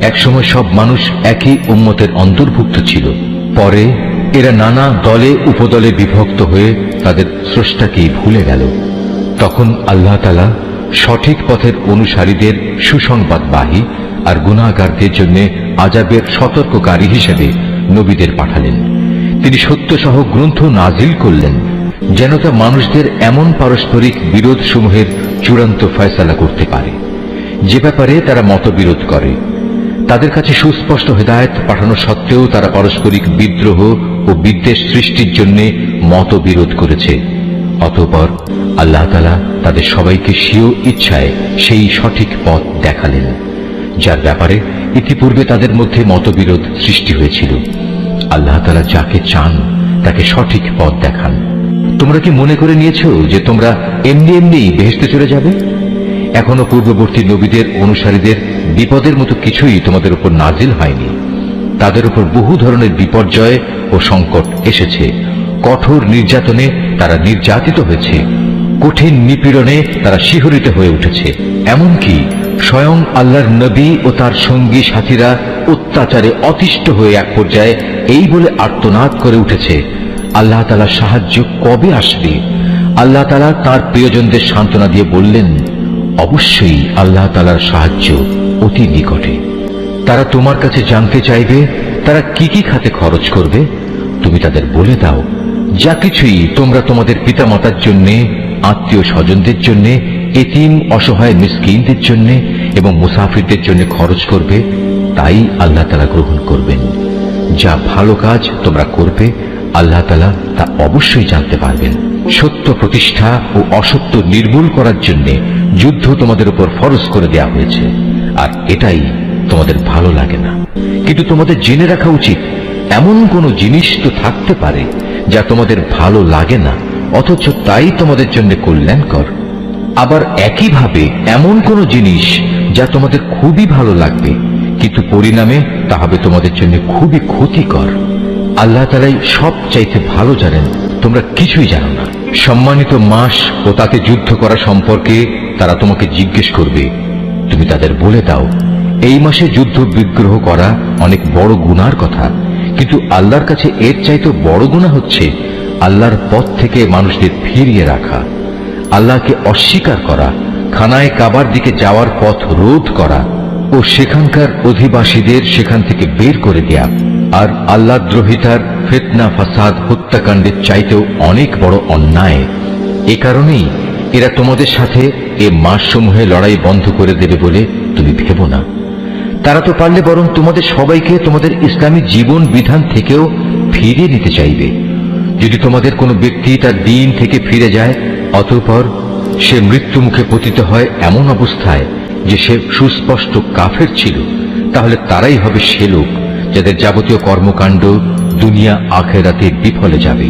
একসময় সব মানুষ একই উম্মতের অন্তর্ভুক্ত ছিল, পরে এরা নানা দলে উপদলে বিভক্ত হয়ে তাদের স্রষ্টাকেই ভুলে গেল। তখন আল্লাহ তাআলা সঠিক পথের অনুসারীদের সুসংবাদবাহী আর গুনাহগারদের জন্য আযাবের সতর্ককারী হিসেবে নবীদের পাঠালেন। তিনি সত্যসহ গ্রন্থ নাজিল করলেন, যেন তা মানুষদের এমন পারস্পরিক বিরোধ সমূহের চূড়ান্ত ফয়সালা করতে পারে যে ব্যাপারে তারা মতবিরোধ করে। তাদের কাছে সুস্পষ্ট হেদায়েত পাঠানো সত্ত্বেও তারা পারস্পরিক বিদ্রোহ ও বিদ্বেষ সৃষ্টির জন্য মতবিরোধ করেছে। অতঃপর আল্লাহ তাআলা তাদের সবাইকে স্বীয় ইচ্ছায় সেই সঠিক পথ দেখালেন, যার ব্যাপারে ইতিপূর্বে তাদের মধ্যে মতবিরোধ সৃষ্টি হয়েছিল। আল্লাহ তাআলা যাকে চান তাকে সঠিক পথ দেখান। তোমরা কি মনে করে নিয়েছ যে তোমরা এমনি এমনি বেহেশতে চলে যাবে? এখনো পূর্ববর্তী নবীদের অনুসারীদের বিপদের মতো কিছুই তোমাদের উপর নাজিল হয়নি। তাদের উপর বহু ধরনের বিপর্যয় ও সংকট এসেছে। কঠোর নির্যাতনে তারা নির্যাতিত হয়েছে, কঠিন নিপীড়নে তারা শিহরিত হয়ে উঠেছে। এমনকি স্বয়ং আল্লাহর নবী ও তার সঙ্গী সাথীরা অত্যাচারে অতিষ্ঠ হয়ে এক পর্যায়ে এই বলে আর্তনাদ করে উঠেছে, আল্লাহ তাআলার সাহায্য কবে আসবে? আল্লাহ তাআলা তার প্রিয়জনদের সান্ত্বনা দিয়ে বললেন, অবশ্যই আল্লাহ তাআলার সাহায্য অতি নিকটে। তারা তোমার কাছে জানতে চাইবে তারা কি কি খাতে খরচ করবে। তুমি তাদের বলে দাও, যা কিছুই তোমরা তোমাদের পিতামাতার জন্য, আত্মীয় স্বজনদের জন্য, এতিম অসহায় মিসকিনদের জন্য এবং মুসাফিরদের জন্য খরচ করবে, তাই আল্লাহ তাআলা গ্রহণ করবেন। যা ভালো কাজ তোমরা করবে আল্লাহ তাআলা তা অবশ্যই জানতে পারবেন। সত্য প্রতিষ্ঠা ও অসত্য নির্মূল করার জন্য যুদ্ধ তোমাদের উপর ফরজ করে দেওয়া হয়েছে, আর এটাই তোমাদের ভালো লাগে না। কিন্তু তোমাদের জেনে রাখা উচিত, এমন কোন জিনিস তো থাকতে পারে যা তোমাদের ভালো লাগে না, অথচ তাই তোমাদের জন্য কল্যাণকর। আবার একইভাবে এমন কোন জিনিস যা তোমাদের খুবই ভালো লাগবে, কিন্তু পরিণামে তা হবে তোমাদের জন্য খুবই ক্ষতিকর। আল্লাহ তাআলাই সব চাইতে ভালো জানেন, তোমরা কিছুই জানো না। সম্মানিত মাস ও তাতে যুদ্ধ করা সম্পর্কে তারা তোমাকে জিজ্ঞেস করবে। তুমি তাদের বলে দাও, এই মাসে যুদ্ধ বিগ্রহ করা অনেক বড় গুনার কথা, কিন্তু আল্লাহর কাছে এর চাইতে বড় গুনাহ হচ্ছে আল্লাহর পথ থেকে মানুষদের ফিরিয়ে রাখা, আল্লাহকে অস্বীকার করা, খানায় কাবার দিকে যাওয়ার পথ রোধ করা ও সেখানকার অধিবাসীদের সেখান থেকে বের করে দেয়া। আর আল্লাহ দ্রোহিতার ফিতনা, ফাসাদ, হত্যাকাণ্ডের চাইতেও অনেক বড় অন্যায়। এ কারণেই এরা তোমাদের সাথে এ মাসসমূহে লড়াই বন্ধ করে দেবে বলে তুমি ভেবো না। তারা তো পারলে বরং তোমাদের সবাইকে তোমাদের ইসলামী জীবন বিধান থেকেও ফিরিয়ে নিতে চাইবে। যদি তোমাদের কোনো ব্যক্তি তার দিন থেকে ফিরে যায়, অতঃপর সে মৃত্যু মুখে পতিত হয় এমন অবস্থায় যে সে সুস্পষ্ট কাফের ছিল, তাহলে তারাই হবে সে লোক যাদের যাবতীয় কর্মকাণ্ড দুনিয়া আখিরাতে বিফলে যাবে,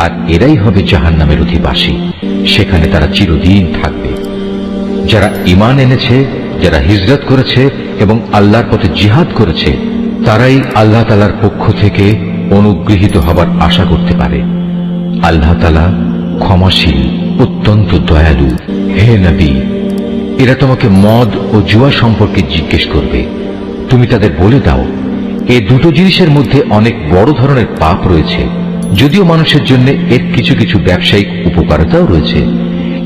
আর এরাই হবে জাহান্নামের অধিবাসী। সেখানে তারা চিরদিন থাকবে। যারা ঈমান এনেছে, যারা হিজরত করেছে এবং আল্লাহর পথে জিহাদ করেছে, তারাই আল্লাহ তাআলার পক্ষ থেকে অনুগৃহীত হবার আশা করতে পারে। আল্লাহ তাআলা ক্ষমাশীল, অত্যন্ত দয়ালু। হে নবী, এরা তোমাকে মদ ও জুয়া সম্পর্কে জিজ্ঞেস করবে। তুমি তাদের বলে দাও, এই দুটো জিনিসের মধ্যে অনেক বড় ধরনের পাপ রয়েছে। যদিও মানুষের জন্য এর কিছু কিছু ব্যবসায়িক উপকারিতাও রয়েছে,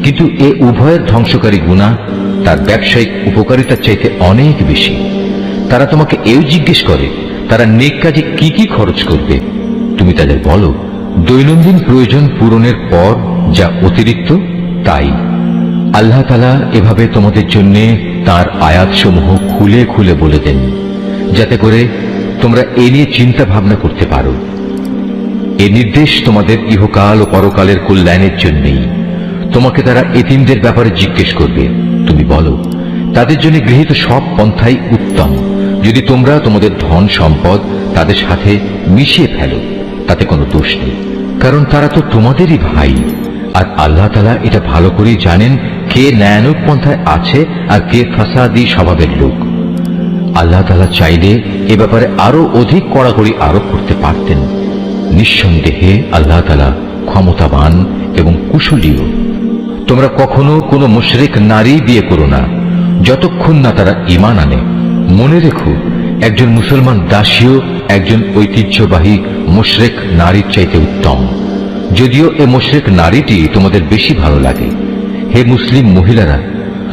কিন্তু এ উভয়ের ধ্বংসকারী গুনাহ তার ব্যবসায়িক উপকারিতার চাইতে অনেক বেশি। তারা তোমাকে এও জিজ্ঞেস করে তারা নেক কাজে কি কি খরচ করবে। তুমি তাদের বলো, দৈনন্দিন প্রয়োজন পূরণের পর যা অতিরিক্ত তাই। আল্লাহ তাআলা এভাবে তোমাদের জন্য তার আয়াতসমূহ খুলে খুলে বলে দেন, যাতে করে তোমরা এ নিয়ে চিন্তা ভাবনা করতে পারো। এ নির্দেশ তোমাদের ইহকাল ও পরকালের কল্যাণের জন্যই। তোমাকে তারা এতিমদের ব্যাপারে জিজ্ঞেস করবে, তুমি বলো, তাদের জন্য গৃহীত সব পন্থাই উত্তম। যদি তোমরা তোমাদের ধন সম্পদ তাদের সাথে মিশিয়ে ফেলো, তাতে কোনো দোষ নেই, কারণ তারা তো তোমাদেরই ভাই। আর আল্লাহ তাআলা এটা ভালো করেই জানেন কে ন্যায়ানুগ পন্থায় আছে আর কে ফাসাদি স্বভাবের লোক। আল্লাহ তাআলা চাইলে এ ব্যাপারে আরো অধিক কড়াকড়ি আরোপ করতে পারতেন। নিঃসন্দেহে আল্লাহ তাআলা ক্ষমতাবান এবং কুশলীও। তোমরা কখনো কোনো মুশরিক নারী বিয়ে করো না, যতক্ষণ না তারা ঈমান আনে। মনে রেখো, একজন মুসলমান দাসীও একজন ঐতিহ্যবাহী মুশরিক নারীর চাইতে উত্তম, যদিও এ মুশরিক নারীটি তোমাদের বেশি ভালো লাগে। হে মুসলিম মহিলারা,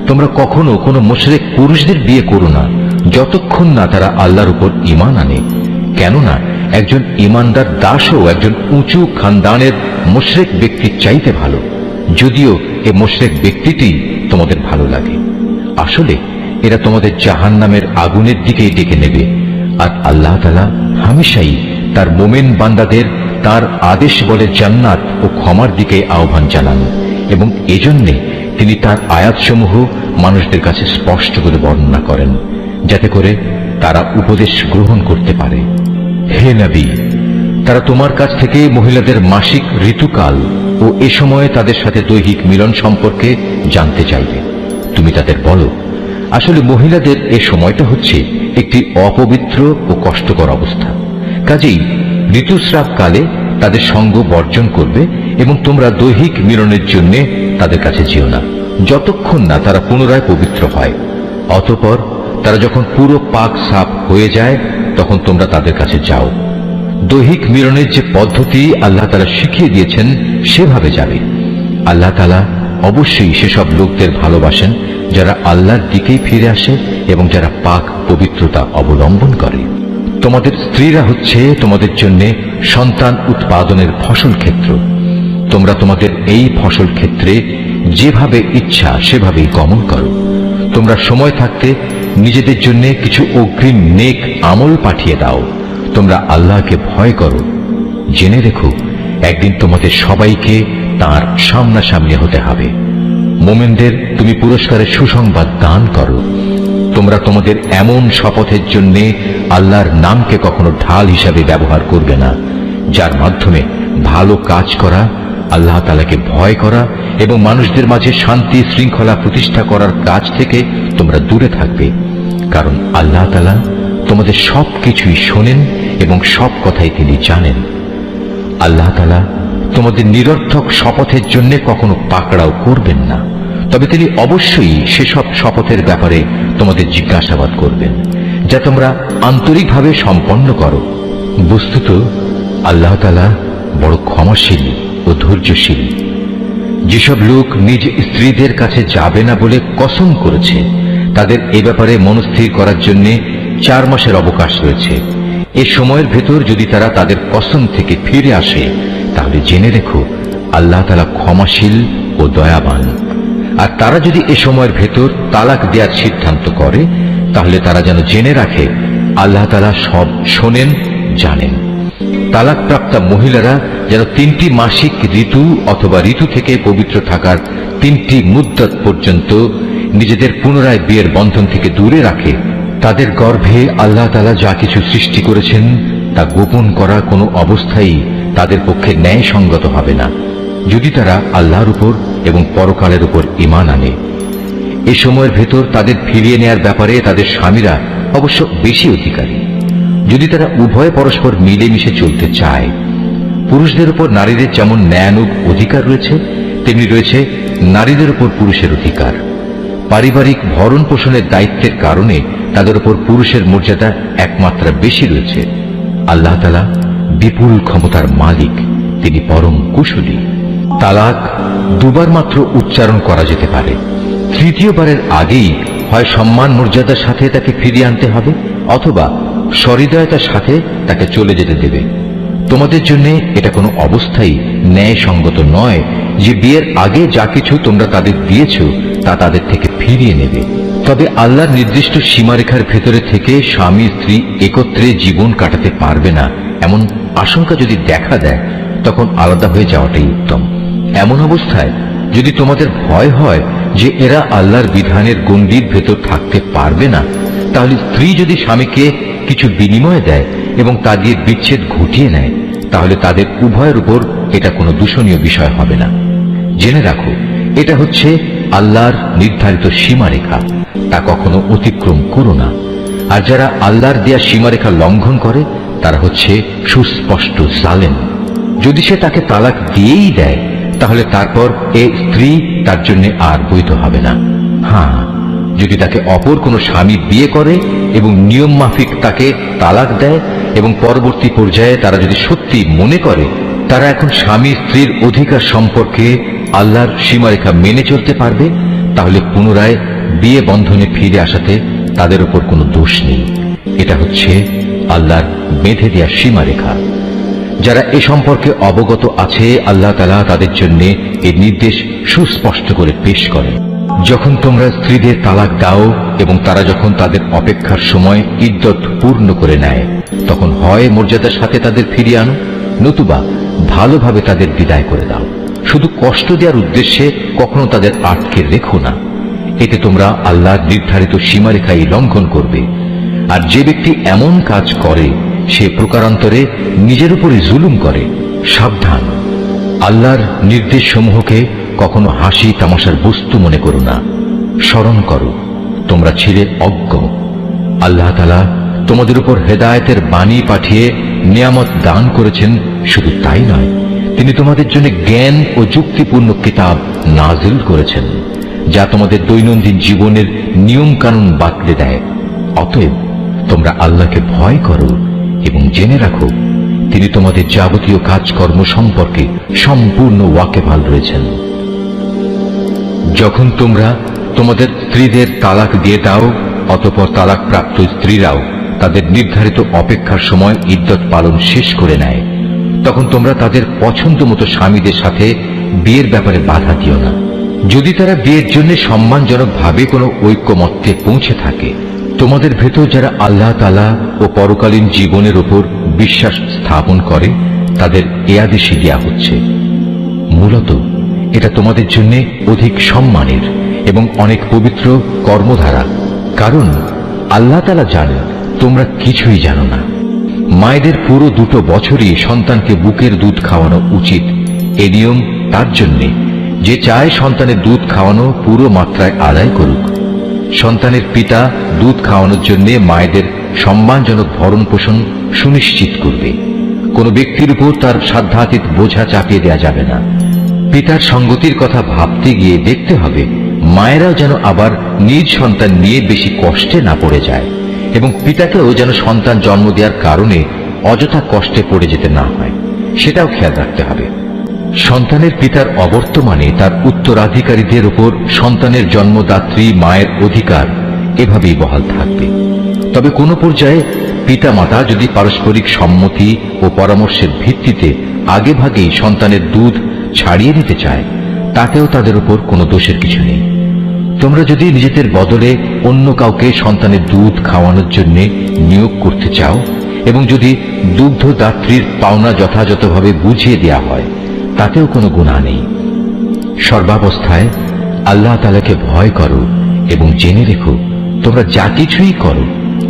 তোমরা কখনো কোনো মুশরিক পুরুষদের বিয়ে করো না, যতক্ষণ না তারা আল্লাহর উপর ঈমান আনে। কেননা একজন ঈমানদার দাসও একজন উঁচু খানদানের মুশরিক ব্যক্তির চাইতে ভালো, যদিও এ মুশরিক ব্যক্তিটি তোমাদের ভালো লাগে। আসলে এরা তোমাদের জাহান্নামের আগুনের দিকেই ডেকে নেবে। আর আল্লাহ তাআলা হামেশাই তার মোমেন বান্দাদের তার আদেশ বলে জান্নাত ও ক্ষমার দিকে আহ্বান জানান, এবং এজন্যে তিনি তার আয়াতসমূহ মানুষদের কাছে স্পষ্ট করে বর্ণনা করেন, যাতে করে তারা উপদেশ গ্রহণ করতে পারে। হে নবী, তারা তোমার কাছ থেকে মহিলাদের মাসিক ঋতুকাল ও এ সময়ে তাদের সাথে দৈহিক মিলন সম্পর্কে জানতে চাইবে। তুমি তাদের বলো, আসলে মহিলাদের এ সময়টা হচ্ছে একটি অপবিত্র ও কষ্টকর অবস্থা। কাজেই ঋতুস্রাবকালে তাদের সঙ্গ বর্জন করবে এবং তোমরা দৈহিক মিলনের জন্য তাদের কাছে যেও না, যতক্ষণ না তারা পুনরায় পবিত্র হয়। অতঃপর তারা যখন পুরো পাক সাফ হয়ে যায়, তখন তোমরা তাদের কাছে যাও। দৈহিক মিলনের যে পদ্ধতি আল্লাহ তাআলা শিখিয়ে দিয়েছেন সেভাবে যাবে। আল্লাহ তাআলা অবশ্যই সেসব লোকদের ভালোবাসেন যারা আল্লাহর দিকেই ফিরে আসে এবং যারা পাক পবিত্রতা অবলম্বন করে। তোমাদের স্ত্রীরা হচ্ছে তোমাদের জন্য সন্তান উৎপাদনের ফসল ক্ষেত্র। তোমরা তোমাদের এই ফসল ক্ষেত্রে যেভাবে ইচ্ছা সেভাবেই গমন করো। তোমরা সময় থাকতে নিজেদের জন্য কিছু অগ্রিম নেক আমল পাঠিয়ে দাও। তোমরা আল্লাহকে ভয় করো। জেনে রেখো, একদিন তোমাদের সবাইকে তার সামনাসামনি হতে হবে। মোমেনদের তুমি পুরস্কারের সুসংবাদ দান করো। তোমরা তোমাদের এমন শপথের জন্য আল্লাহর নামকে কখনো ঢাল হিসাবে ব্যবহার করবে না, যার মাধ্যমে ভালো কাজ করা, আল্লাহ তাআলাকে ভয় করা এবং মানুষদের মাঝে শান্তি শৃঙ্খলা প্রতিষ্ঠা করার কাজ থেকে তোমরা দূরে থাকবে। কারণ আল্লাহ তাআলা তোমাদের সবকিছুই শোনেন এবং সব কথাই তিনি জানেন। আল্লাহ তাআলা তোমাদের নিরর্থক শপথের জন্য কখনো পাকড়াও করবেন না, তবে তিনি অবশ্যই সেসব শপথের ব্যাপারে তোমাদের জিজ্ঞাসাবাদ করবেন, যা তোমরা আন্তরিকভাবে সম্পন্ন করো। বস্তুত আল্লাহ তাআলা বড় ক্ষমাশীল ও ধৈর্যশীল। যেসব লোক নিজ স্ত্রীদের কাছে যাবে না বলে কসম করেছে, তাদের এ ব্যাপারে মনস্থির করার জন্য 4 মাসের অবকাশ রয়েছে। এ সময়ের ভেতর যদি তারা তাদের কসম থেকে ফিরে আসে, তাহলে জেনে রেখো আল্লাহ তাআলা ক্ষমাশীল ও দয়াবান। আর তারা যদি এ সময়ের ভেতর তালাক দেওয়ার সিদ্ধান্ত করে, তাহলে তারা যেন জেনে রাখে আল্লাহ তাআলা সব শোনেন, জানেন। তালাকপ্রাপ্তা মহিলারা যেন 3টি মাসিক ঋতু অথবা ঋতু থেকে পবিত্র থাকার 3টি মুদ্দত পর্যন্ত নিজেদের পুনরায় বিয়ের বন্ধন থেকে দূরে রাখে। তাদের গর্ভে আল্লাহ তাআলা যা কিছু সৃষ্টি করেছেন তা গোপন করা কোনো অবস্থায় তাদের পক্ষে ন্যায়সঙ্গত হবে না, যদি তারা আল্লাহর উপর এবং পরকালের উপর ঈমান আনে। এ সময়ের ভেতর তাদের ফিরিয়ে নেয়ার ব্যাপারে তাদের স্বামীরা অবশ্য বেশি অধিকারী, যদি তারা উভয় পরস্পর মিলেমিশে চলতে চায়। পুরুষদের উপর নারীদের যেমন ন্যায়ানুগ অধিকার রয়েছে, তেমনি রয়েছে নারীদের উপর পুরুষের অধিকার। পারিবারিক ভরণ পোষণের দায়িত্বের কারণে তাদের উপর পুরুষের মর্যাদা একমাত্রা বেশি রয়েছে। আল্লাহ তাআলা বিপুল ক্ষমতার মালিক, তিনি পরম কুশলী। তালাক 2 বার মাত্র উচ্চারণ করা যেতে পারে। 3য়বারের আগেই হয় সম্মান মর্যাদার সাথে তাকে ফিরিয়ে আনতে হবে, অথবা সহৃদয়তার সাথে তাকে চলে যেতে দেবে। তোমাদের জন্য এটা কোনো অবস্থায় ন্যায়সঙ্গত নয় যে বিয়ের আগে যা কিছু তোমরা তাদের দিয়েছ তা তাদের থেকে ফিরিয়ে নেবে। তবে আল্লাহর নির্দিষ্ট সীমারেখার ভেতরে থেকে স্বামী স্ত্রী একত্রে জীবন কাটাতে পারবে না এমন আশঙ্কা যদি দেখা দেয়, তখন আলাদা হয়ে যাওয়াটাই উত্তম। এমন অবস্থায় যদি তোমাদের ভয় হয় যে এরা আল্লাহর বিধানের গণ্ডির ভেতর থাকতে পারবে না, তাহলে স্ত্রী যদি স্বামীকে কিছু বিনিময় দেয় এবং তা দিয়ে বিচ্ছেদ ঘটিয়ে নেয়, তাহলে তাদের উভয়ের উপর এটা কোনো দূষণীয় বিষয় হবে না। জেনে রাখো, এটা হচ্ছে আল্লাহর নির্ধারিত সীমারেখা, তা কখনো অতিক্রম করো না। আর যারা আল্লাহর দেয়া সীমারেখা লঙ্ঘন করে তারা হচ্ছে সুস্পষ্ট জালেম। যদি সে তাকে তালাক দিয়েই দেয়, তাহলে তারপর এ স্ত্রী তার জন্য আর বৈধ হবে না। হ্যাঁ, যদি তাকে অপর কোনো স্বামী বিয়ে করে এবং নিয়ম মাফিক তাকে তালাক দেয় এবং পরবর্তী পর্যায়ে তারা যদি সত্যি মনে করে তারা এখন স্বামী স্ত্রীর অধিকার সম্পর্কে আল্লাহর সীমারেখা মেনে চলতে পারবে, তাহলে পুনরায় বিয়ে বন্ধনে ফিরে আসাতে তাদের উপর কোনো দোষ নেই। এটা হচ্ছে আল্লাহর বেঁধে দেয়া সীমারেখা। যারা এ সম্পর্কে অবগত আছে, আল্লাহ তাআলা তাদের জন্য এই নির্দেশ সুস্পষ্ট করে পেশ করেন। যখন তোমরা স্ত্রীদের তালাক দাও এবং তারা যখন তাদের অপেক্ষার সময় ইদ্যত পূর্ণ করে নেয়, তখন হয় মর্যাদার সাথে তাদের ফিরিয়ে আনো, নতুবা ভালোভাবে তাদের বিদায় করে দাও। শুধু কষ্ট দেওয়ার উদ্দেশ্যে কখনো তাদের আটকে রেখো না। এতে তোমরা আল্লাহর নির্ধারিত সীমারেখাই লঙ্ঘন করবে। আর যে ব্যক্তি এমন কাজ করে সে প্রকারান্তরে নিজের উপরে জুলুম করে। সাবধান, আল্লাহর নির্দেশ সমূহকে কখনো হাসি তামাশার বস্তু মনে করো না। স্মরণ করো, তোমরা ছিলে অজ্ঞ। আল্লাহ তাআলা তোমাদের উপর হেদায়েতের বাণী পাঠিয়ে নিয়ামত দান করেছেন। শুধু তাই নয়, তিনি তোমাদের জন্য জ্ঞান ও যুক্তিপূর্ণ কিতাব নাজিল করেছেন, যা তোমাদের দৈনন্দিন জীবনের নিয়ম কানুন বাতলে দেয়। অতএব তোমরা আল্লাহকে ভয় করো এবং জেনে রাখো, তিনি তোমাদের যাবতীয় কাজকর্ম সম্পর্কে সম্পূর্ণ ওয়াকেফাল রয়েছেন। যখন তোমরা তোমাদের স্ত্রীদের তালাক দিয়ে দাও, অতঃপর তালাক প্রাপ্ত স্ত্রীরাও তাদের নির্ধারিত অপেক্ষার সময় ইদ্যত পালন শেষ করে নেয়, তখন তোমরা তাদের পছন্দ মতো স্বামীদের সাথে বিয়ের ব্যাপারে বাধা দিও না। যদি তারা বিয়ের জন্য সম্মানজনকভাবে কোনো ঐক্যমত্যে পৌঁছে থাকে, তোমাদের ভেতর যারা আল্লাহ তাআলা ও পরকালীন জীবনের উপর বিশ্বাস স্থাপন করে তাদের এ আদেশই দেয়া হচ্ছে। মূলত এটা তোমাদের জন্য অধিক সম্মানের এবং অনেক পবিত্র কর্মধারা, কারণ আল্লাহ তাআলা জানেন তোমরা কিছুই জানো না। মায়েদের পুরো 2 বছরই সন্তানকে বুকের দুধ খাওয়ানো উচিত। এ নিয়ম তার জন্য যে চায় সন্তানের দুধ খাওয়ানো পুরো মাত্রায় আদায় করুক। সন্তানের পিতা দুধ খাওয়ানোর জন্য মায়েদের সম্মানজনক ভরণ পোষণ সুনিশ্চিত করবে। কোনো ব্যক্তির উপর তার সাধ্যাতীত বোঝা চাপিয়ে দেওয়া যাবে না। পিতার সঙ্গতির কথা ভাবতে গিয়ে দেখতে হবে মায়েরাও যেন আবার নিজ সন্তান নিয়ে বেশি কষ্টে না পড়ে যায়, এবং পিতাকেও যেন সন্তান জন্ম দেওয়ার কারণে অযথা কষ্টে পড়ে যেতে না হয়, সেটাও খেয়াল রাখতে হবে। সন্তানের পিতার অবর্তমানে তার উত্তরাধিকারীদের উপর সন্তানের জন্মদাত্রী মায়ের অধিকার এভাবেই বহাল থাকবে। তবে কোনো পর্যায়ে পিতা মাতা যদি পারস্পরিক সম্মতি ও পরামর্শের ভিত্তিতে আগেভাগেই সন্তানের দুধ ছাড়িয়ে নিতে চায়, তাতেও তাদের উপর কোনো দোষের কিছু নেই। তোমরা যদি নিজেদের বদলে অন্য কাউকে সন্তানের দুধ খাওয়ানোর জন্য নিয়োগ করতে চাও এবং যদি দুগ্ধদাত্রীর পাওনা যথাযথভাবে বুঝিয়ে দেয়া হয়, তাতেও কোনো গুনাহ নেই। সর্বাবস্থায় আল্লাহ তাআলাকে ভয় করো এবং জেনে রেখো, তোমরা যা কিছুই করো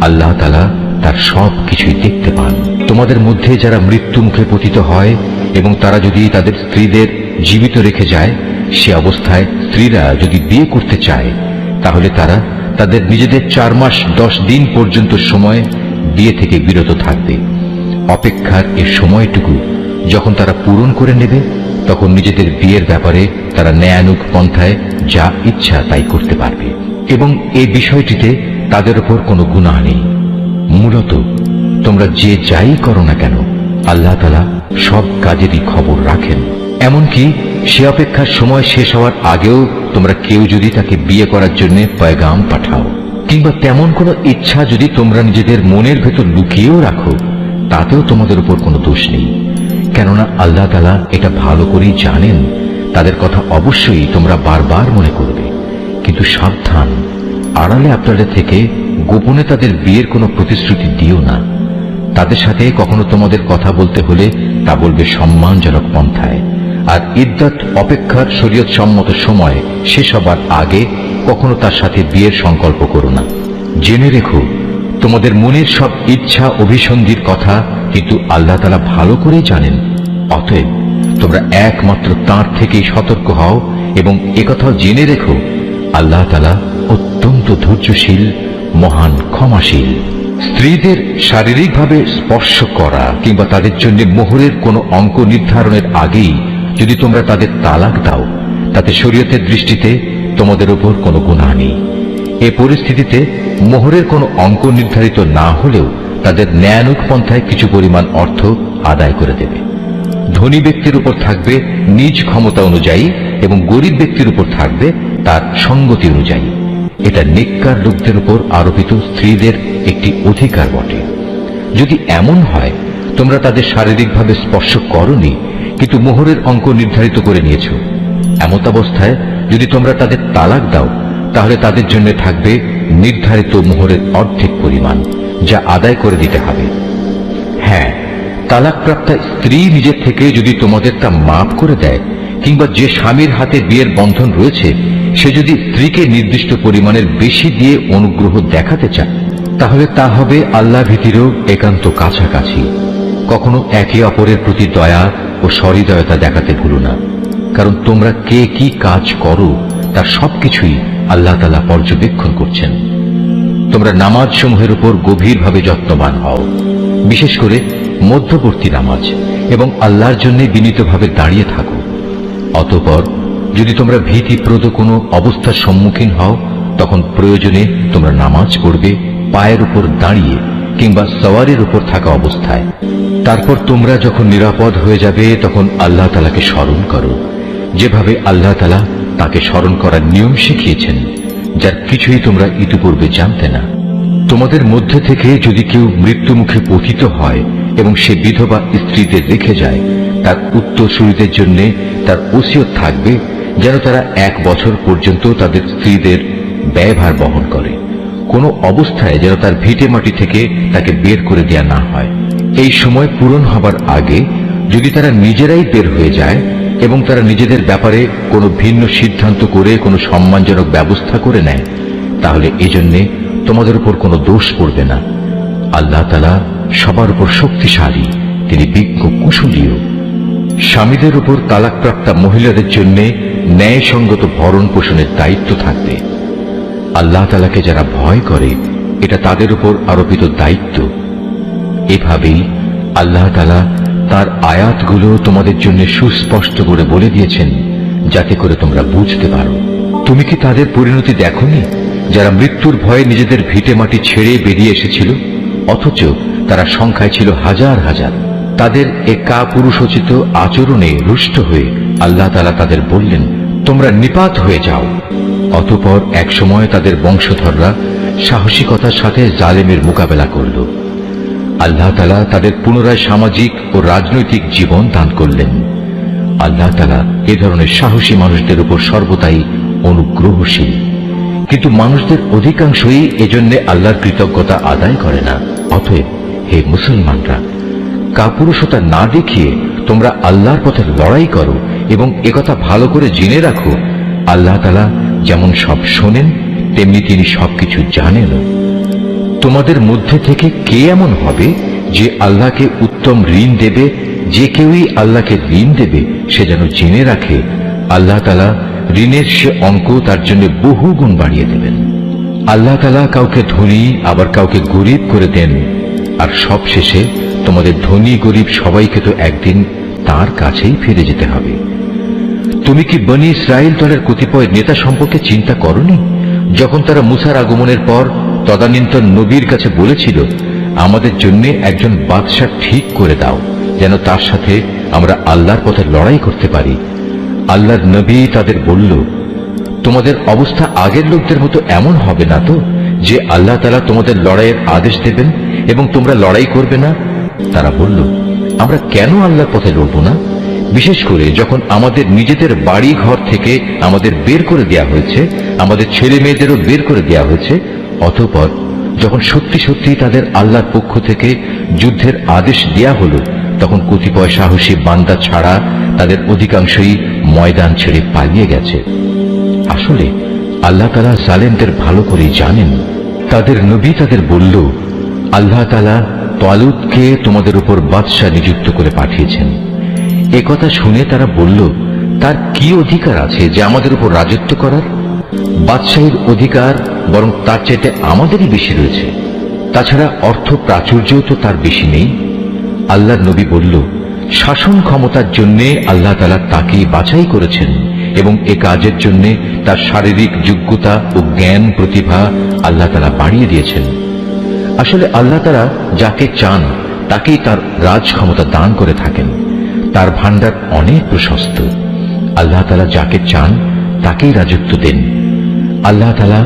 আল্লাহ তাআলা তার সব কিছুই দেখতে পান। তোমাদের মধ্যে যারা মৃত্যু মুখে পতিত হয় এবং তারা যদি তাদের স্ত্রীদের জীবিত রেখে যায়, সে অবস্থায় স্ত্রীরা যদি বিয়ে করতে চায়, তাহলে তারা তাদের নিজেদের 4 মাস 10 দিন পর্যন্ত সময় বিয়ে থেকে বিরত থাকবে। অপেক্ষার এ সময়টুকু যখন তারা পূরণ করে নেবে, তখন নিজেদের বিয়ের ব্যাপারে তারা ন্যায়ানুগ পন্থায় যা ইচ্ছা তাই করতে পারবে, এবং এই বিষয়টিতে তাদের উপর কোনো গুনাহ নেই। মূলত তোমরা যে যাই করো না কেন, আল্লাহ তাআলা সব কাজেরই খবর রাখেন। এমনকি সে অপেক্ষার সময় শেষ হওয়ার আগেও তোমরা কেউ যদি তাকে বিয়ে করার জন্য পয়গাম পাঠাও, কিংবা তেমন কোনো ইচ্ছা যদি তোমরা নিজেদের মনের ভেতর লুকিয়েও রাখো, তাতেও তোমাদের উপর কোনো দোষ নেই। কেননা আল্লাহ তাআলা এটা ভালো করেই জানেন তাদের কথা অবশ্যই তোমরা বারবার মনে করবে, আড়ালে আবডালে থেকে গোপনে তাদের বিয়ের কোনো প্রতিশ্রুতি দিও না। তাদের সাথে কখনো তোমাদের কথা বলতে হলে তা বলবে সম্মানজনক পন্থায়। আর ইদ্দত অপেক্ষার শরীয়ত সম্মত সময় শেষ হবার আগে কখনো তার সাথে বিয়ের সংকল্প করো না। জেনে রেখো, তোমাদের মনের সব ইচ্ছা অভিসন্ধির কথা কিন্তু আল্লাহ তাআলা ভালো করেই জানেন। অতএব তোমরা একমাত্র তাঁর থেকেই সতর্ক হও এবং একথাও জেনে রেখো, আল্লাহ তাআলা অত্যন্ত ধৈর্যশীল, মহান ক্ষমাশীল। স্ত্রীদের শারীরিকভাবে স্পর্শ করা কিংবা তাদের জন্য মোহরের কোনো অঙ্ক নির্ধারণের আগেই যদি তোমরা তাদের তালাক দাও, তাতে শরীয়তের দৃষ্টিতে তোমাদের উপর কোনো গুনাহ নেই। এ পরিস্থিতিতে মোহরের কোনো অঙ্ক নির্ধারিত না হলেও তাদের ন্যায়ানুগ পন্থায় কিছু পরিমাণ অর্থ আদায় করে দেবে। ধনী ব্যক্তির উপর থাকবে নিজ ক্ষমতা অনুযায়ী এবং গরিব ব্যক্তির উপর থাকবে তার সঙ্গতি অনুযায়ী। এটা নেককার লোকদের উপর আরোপিত স্ত্রীদের একটি অধিকার বটে। যদি এমন হয় তোমরা তাদের শারীরিকভাবে স্পর্শ করনি কিন্তু মোহরের অঙ্ক নির্ধারিত করে নিয়েছ, এমত অবস্থায় যদি তোমরা তাদের তালাক দাও, তাহলে তাদের জন্য থাকবে নির্ধারিত মোহরের অর্ধেক পরিমাণ, যা আদায় করে দিতে হবে। হ্যাঁ, তালাকপ্রাপ্তা স্ত্রী নিজের থেকে যদি তোমাদের তা মাফ করে দেয় কিংবা যে স্বামীর হাতে বিয়ের বন্ধন রয়েছে সে যদি স্ত্রীকে নির্দিষ্ট পরিমাণের বেশি দিয়ে অনুগ্রহ দেখাতে চায়, তাহলে তা হবে আল্লাহ ভীতিরও একান্ত কাছাকাছি। কখনো একে অপরের প্রতি দয়া ও সহৃদয়তা দেখাতে ভুলো না, কারণ তোমরা কে কি কাজ করো তার সবকিছুই আল্লাহ তাআলা পর্যবেক্ষণ করছেন। তোমরা নামাজ সমূহের উপর গভীরভাবে যত্নবান হও, বিশেষ করে মধ্যবর্তী নামাজ, এবং আল্লাহর জন্য বিনীতভাবে দাঁড়িয়ে থাকো। অতঃপর যদি তোমরা ভীতিপ্রদ কোনো অবস্থার সম্মুখীন হও, তখন প্রয়োজনে তোমরা নামাজ পড়বে পায়ের উপর দাঁড়িয়ে কিংবা সওয়ারের উপর থাকা অবস্থায়। তারপর তোমরা যখন নিরাপদ হয়ে যাবে তখন আল্লাহ তাআলাকে স্মরণ করো, যেভাবে আল্লাহ তাআলা তাকে স্মরণ করার নিয়ম শিখিয়েছেন, যার কিছুই তোমরা ইতিপূর্বে জানতে না। তোমাদের মধ্যে থেকে যদি কেউ মৃত্যুমুখে পতিত হয় এবং সে বিধবা স্ত্রীদের রেখে যায়, তার উত্তরসূরিদের জন্য তার ওসিয়ত থাকবে যেন তারা 1 বছর পর্যন্ত তাদের স্ত্রীদের ব্যয়ভার বহন করে। কোনো অবস্থায় যেন তার ভিটে মাটি থেকে তাকে বের করে দেয়া না হয়। এই সময় পূরণ হবার আগে যদি তারা নিজেরাই বের হয়ে যায় এবং তারা নিজেদের ব্যাপারে কোনো ভিন্ন সিদ্ধান্ত করে কোনো সম্মানজনক ব্যবস্থা করে নেয়, তাহলে এজন্যে তোমাদের উপর কোনো দোষ পড়বে না। আল্লাহ তাআলা সবার উপর শক্তিশালী, তিনি বিজ্ঞ কুশলীও। স্বামীদের উপর তালাকপ্রাপ্তা মহিলাদের জন্য ন্যায়সঙ্গত ভরণ পোষণের দায়িত্ব থাকবে। আল্লাহ তাআলাকে যারা ভয় করে, এটা তাদের উপর আরোপিত দায়িত্ব। এভাবেই আল্লাহ তাআলা তার আয়াতগুলো তোমাদের জন্য সুস্পষ্ট করে বলে দিয়েছেন, যাতে করে তোমরা বুঝতে পারো। তুমি কি তাদের পরিণতি দেখোনি যারা মৃত্যুর ভয়ে নিজেদের ভিটে মাটি ছেড়ে বেরিয়ে এসেছিল, অথচ তারা সংখ্যায় ছিল হাজার হাজার। তাদের এ কাপুরুষোচিত আচরণে রুষ্ট হয়ে আল্লাহ তাআলা তাদের বললেন, তোমরা নিপাত হয়ে যাও। অতঃপর এক সময় তাদের বংশধররা সাহসিকতার সাথে জালেমের মোকাবেলা করল। আল্লাহ তাআলা তাদের পুনরায় সামাজিক ও রাজনৈতিক জীবন দান করলেন। আল্লাহ তাআলা এ ধরনের সাহসী মানুষদের উপর সর্বদাই অনুগ্রহশীল, কিন্তু মানুষদের অধিকাংশই এজন্য আল্লাহর কৃতজ্ঞতা আদায় করে না। অতএব হে মুসলমানরা, কাপুরুষতা না দেখিয়ে তোমরা আল্লাহর পথে লড়াই করো এবং একথা ভালো করে জেনে রাখো, আল্লাহ তাআলা যেমন সব শোনেন তেমনি তিনি সবকিছু জানেনও। তোমাদের মধ্যে থেকে কে এমন হবে যে আল্লাহকে উত্তম ঋণ দেবে? যে কেউই আল্লাহকে ঋণ দেবে সে যেন জেনে রাখে আল্লাহ তাআলা ঋণের সে অঙ্ক তার জন্য বহু গুণ বাড়িয়ে দেবেন। আল্লাহ তাআলা কাউকে ধনী আবার কাউকে গরিব করে দেন, আর সব শেষে তোমাদের ধনী গরিব সবাইকে তো একদিন তার কাছেই ফিরে যেতে হবে। তুমি কি বনি ইসরাইল দলের কতিপয় নেতা সম্পর্কে চিন্তা করনি, যখন তারা মুসার আগমনের পর তদানীন্তন নবীর কাছে বলেছিল, আমাদের জন্য একজন বাদশা ঠিক করে দাও যেন তার সাথে আমরা আল্লাহর পথে লড়াই করতে পারি। আল্লাহর নবী তাদের বলল, তোমাদের অবস্থা আগের লোকদের মতো এমন হবে না তো যে আল্লাহ তাআলা তোমাদের লড়াইয়ের আদেশ দেবেন এবং তোমরা লড়াই করবে না? তারা বলল, আমরা কেন আল্লাহর পথে লড়ব না? বিশেষ করে যখন আমাদের নিজেদের বাড়ি ঘর থেকে আমাদের বের করে দেওয়া হয়েছে, আমাদের ছেলে মেয়েদেরও বের করে দেওয়া হয়েছে, অতঃপর যখন সত্যি সত্যি তাদের আল্লাহর পক্ষ থেকে যুদ্ধের আদেশ দেয়া হলো, তখন কতিপয় সাহসী বান্দা ছাড়া তাদের অধিকাংশই ময়দান ছেড়ে পালিয়ে গেছে। আসলে আল্লাহ তাআলা জালেমদের ভালো করেই জানেন। তাদের নবী তাদের বলল, আল্লাহ তাআলা তালুতকে তোমাদের উপর বাদশাহ নিযুক্ত করে পাঠিয়েছেন। একথা শুনে তারা বলল, তার কি অধিকার আছে যে আমাদের উপর রাজত্ব করার? বাদশাহীর অধিকার বরং তার চাইতে আমাদেরই বেশি রয়েছে। তাছাড়া অর্থ প্রাচুর্যও তো তার বেশি নেই। আল্লাহর নবী বলল, শাসন ক্ষমতার জন্য আল্লাহ তাআলা তাকেই বাছাই করেছেন এবং এ কাজের জন্য তার শারীরিক যোগ্যতা ও জ্ঞান প্রতিভা আল্লাহ তাআলা বাড়িয়ে দিয়েছেন। আসলে আল্লাহ তাআলা যাকে চান তাকেই তার রাজ ক্ষমতা দান করে থাকেন। তার ভান্ডার অনেক প্রশস্ত। আল্লাহ তাআলা যাকে চান তাকেই রাজত্ব দেন। আল্লাহ তাআলা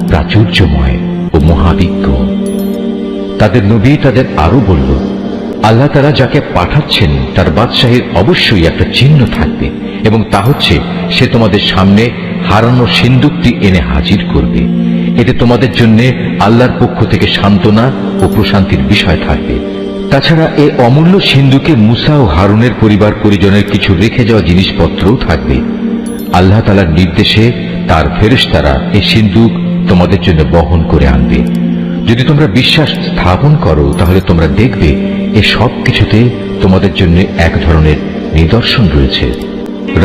প্রাচুর্যময় ও মহাবিজ্ঞ। তাদের নবী তাদের আরো বলল, আল্লাহ তাআলা যাকে পাঠাচ্ছেন তার বাদশাহীর অবশ্যই একটা চিহ্ন থাকবে, এবং তা হচ্ছে সে তোমাদের সামনে হারানো সিন্দুকটি এনে হাজির করবে। এতে তোমাদের জন্য আল্লাহর পক্ষ থেকে সান্ত্বনা ও প্রশান্তির বিষয় থাকবে। তাছাড়া এই অমূল্য সিন্ধুকে মুসা ও হারুনের পরিবার পরিজনের কিছু রেখে যাওয়া জিনিসপত্রও থাকবে। আল্লাহ তাআলার নির্দেশে তার ফেরেশতারা এই সিন্ধুক তোমাদের জন্য বহন করে আনবে। যদি তোমরা বিশ্বাস স্থাপন করো তাহলে তোমরা দেখবে এ সব কিছুতে তোমাদের জন্য এক ধরনের নিদর্শন রয়েছে।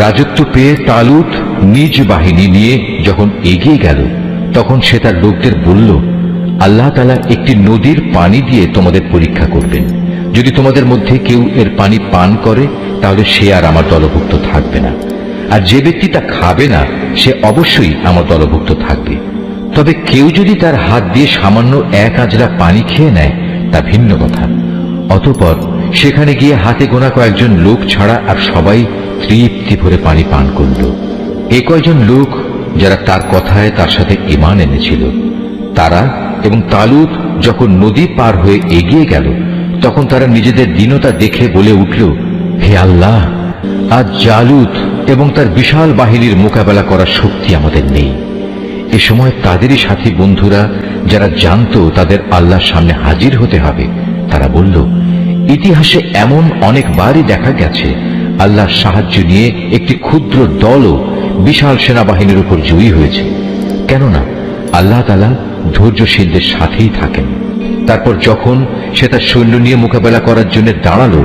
রাজত্ব পেয়ে তালুত নিজ বাহিনী নিয়ে যখন এগিয়ে গেল, তখন সে তার লোকদের বলল, আল্লাহ তাআলা একটি নদীর পানি দিয়ে তোমাদের পরীক্ষা করবেন। যদি তোমাদের মধ্যে কেউ এর পানি পান করে তাহলে সে আর আমার দলভুক্ত থাকবে না, আর যে ব্যক্তি তা খাবে না সে অবশ্যই আমার দলভুক্ত থাকবে। তবে কেউ যদি তার হাত দিয়ে সামান্য এক আজলা পানি খেয়ে নেয় তা ভিন্ন কথা। অতঃপর সেখানে গিয়ে হাতে গোনা কয়েকজন লোক ছাড়া আর সবাই তৃপ্তি ভরে পানি পান করল। এ কয়জন লোক যারা তার কথায় তার সাথে ঈমান এনেছিল। তারা এবং তালুত যখন নদী পার হয়ে এগিয়ে গেল, তখন তারা নিজেদের দীনতা দেখে বলে উঠল, হে আল্লাহ, আজ জালুত এবং তার বিশাল বাহিনীর মোকাবেলা করার শক্তি আমাদের নেই। এ সময় তাদেরই সাথী বন্ধুরা যারা জানত তাদের আল্লাহর সামনে হাজির হতে হবে, তারা বলল, ইতিহাসে এমন অনেকবারই দেখা গেছে আল্লাহর সাহায্য নিয়ে একটি ক্ষুদ্র দলও বিশাল সেনাবাহিনীর উপর জয়ী হয়েছে। কেননা আল্লাহ তাআলা ধৈর্যশীলদের সাথেই থাকেন। তারপর যখন সে তার সৈন্য নিয়ে মোকাবেলা করার জন্য দাঁড়ালো,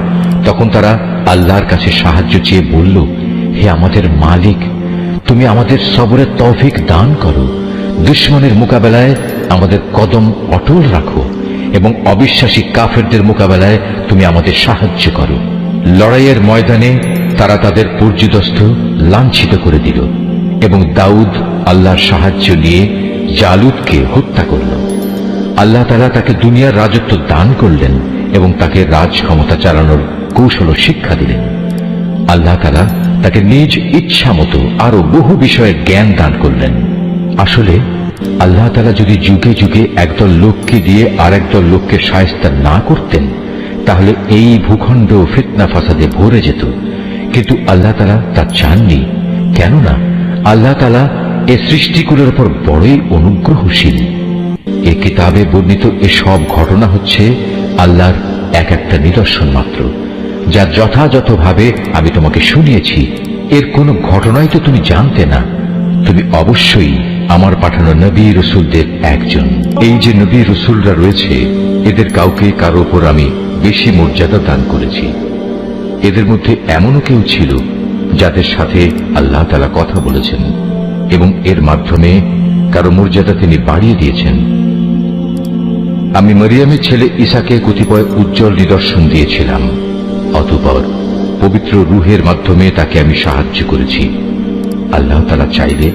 তখন তারা আল্লাহর কাছে সাহায্য চেয়ে বলল, হে আমাদের মালিক, তুমি আমাদের সবরের তৌফিক দান করো। দুশমনের মোকাবেলায় আমাদের কদম অটল রাখো এবং অবিশ্বাসী কাফেরদের মোকাবেলায় তুমি আমাদের সাহায্য করো। লড়াইয়ের ময়দানে তারা তাদের পর্যুদস্ত লাঞ্ছিত করে দিল এবং দাউদ আল্লাহর সাহায্য নিয়ে জালুতকে হত্যা করল। আল্লাহ তাআলা তাকে দুনিয়ার রাজত্ব দান করলেন এবং তাকে রাজ ক্ষমতা চালানোর কৌশল শিক্ষা দিলেন। আল্লাহ তাআলা তাকে নিজ ইচ্ছা মতো আরো বহু বিষয়ে জ্ঞান দান করলেন। আসলে আল্লাহ তাআলা যদি যুগে যুগে একদল লোককে দিয়ে আর একদল লোককে শায়েস্তা না করতেন তাহলে এই ভূখণ্ড ফিতনা ফাসাদে ভরে যেত। কিন্তু আল্লাহ তাআলা তা চাননি, কেননা আল্লাহ তাআলা এ সৃষ্টিগুলোর উপর বড়ই অনুগ্রহশীল। এ কিতাবে বর্ণিত এসব ঘটনা হচ্ছে আল্লাহর এক একটা নিদর্শন মাত্র, যা যথাযথভাবে আমি তোমাকে শুনিয়েছি। এর কোনো ঘটনাই তো তুমি জানতে না। তুমি অবশ্যই আমার পাঠানো নবী রসুলদের একজন। এই যে নবী রসুলরা রয়েছে, এদের কাউকে কারো উপর আমি বেশি মর্যাদা দান করেছি। এদের মধ্যে এমনও কেউ ছিল যাদের সাথে আল্লাহ তাআলা কথা বলেছেন এবং এর মাধ্যমে কারো মর্যাদা তিনি বাড়িয়ে দিয়েছেন। আমি মরিয়মের ছেলে ঈসাকে কতিপয় উজ্জ্বল নিদর্শন দিয়েছিলাম। অতঃপর পবিত্র রূহের মাধ্যমে তাকে আমি সাহায্য করেছি। আল্লাহ তাআলা চাইলে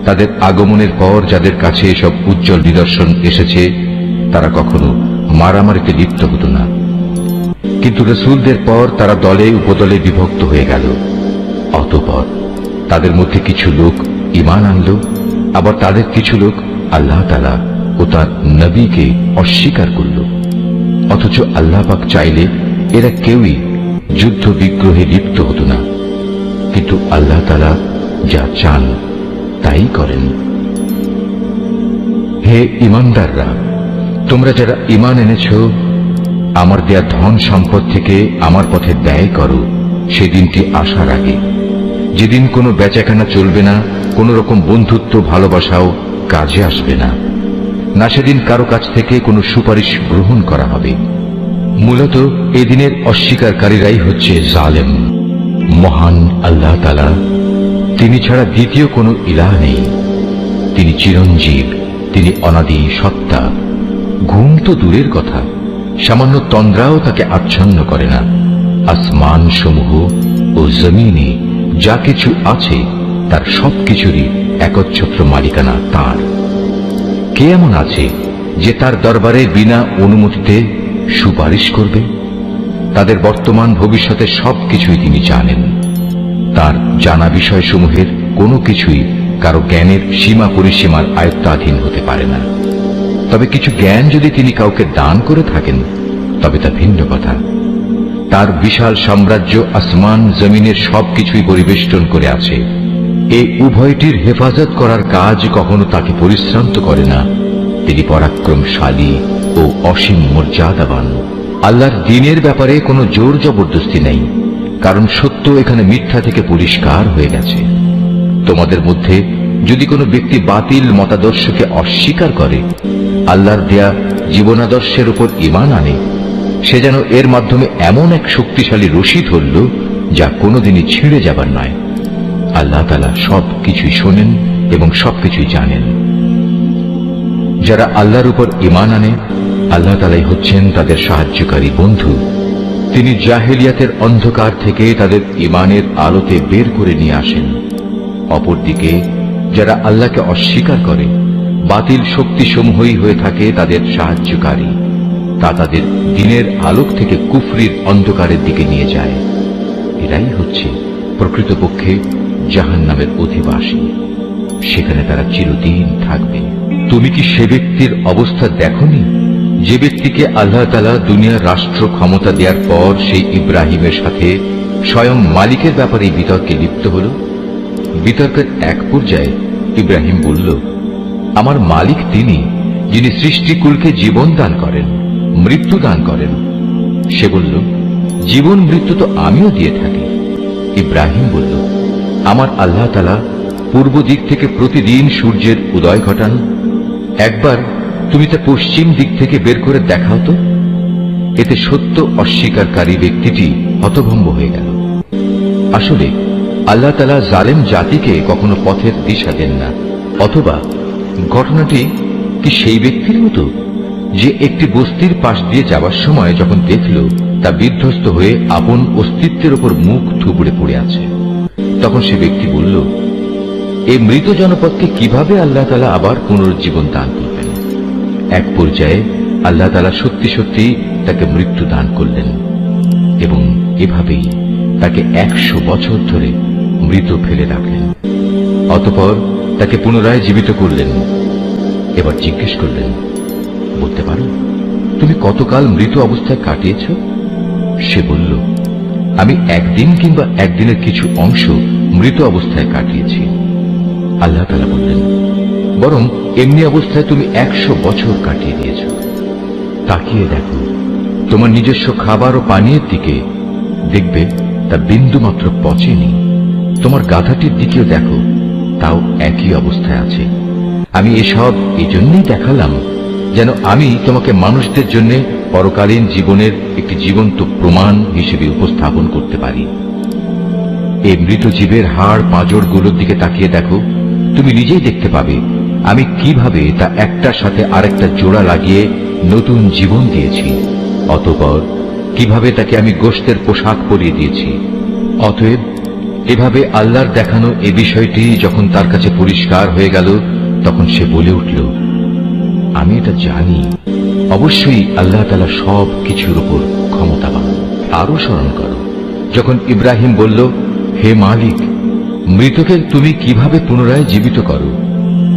তাদের আগমনের পর যাদের কাছে এসব উজ্জ্বল নিদর্শন এসেছে তারা কখনো মারামারিতে লিপ্ত হতো না। কিন্তু রাসূলদের পর তারা দলে উপদলে বিভক্ত হয়ে গেল। অতঃপর তাদের মধ্যে কিছু লোক ঈমান আনল, আবার তাদের কিছু লোক আল্লাহ তাআলা ও তার নবীকে অস্বীকার করল। অথচ আল্লাহ পাক চাইলে এরা কেউই যুদ্ধ বিগ্রহে লিপ্ত হতো না। কিন্তু আল্লাহ তাআলা যা চান তাই করেন। হে ঈমানদাররা, তোমরা যারা ঈমান এনেছ, আমার দেয়া ধন সম্পদ থেকে আমার পথে ব্যয় করো সেদিনটি আসার আগে, যেদিন কোনো বেচাকেনা চলবে না, কোন রকম বন্ধুত্ব ভালোবাসাও কাজে আসবে না, না সেদিন কারো কাছ থেকে কোনো সুপারিশ গ্রহণ করা হবে। মূলত এদিনের অস্বীকারীরাই হচ্ছে জালেম। মহান আল্লাহ তাআলা, তিনি ছাড়া দ্বিতীয় কোনো ইলাহ নেই। তিনি চিরঞ্জীব, তিনি অনাদি সত্তা। ঘুম তো দূরের কথা, সামান্য তন্দ্রাও তাকে আচ্ছন্ন করে না। আসমান সমূহ ও জমিনে যা কিছু আছে তার সবকিছুরই একচ্ছত্র মালিকানা তার। কে এমন আছে যে তার দরবারে বিনা অনুমতিতে সুপারিশ করবে? তাদের বর্তমান ভবিষ্যতের সবকিছুই তিনি জানেন। তার জানা বিষয়সমূহের কোনো কিছুই কারো জ্ঞানের সীমা পরিসীমার আয়ত্তাধীন হতে পারে না। তবে কিছু জ্ঞান যদি তিনি কাউকে দান করে থাকেন তবে তা ভিন্ন কথা। তার বিশাল সাম্রাজ্য আসমান জমিনের সবকিছুই পরিবেষ্টন করে আছে। এই উভয়টির হেফাজত করার কাজ কখনো তাকে পরিশ্রান্ত করে না। তিনি পরাক্রমশালী ও অসীম মর্যাদাবান। আল্লাহর দ্বীনের ব্যাপারে কোনো জোর জবরদস্তি নেই, কারণ সত্য এখানে মিথ্যা থেকে পরিষ্কার হয়ে গেছে। তোমাদের মধ্যে যদি কোনো ব্যক্তি বাতিল মতাদর্শকে অস্বীকার করে আল্লাহর দেয়া জীবনাদর্শের উপর ঈমান আনে, সে যেন এর মাধ্যমে এমন এক শক্তিশালী রশি ধরল যা কোনোদিনই ছিঁড়ে যাবার নয়। আল্লাহ তাআলা সবকিছুই শোনেন এবং সবকিছুই জানেন। যারা আল্লাহর উপর ঈমান আনে, আল্লাহ তাআলাই হচ্ছেন তাদের সাহায্যকারী বন্ধু। তিনি জাহেলিয়াতের অন্ধকার থেকে তাদের ঈমানের আলোতে বের করে নিয়ে আসেন। অপরদিকে যারা আল্লাহকে অস্বীকার করে, বাতিল শক্তিসমূহই হয়ে থাকে তাদের সাহায্যকারী। তা তাদের দিনের আলোক থেকে কুফরির অন্ধকারের দিকে নিয়ে যায়। এরাই হচ্ছে প্রকৃতপক্ষে জাহান্নামের অধিবাসী। সেখানে তারা চিরদিন থাকবে। তুমি কি সে ব্যক্তির অবস্থা দেখনি যে ব্যক্তিকে আল্লাহ তাআলা দুনিয়ার রাষ্ট্র ক্ষমতা দেওয়ার পর সেই ইব্রাহিমের সাথে স্বয়ং মালিকের ব্যাপারে বিতর্কে লিপ্ত হল? বিতর্কের এক পর্যায়ে ইব্রাহিম বলল, আমার মালিক তিনি, যিনি সৃষ্টিকুলকে জীবন দান করেন, মৃত্যু দান করেন। সে বলল, জীবন মৃত্যু তো আমিও দিয়ে থাকি। ইব্রাহিম বলল, আমার আল্লাহ তাআলা পূর্ব দিক থেকে প্রতিদিন সূর্যের উদয় ঘটান। একবার তুমি তা পশ্চিম দিক থেকে বের করে দেখাও তো। এতে সত্য অস্বীকারী ব্যক্তিটি হতভম্ব হয়ে গেল। আসলে আল্লাহ তাআলা জালেম জাতিকে কখনো পথের দিশা দেন না। অথবা ঘটনাটি কি সেই ব্যক্তির মতো যে একটি বস্তির পাশ দিয়ে যাবার সময় যখন দেখল তা বিধ্বস্ত হয়ে আপন অস্তিত্বের উপর মুখ থুবড়ে পড়ে আছে, তখন সে ব্যক্তি বলল, এই মৃত জনপদকে কিভাবে আল্লাহ তাআলা আবার পুনরুজ্জীবন দান করবেন? এক পর্যায়ে আল্লাহ তাআলা সত্যি সত্যি তাকে মৃত্যু দান করলেন এবং এভাবেই তাকে 100 বছর ধরে মৃত ফেলে রাখলেন। অতঃপর তাকে পুনরায় জীবিত করলেন। এবার জিজ্ঞেস করলেন, বলতে পারো তুমি কতকাল মৃত অবস্থায় কাটিয়েছ? সে বলল, আমি একদিন কিংবা একদিনের কিছু অংশ মৃত অবস্থায় কাটিয়েছি। আল্লাহ তাআলা বললেন, বরং এমনি অবস্থায় তুমি 100 বছর কাটিয়ে দিয়েছ। তাকিয়ে দেখো তোমার নিজস্ব খাবার ও পানীয়ের দিকে, দেখবে তা বিন্দুমাত্র পচেনি। তোমার গাধাটির দিকেও দেখো, তাও একই অবস্থায় আছে। আমি এসব এই জন্যই দেখালাম যেন আমি তোমাকে মানুষদের জন্য পরকালীন জীবনের একটি জীবন্ত প্রমাণ হিসেবে উপস্থাপন করতে পারি। এই মৃত জীবের হাড় পাঁজরগুলোর দিকে তাকিয়ে দেখো, তুমি নিজেই দেখতে পাবে আমি কিভাবে তা একটার সাথে আরেকটা জোড়া লাগিয়ে নতুন জীবন দিয়েছি। অতঃপর কিভাবে তাকে আমি গোশতের পোশাক পরিয়ে দিয়েছি। অতএব এভাবে আল্লাহর দেখানো এ বিষয়টি যখন তার কাছে পরিষ্কার হয়ে গেল, তখন সে বলে উঠল, আমি এটা জানি, অবশ্যই আল্লাহ তাআলা সব কিছুর উপর ক্ষমতাবান। আরো স্মরণ করো যখন ইব্রাহিম বলল, হে মালিক, মৃতকে তুমি কিভাবে পুনরায় জীবিত করো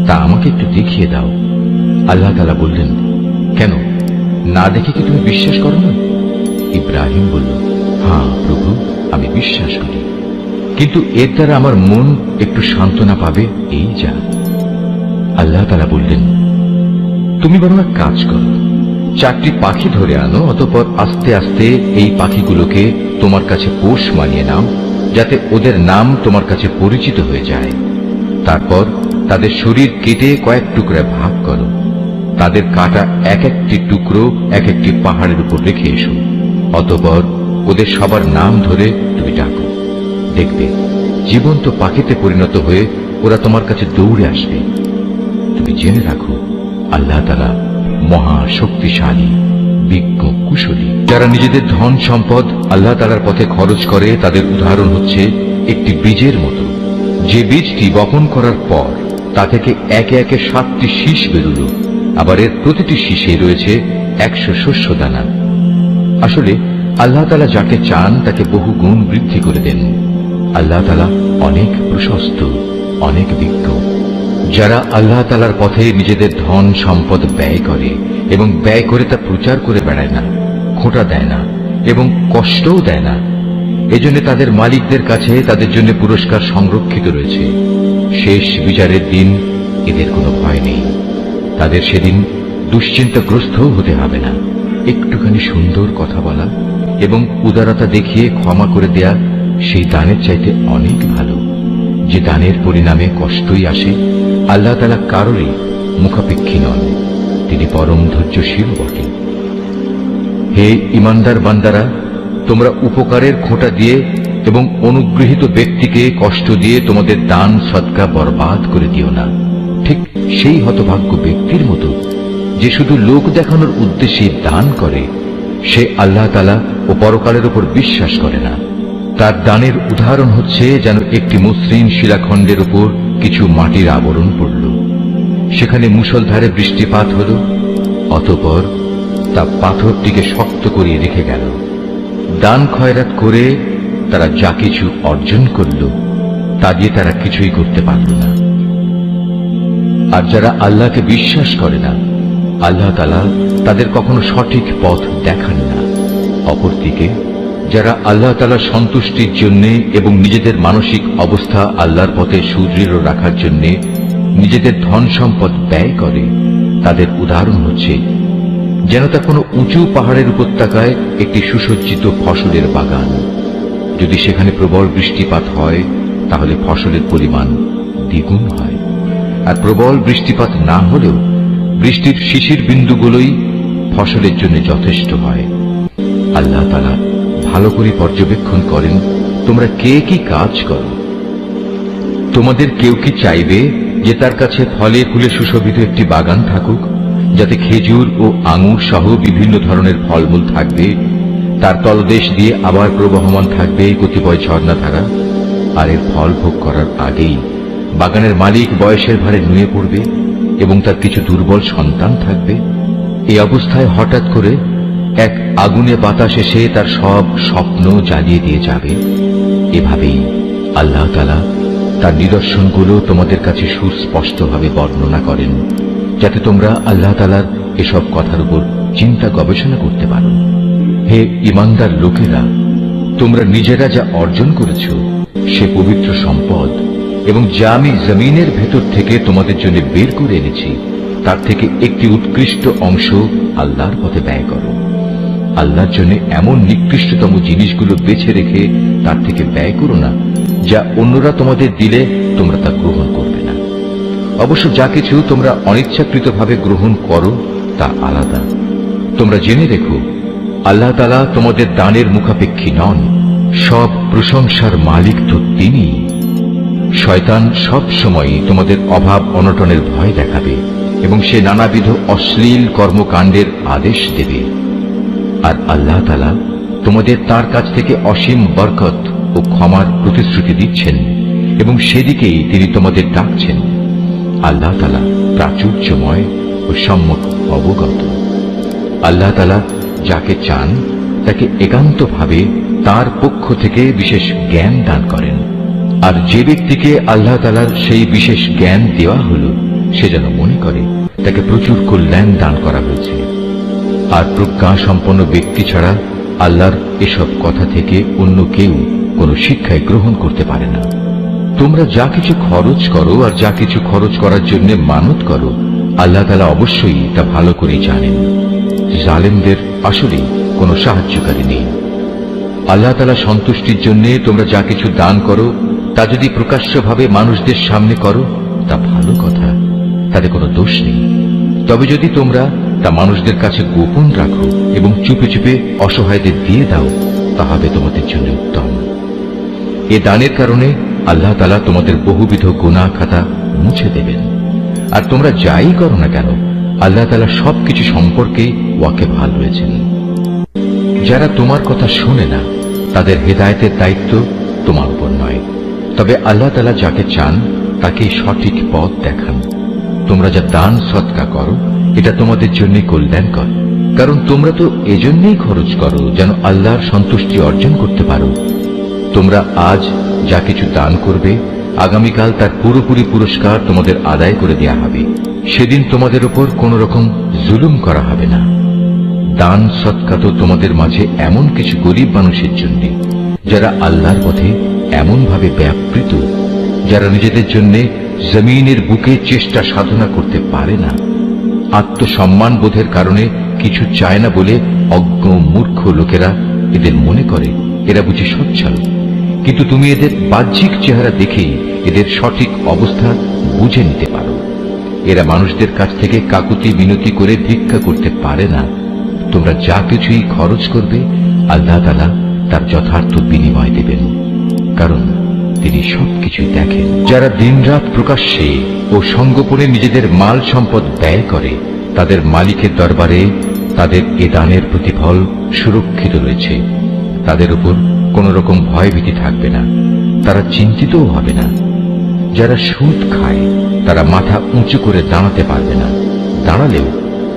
তা আমাকে একটু দেখিয়ে দাও। আল্লাহ তাআলা বললেন, কেন, না দেখে কি তুমি বিশ্বাস করো না? ইব্রাহিম বলল, হ্যাঁ প্রভু, আমি বিশ্বাস করি, কিন্তু এর দ্বারা আমার মন একটু সান্ত্বনা পাবে, এই যা। আল্লাহ তাআলা বললেন, তুমি বরং এক কাজ করো, 4টি পাখি ধরে আনো, অতঃপর আস্তে আস্তে এই পাখিগুলোকে তোমার কাছে পোষ মানিয়ে নাও, যাতে ওদের নাম তোমার কাছে পরিচিত হয়ে যায়। তারপর তাদের শরীর কেটে কয়েক টুকরা ভাগ করো, তাদের কাটা এক একটি টুকরো এক একটি পাহাড়ের উপর রেখে এসো। অতঃপর ওদের সবার নাম ধরে তুমি ডাকো, দেখবে জীবন্ত পাখিতে পরিণত হয়ে ওরা তোমার কাছে দৌড়ে আসবে। তুমি জেনে রাখো, আল্লাহ তাআলা মহা শক্তিশালী, বিজ্ঞ, কুশলী। যারা নিজেদের ধন সম্পদ আল্লাহ তাআলার পথে খরচ করে, তাদের উদাহরণ হচ্ছে একটি বীজের মতো, যে বীজটি বপন করার পর তা থেকে একে একে 7টি শীষ বেরুল, আবার এর প্রতিটি শীষে রয়েছে 100 শস্য দানা। আসলে আল্লাহ তাআলা যাকে চান তাকে বহু গুণ বৃদ্ধি করে দেন। আল্লাহ তাআলা অনেক প্রশস্ত, অনেক বিজ্ঞ। যারা আল্লাহ তাআলার পথে নিজেদের ধন সম্পদ ব্যয় করে এবং ব্যয় করে তা প্রচার করে বেড়ায় না, খোঁটা দেয় না এবং কষ্টও দেয় না, এজন্য তাদের মালিকদের কাছে তাদের জন্য পুরস্কার সংরক্ষিত রয়েছে। শেষ বিচারের দিন এদের কোনো ভয় নেই। তাদের সেদিন দুশ্চিন্তাগ্রস্তও হতে হবে না। একটুখানি সুন্দর কথা বলা এবং উদারতা দেখিয়ে ক্ষমা করে দেয়া সেই দানের চাইতে অনেক ভালো। যে দানের পরিণামে কষ্টই আসে, আল্লাহ তাআলা কারোরই মুখাপেক্ষী নন, তিনি পরম ধৈর্যশীল বটেন। হে ঈমানদার বান্দারা, তোমরা উপকারের খোঁটা দিয়ে এবং অনুগৃহীত ব্যক্তিকে কষ্ট দিয়ে তোমাদের দান সদকা বরবাদ করে দিও না, ঠিক সেই হতভাগ্য ব্যক্তির মতো যে শুধু লোক দেখানোর উদ্দেশ্যে দান করে। সে আল্লাহ তাআলা ও পরকালের উপর বিশ্বাস করে না। তার দানের উদাহরণ হচ্ছে যেন একটি মসৃণ শিলাখণ্ডের উপর কিছু মাটির আবরণ পড়ল, সেখানে মুষলধারে বৃষ্টিপাত হল, অতঃপর তা পাথরটিকে শক্ত করিয়ে রেখে গেল। দান খয়রাত করে তারা যা কিছু অর্জন করল, তা দিয়ে তারা কিছুই করতে পারল না। আর যারা আল্লাহকে বিশ্বাস করে না, আল্লাহ তাআলা তাদের কখনো সঠিক পথ দেখান না। অপরদিকে যারা আল্লাহ তাআলার সন্তুষ্টির জন্য এবং নিজেদের মানসিক অবস্থা আল্লাহর পথে সুদৃঢ় রাখার জন্য নিজেদের ধন সম্পদ ব্যয় করে, তাদের উদাহরণ হচ্ছে যেন তা কোনো উঁচু পাহাড়ের উপত্যকায় একটি সুসজ্জিত ফসলের বাগান। যদি সেখানে প্রবল বৃষ্টিপাত হয়, তাহলে ফসলের পরিমাণ দ্বিগুণ হয়। আর প্রবল বৃষ্টিপাত না হলেও বৃষ্টির শিশির বিন্দুগুলোই ফসলের জন্য যথেষ্ট হয়। আল্লাহ তাআলা ভালো করে পর্যবেক্ষণ করেন তোমরা কে কি কাজ করো। তোমাদের কেউ কি চাইবে যে তার কাছে ফলে ফুলে সুশোভিত একটি বাগান থাকুক, যাতে খেজুর ও আঙুর সহ বিভিন্ন ধরনের ফলমূল থাকবে, তার তলদেশ দিয়ে আবার প্রবহমান থাকবে কতিপয় ঝর্ণাধারা, আর এর ফল ভোগ করার আগেই বাগানের মালিক বয়সের ভারে নুয়ে পড়বে এবং তার কিছু দুর্বল সন্তান থাকবে। এই অবস্থায় হঠাৎ করে এক আগুনে বাতাস এসে তার সব স্বপ্ন জ্বালিয়ে দিয়ে যাবে। এভাবেই আল্লাহ তাআলা তার নিদর্শনগুলো তোমাদের কাছে সুস্পষ্টভাবে বর্ণনা করেন, যাতে তোমরা আল্লাহ তাআলার এসব কথার উপর চিন্তা গবেষণা করতে পারো। হে ঈমানদার লোকেরা, তোমরা নিজেরা যা অর্জন করেছ সে পবিত্র সম্পদ এবং যা আমি জমিনের ভেতর থেকে তোমাদের জন্য বের করে এনেছি, তার থেকে একটি উৎকৃষ্ট অংশ আল্লাহর পথে ব্যয় করো। আল্লাহর জন্য এমন নিকৃষ্টতম জিনিসগুলো বেছে রেখে তার থেকে ব্যয় করো না, যা অন্যরা তোমাদের দিলে তোমরা তা গ্রহণ করবে না। অবশ্য যা কিছু তোমরা অনিচ্ছাকৃতভাবে গ্রহণ করো তা আলাদা। তোমরা জেনে রেখো, আল্লাহ তাআলা তোমাদের দানের মুখাপেক্ষী নন, সব প্রশংসার মালিক তো তিনি। শয়তান সব সময় তোমাদের অভাব অনটনের ভয় দেখাবে এবং সে নানাবিধ অশ্লীল কর্মকাণ্ডের আদেশ দেবে। আর আল্লাহ তাআলা তোমাদের তার কাছ থেকে অসীম বরকত ও ক্ষমার প্রতিশ্রুতি দিচ্ছেন এবং সেদিকেই তিনি তোমাদের ডাকছেন। আল্লাহ তাআলা প্রাচুর্যময় ও সম্যক অবগত। আল্লাহ তাআলা যাকে চান তাকে একান্তভাবে তার পক্ষ থেকে বিশেষ জ্ঞান দান করেন। আর যে ব্যক্তিকে আল্লাহ তাআলার সেই বিশেষ জ্ঞান দেওয়া হলো, সে যেন মনে করে তাকে প্রচুর কল্যাণ দান করা হয়েছে। আর প্রজ্ঞা সম্পন্ন ব্যক্তি ছাড়া আল্লাহর এসব কথা থেকে অন্য কেউ কোনো শিক্ষায় গ্রহণ করতে পারে না। তোমরা যা কিছু খরচ করো আর যা কিছু খরচ করার জন্য মানত করো, আল্লাহ তাআলা অবশ্যই তা ভালো করেই জানেন। জালেমদের আসলে কোনো সাহায্যকারী নেই। আল্লাহ তাআলা সন্তুষ্টির জন্য তোমরা যা কিছু দান করো তা যদি প্রকাশ্যভাবে মানুষদের সামনে করো তা ভালো কথা, তাতে কোনো দোষ নেই। তবে যদি তোমরা তা মানুষদের কাছে গোপন রাখো এবং চুপে চুপে অসহায়দের দিয়ে দাও, তা হবে তোমাদের জন্য উত্তম। এ দানের কারণে আল্লাহ তাআলা তোমাদের বহুবিধ গুনাহ খাতা মুছে দেবেন। আর তোমরা যাই করো না কেন, আল্লাহ তাআলা সবকিছু সম্পর্কে ওয়াকিবহাল রয়েছেন। যারা তোমার কথা শোনে না, তাদের হেদায়েতের দায়িত্ব তোমার উপর নয়, তবে আল্লাহ তাআলা যাকে চান তাকেই সঠিক পথ দেখান। তোমরা যা দান সদকা করো এটা তোমাদের জন্য কল্যাণকর, কারণ তোমরা তো এজন্যই খরচ করো যেন আল্লাহর সন্তুষ্টি অর্জন করতে পারো। তোমরা আজ যা কিছু দান করবে, আগামীকাল তার পুরোপুরি পুরস্কার তোমাদের আদায় করে দেয়া হবে। সেদিন তোমাদের উপর কোন রকম জুলুম করা হবে না। দান সদকা তো তোমাদের মাঝে এমন কিছু গরিব মানুষের জন্য যারা আল্লাহর পথে এমন ভাবে ব্যাপৃত, যারা নিজেদের জন্য জমিনের বুকে চেষ্টা সাধনা করতে পারে না। আত্মসম্মান বোধের কারণে কিছু চায় না বলে অজ্ঞ মূর্খ লোকেরা এদের মনে করে এরা বুঝি সচ্ছল, কিন্তু তুমি এদের বাহ্যিক চেহারা দেখেই এদের সঠিক অবস্থা বুঝে নিতে পারো। এরা মানুষদের কাছ থেকে কাকুতি মিনতি করে ভিক্ষা করতে পারে না। তোমরা যা কিছুই খরচ করবে, আল্লাহ তাআলা তার যথার্থ বিনিময় দেবেন, কারণ তিনি সবকিছুই দেখেন। যারা দিনরাত প্রকাশ্যে ও সঙ্গোপনে নিজেদের মাল সম্পদ ব্যয় করে, তাদের মালিকের দরবারে তাদের এ দানের প্রতিফল সুরক্ষিত রয়েছে। তাদের উপর কোন রকম ভয়ভীতি থাকবে না, তারা চিন্তিতও হবে না। যারা সুদ খায় তারা মাথা উঁচু করে দাঁড়াতে পারবে না, দাঁড়ালেও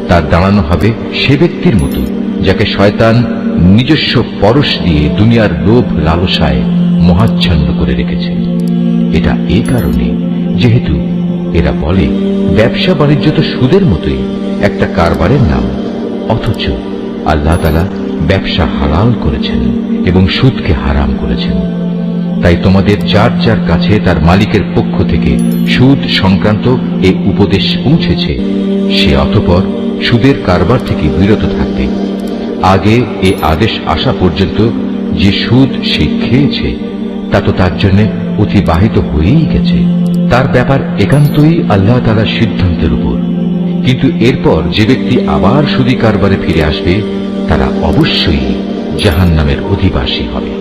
তার দাঁড়ানো হবে সে ব্যক্তির মতো যাকে শয়তান নিজস্ব পরশ দিয়ে দুনিয়ার লোভ লালসায় মহাচ্ছন্ন করে রেখেছে। এটা এই কারণে যেহেতু এরা বলে ব্যবসা বাণিজ্য তো সুদের মতোই একটা কারবারের নাম, অথচ আল্লাহ তাআলা ব্যবসা হালাল করেছেন এবং সুদকে হারাম করেছেন। তাই তোমাদের যার যার কাছে তার মালিকের পক্ষ থেকে সুদ সংক্রান্ত এই উপদেশ পৌঁছেছে, সে অতঃপর সুদের কারবার থেকে বিরত থাকবে। আগে এই আদেশ আসা পর্যন্ত যে সুদ সে খেয়েছে তা তো তার জন্য অতিবাহিত হয়েই গেছে। তার ব্যাপার একান্তই আল্লাহ তাআলার সিদ্ধান্তের উপর। কিন্তু এরপর যে ব্যক্তি আবার সুদী কারবারে ফিরে আসবে, তারা অবশ্যই জাহান্নামের অধিবাসী হবে,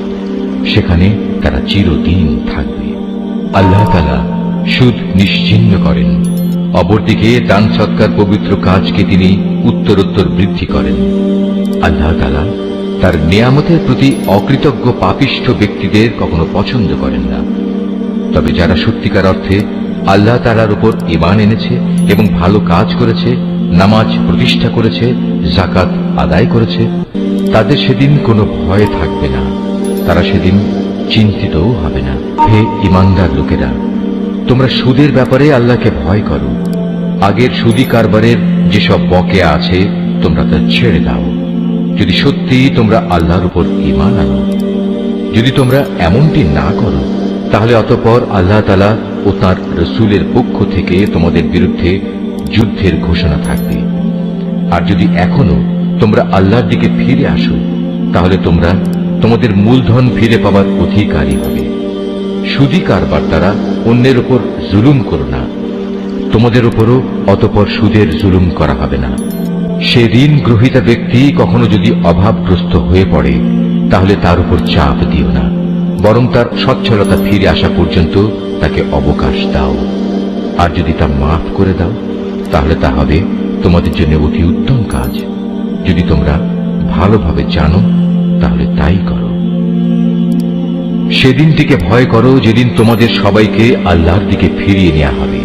সেখানে তারা চিরদিন থাকবে। আল্লাহ তাআলা সুদ নিশ্চিহ্ন করেন, অপরদিকে দান সৎকার পবিত্র কাজকে তিনি উত্তরোত্তর বৃদ্ধি করেন। আল্লাহ তাআলা তার নিয়ামতের প্রতি অকৃতজ্ঞ পাপিষ্ঠ ব্যক্তিদের কখনো পছন্দ করেন না। তবে যারা সত্যিকার অর্থে আল্লাহ তাআলার উপর ঈমান এনেছে এবং ভালো কাজ করেছে, নামাজ প্রতিষ্ঠা করেছে, যাকাত আদায় করেছে, তাদের সেদিন কোনো ভয় থাকবে না, তারা সেদিন চিন্তিতও হবে না। হে ঈমানদার লোকেরা, তোমরা সুদের ব্যাপারে আল্লাহকে ভয় করো। আগের সুদী কারবারের যেসব বকেয়া আছে তোমরা তা ছেড়ে দাও, যদি সত্যি তোমরা আল্লাহর উপর ঈমান আনো। যদি তোমরা এমনটি না করো, তাহলে অতঃপর আল্লাহ তাআলা ও তাঁর রাসূলের পক্ষ থেকে তোমাদের বিরুদ্ধে যুদ্ধের ঘোষণা থাকবে। আর যদি এখনো তোমরা আল্লাহর দিকে ফিরে আসো, তাহলে তোমরা তোমাদের মূলধন ফিরে পাবার অধিকারী হবে। সুদী কারবার দ্বারা অন্যের উপর জুলুম করো না, তোমাদের উপরও অতঃপর সুদের জুলুম করা হবে না। সে ঋণ গ্রহীতা ব্যক্তি কখনো যদি অভাবগ্রস্ত হয়ে পড়ে, তাহলে তার উপর চাপ দিও না, বরং তার সচ্ছলতা ফিরে আসা পর্যন্ত তাকে অবকাশ দাও। আর যদি তা মাফ করে দাও, তাহলে তা হবে তোমাদের জন্য অতি উত্তম কাজ। যদি তোমরা ভালোভাবে জানো, তাহলে তাই করো। সেদিনটিকে ভয় করো যেদিন তোমাদের সবাইকে আল্লাহর দিকে ফিরিয়ে নেওয়া হবে।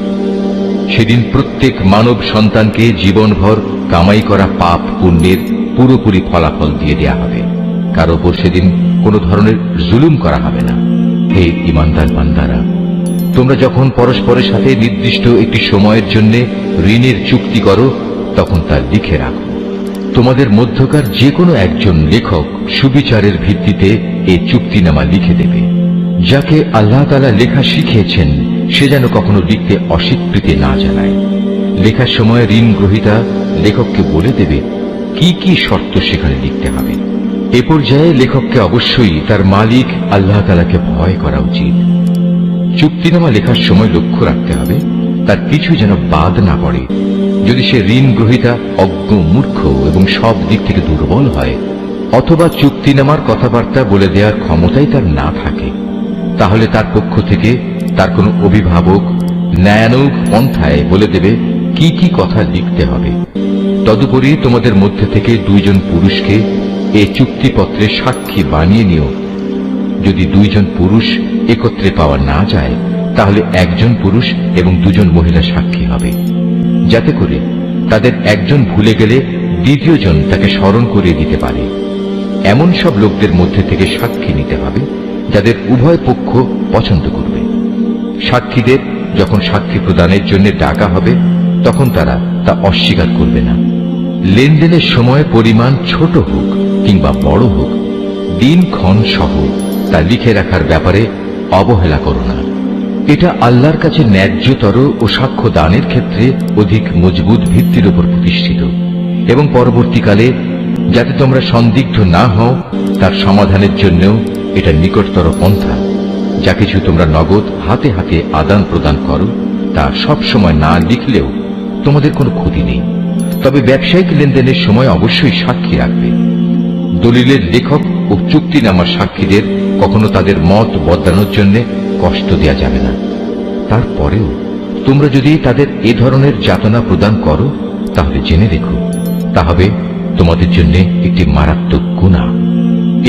সেদিন প্রত্যেক মানব সন্তানকে জীবনভর কামাই করা পাপ পুণ্যের পুরোপুরি ফলাফল দিয়ে দেয়া হবে। কারো উপর সেদিন কোনো ধরনের জুলুম করা হবে না। হে ঈমানদার বান্দারা, তোমরা যখন পরস্পরের সাথে নির্দিষ্ট একটি সময়ের জন্য ঋণের চুক্তি করো, তখন তা লিখে রাখো। তোমাদের মধ্যকার যে কোনো একজন লেখক সুবিচারের ভিত্তিতে এই চুক্তিনামা লিখে দেবে। যাকে আল্লাহ তাআলা লেখা শিখিয়েছেন সে যেন কখনো লিখতে অস্বীকৃতি না জানায়। লেখার সময় ঋণ গ্রহীতা লেখককে বলে দেবে কি কি শর্ত সেখানে লিখতে হবে। এ পর্যায়ে লেখককে অবশ্যই তার মালিক আল্লাহ তাআলাকে ভয় করা উচিত। চুক্তিনামা লেখার সময় লক্ষ্য রাখতে হবে তার কিছু যেন বাদ না পড়ে। যদি সে ঋণ গ্রহীতা অজ্ঞ, মূর্খ এবং সব দিক থেকে দুর্বল হয়, অথবা চুক্তিনামার কথাবার্তা বলে দেওয়ার ক্ষমতাই তার না থাকে, তাহলে তার পক্ষ থেকে তার কোনো অভিভাবক ন্যায়ানুগ পন্থায় বলে দেবে কি কি কথা লিখতে হবে। তদুপরি তোমাদের মধ্যে থেকে দুইজন পুরুষকে এই চুক্তিপত্রে সাক্ষী বানিয়ে নিও। যদি দুইজন পুরুষ একত্রে পাওয়া না যায়, তাহলে একজন পুরুষ এবং দুজন মহিলা সাক্ষী হবে, যাতে করে তাদের একজন ভুলে গেলে দ্বিতীয় জন তাকে স্মরণ করিয়ে দিতে পারে। এমন সব লোকদের মধ্যে থেকে সাক্ষী নিতে হবে যাদের উভয় পক্ষ পছন্দ করবে। সাক্ষীদের যখন সাক্ষী প্রদানের জন্য ডাকা হবে তখন তারা তা অস্বীকার করবে না। লেনদেনের সময় পরিমাণ ছোট হোক কিংবা বড় হোক, দিনক্ষণ সহ তা লিখে রাখার ব্যাপারে অবহেলা করো না। এটা আল্লাহর কাছে ন্যায্যতর ও সাক্ষ্য দানের ক্ষেত্রে অধিক মজবুত ভিত্তির উপর প্রতিষ্ঠিত, এবং পরবর্তীকালে যাতে তোমরা সন্দিগ্ধ না হও তার সমাধানের জন্যও এটা নিকটতর পন্থা। যা কিছু তোমরা নগদ হাতে হাতে আদান প্রদান করো তা সব সময় না লিখলেও তোমাদের কোনো ক্ষতি নেই, তবে ব্যবসায়িক লেনদেনের সময় অবশ্যই সাক্ষী রাখবে। দলিলের লেখক ও চুক্তিনামার সাক্ষীদের কখনো তাদের মত বদলানোর জন্য কষ্ট দেয়া যাবে না। তারপরেও তোমরা যদি তাদের এ ধরনের যাতনা প্রদান করো তাহলে জেনে রেখো তা হবে তোমাদের জন্য একটি মারাত্মক গুনাহ।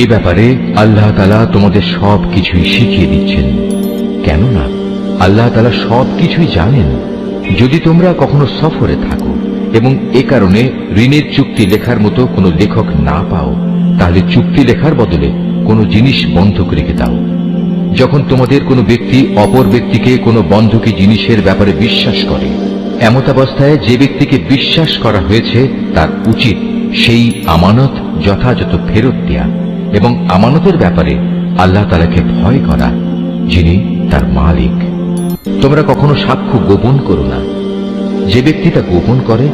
এ ব্যাপারে আল্লাহ তাআলা তোমাদের সব কিছুই শিখিয়ে দিচ্ছেন, কেননা আল্লাহ তাআলা সব কিছুই জানেন। যদি তোমরা কখনো সফরে থাকো এবং এ কারণে ঋণের চুক্তি লেখার মতো কোনো লেখক না পাও, তাহলে চুক্তি লেখার বদলে কোনো জিনিস বন্ধক রেখে দাও। যখন তোমাদের কোনো ব্যক্তি অপর ব্যক্তিকে কোনো বন্ধকি জিনিসের ব্যাপারে বিশ্বাস করে, এমতাবস্থায় যে ব্যক্তিকে বিশ্বাস করা হয়েছে তার উচিত সেই আমানত যথাযথ ফেরত দেয়া এবং আমানতের ব্যাপারে আল্লাহ তাআলাকে ভয় করা, যিনি তার মালিক। তোমরা কখনো সাক্ষ্য গোপন করো না। যে ব্যক্তি তা গোপন করে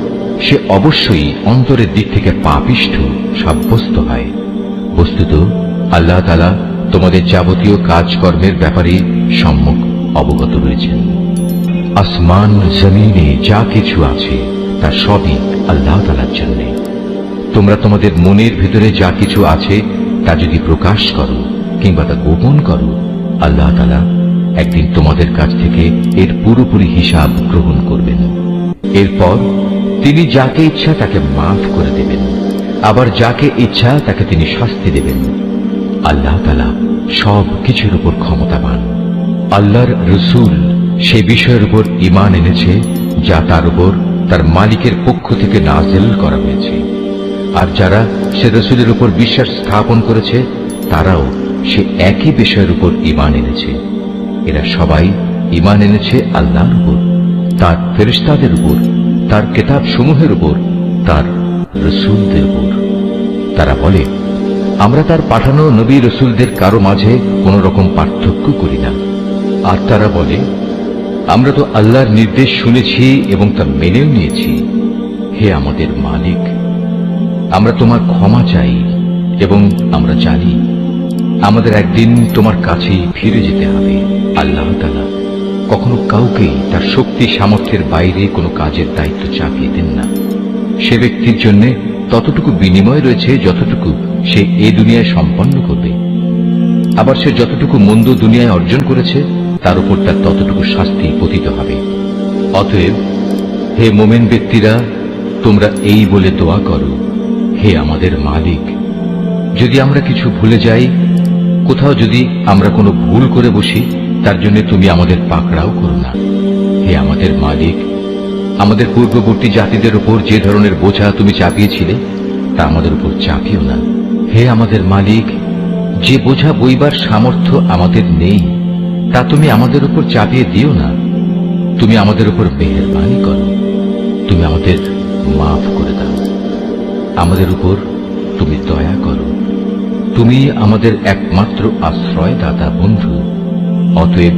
সে অবশ্যই অন্তরের দিক থেকে পাপিষ্ঠ সাব্যস্ত হয়। বস্তুত আল্লাহ তাআলা তোমাদের যাবতীয় কাজকর্মের ব্যাপারে সম্যক অবগত রয়েছেন। আসমান জমিনে যা কিছু আছে তা সবই আল্লাহ তাআলার জন্য। তোমরা তোমাদের মনের ভিতরে যা কিছু আছে তা যদি প্রকাশ করো কিংবা তা গোপন করো, আল্লাহ তাআলা একদিন তোমাদের কাছ থেকে এর পুরোপুরি হিসাব গ্রহণ করবেন। এরপর তিনি যাকে ইচ্ছা তাকে মাফ করে দেবেন, আবার যাকে ইচ্ছা তাকে তিনি শাস্তি দেবেন। আল্লাহ তাআলা সব কিছুর উপর ক্ষমতাবান। আল্লাহর রসূল সে বিষয়ের উপর ঈমান এনেছে যা তার উপর তার মালিকের পক্ষ থেকে নাযিল করা হয়েছে, আর যারা সে রসূলের উপর বিশ্বাস স্থাপন করেছে তারাও সে একই বিষয়ের উপর ঈমান এনেছে। এরা সবাই ঈমান এনেছে আল্লাহর উপর, তার ফেরেশতাদের উপর, তার কিতাব সমূহের উপর, তার রসূলদের উপর। তারা বলে, আমরা তার পাঠানো নবী রসূলদের কারো মাঝে কোন রকম পার্থক্য করি না। আর তারা বলে, আমরা তো আল্লাহর নির্দেশ শুনেছি এবং তা মেনেও নিয়েছি। হে আমাদের মালিক, আমরা তোমার ক্ষমা চাই এবং আমরা জানি আমাদের একদিন তোমার কাছেই ফিরে যেতে হবে। আল্লাহ তাআলা কখনো কাউকেই তার শক্তি সামর্থ্যের বাইরে কোনো কাজের দায়িত্ব চাপিয়ে দেন না। সে ব্যক্তির জন্য ততটুকু বিনিময় রয়েছে যতটুকু সে এ দুনিয়ায় সম্পন্ন করবে, আবার সে যতটুকু মন্দ দুনিয়ায় অর্জন করেছে তার উপর তার ততটুকু শাস্তি পতিত হবে। অতএব হে মোমেন ব্যক্তিরা, তোমরা এই বলে দোয়া করো, হে আমাদের মালিক, যদি আমরা কিছু ভুলে যাই, কোথাও যদি আমরা কোনো ভুল করে বসি, তার জন্য তুমি আমাদের পাকড়াও করো না। হে আমাদের মালিক, আমাদের পূর্ববর্তী জাতিদের উপর যে ধরনের বোঝা তুমি চাপিয়েছিলে তা আমাদের উপর চাপিও না। হে আমাদের মালিক, যে বোঝা বইবার সামর্থ্য আমাদের নেই তা তুমি আমাদের উপর চাপিয়ে দিও না। তুমি আমাদের উপর মেহেরবানি করো, তুমি আমাদের মাফ করে দাও। আমাদের উপর তুমি দয়া করো। তুমি আমাদের একমাত্র আশ্রয়দাতা বন্ধু। অতএব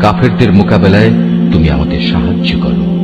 কাফেরদের মোকাবেলায় তুমি আমাদের সাহায্য করো।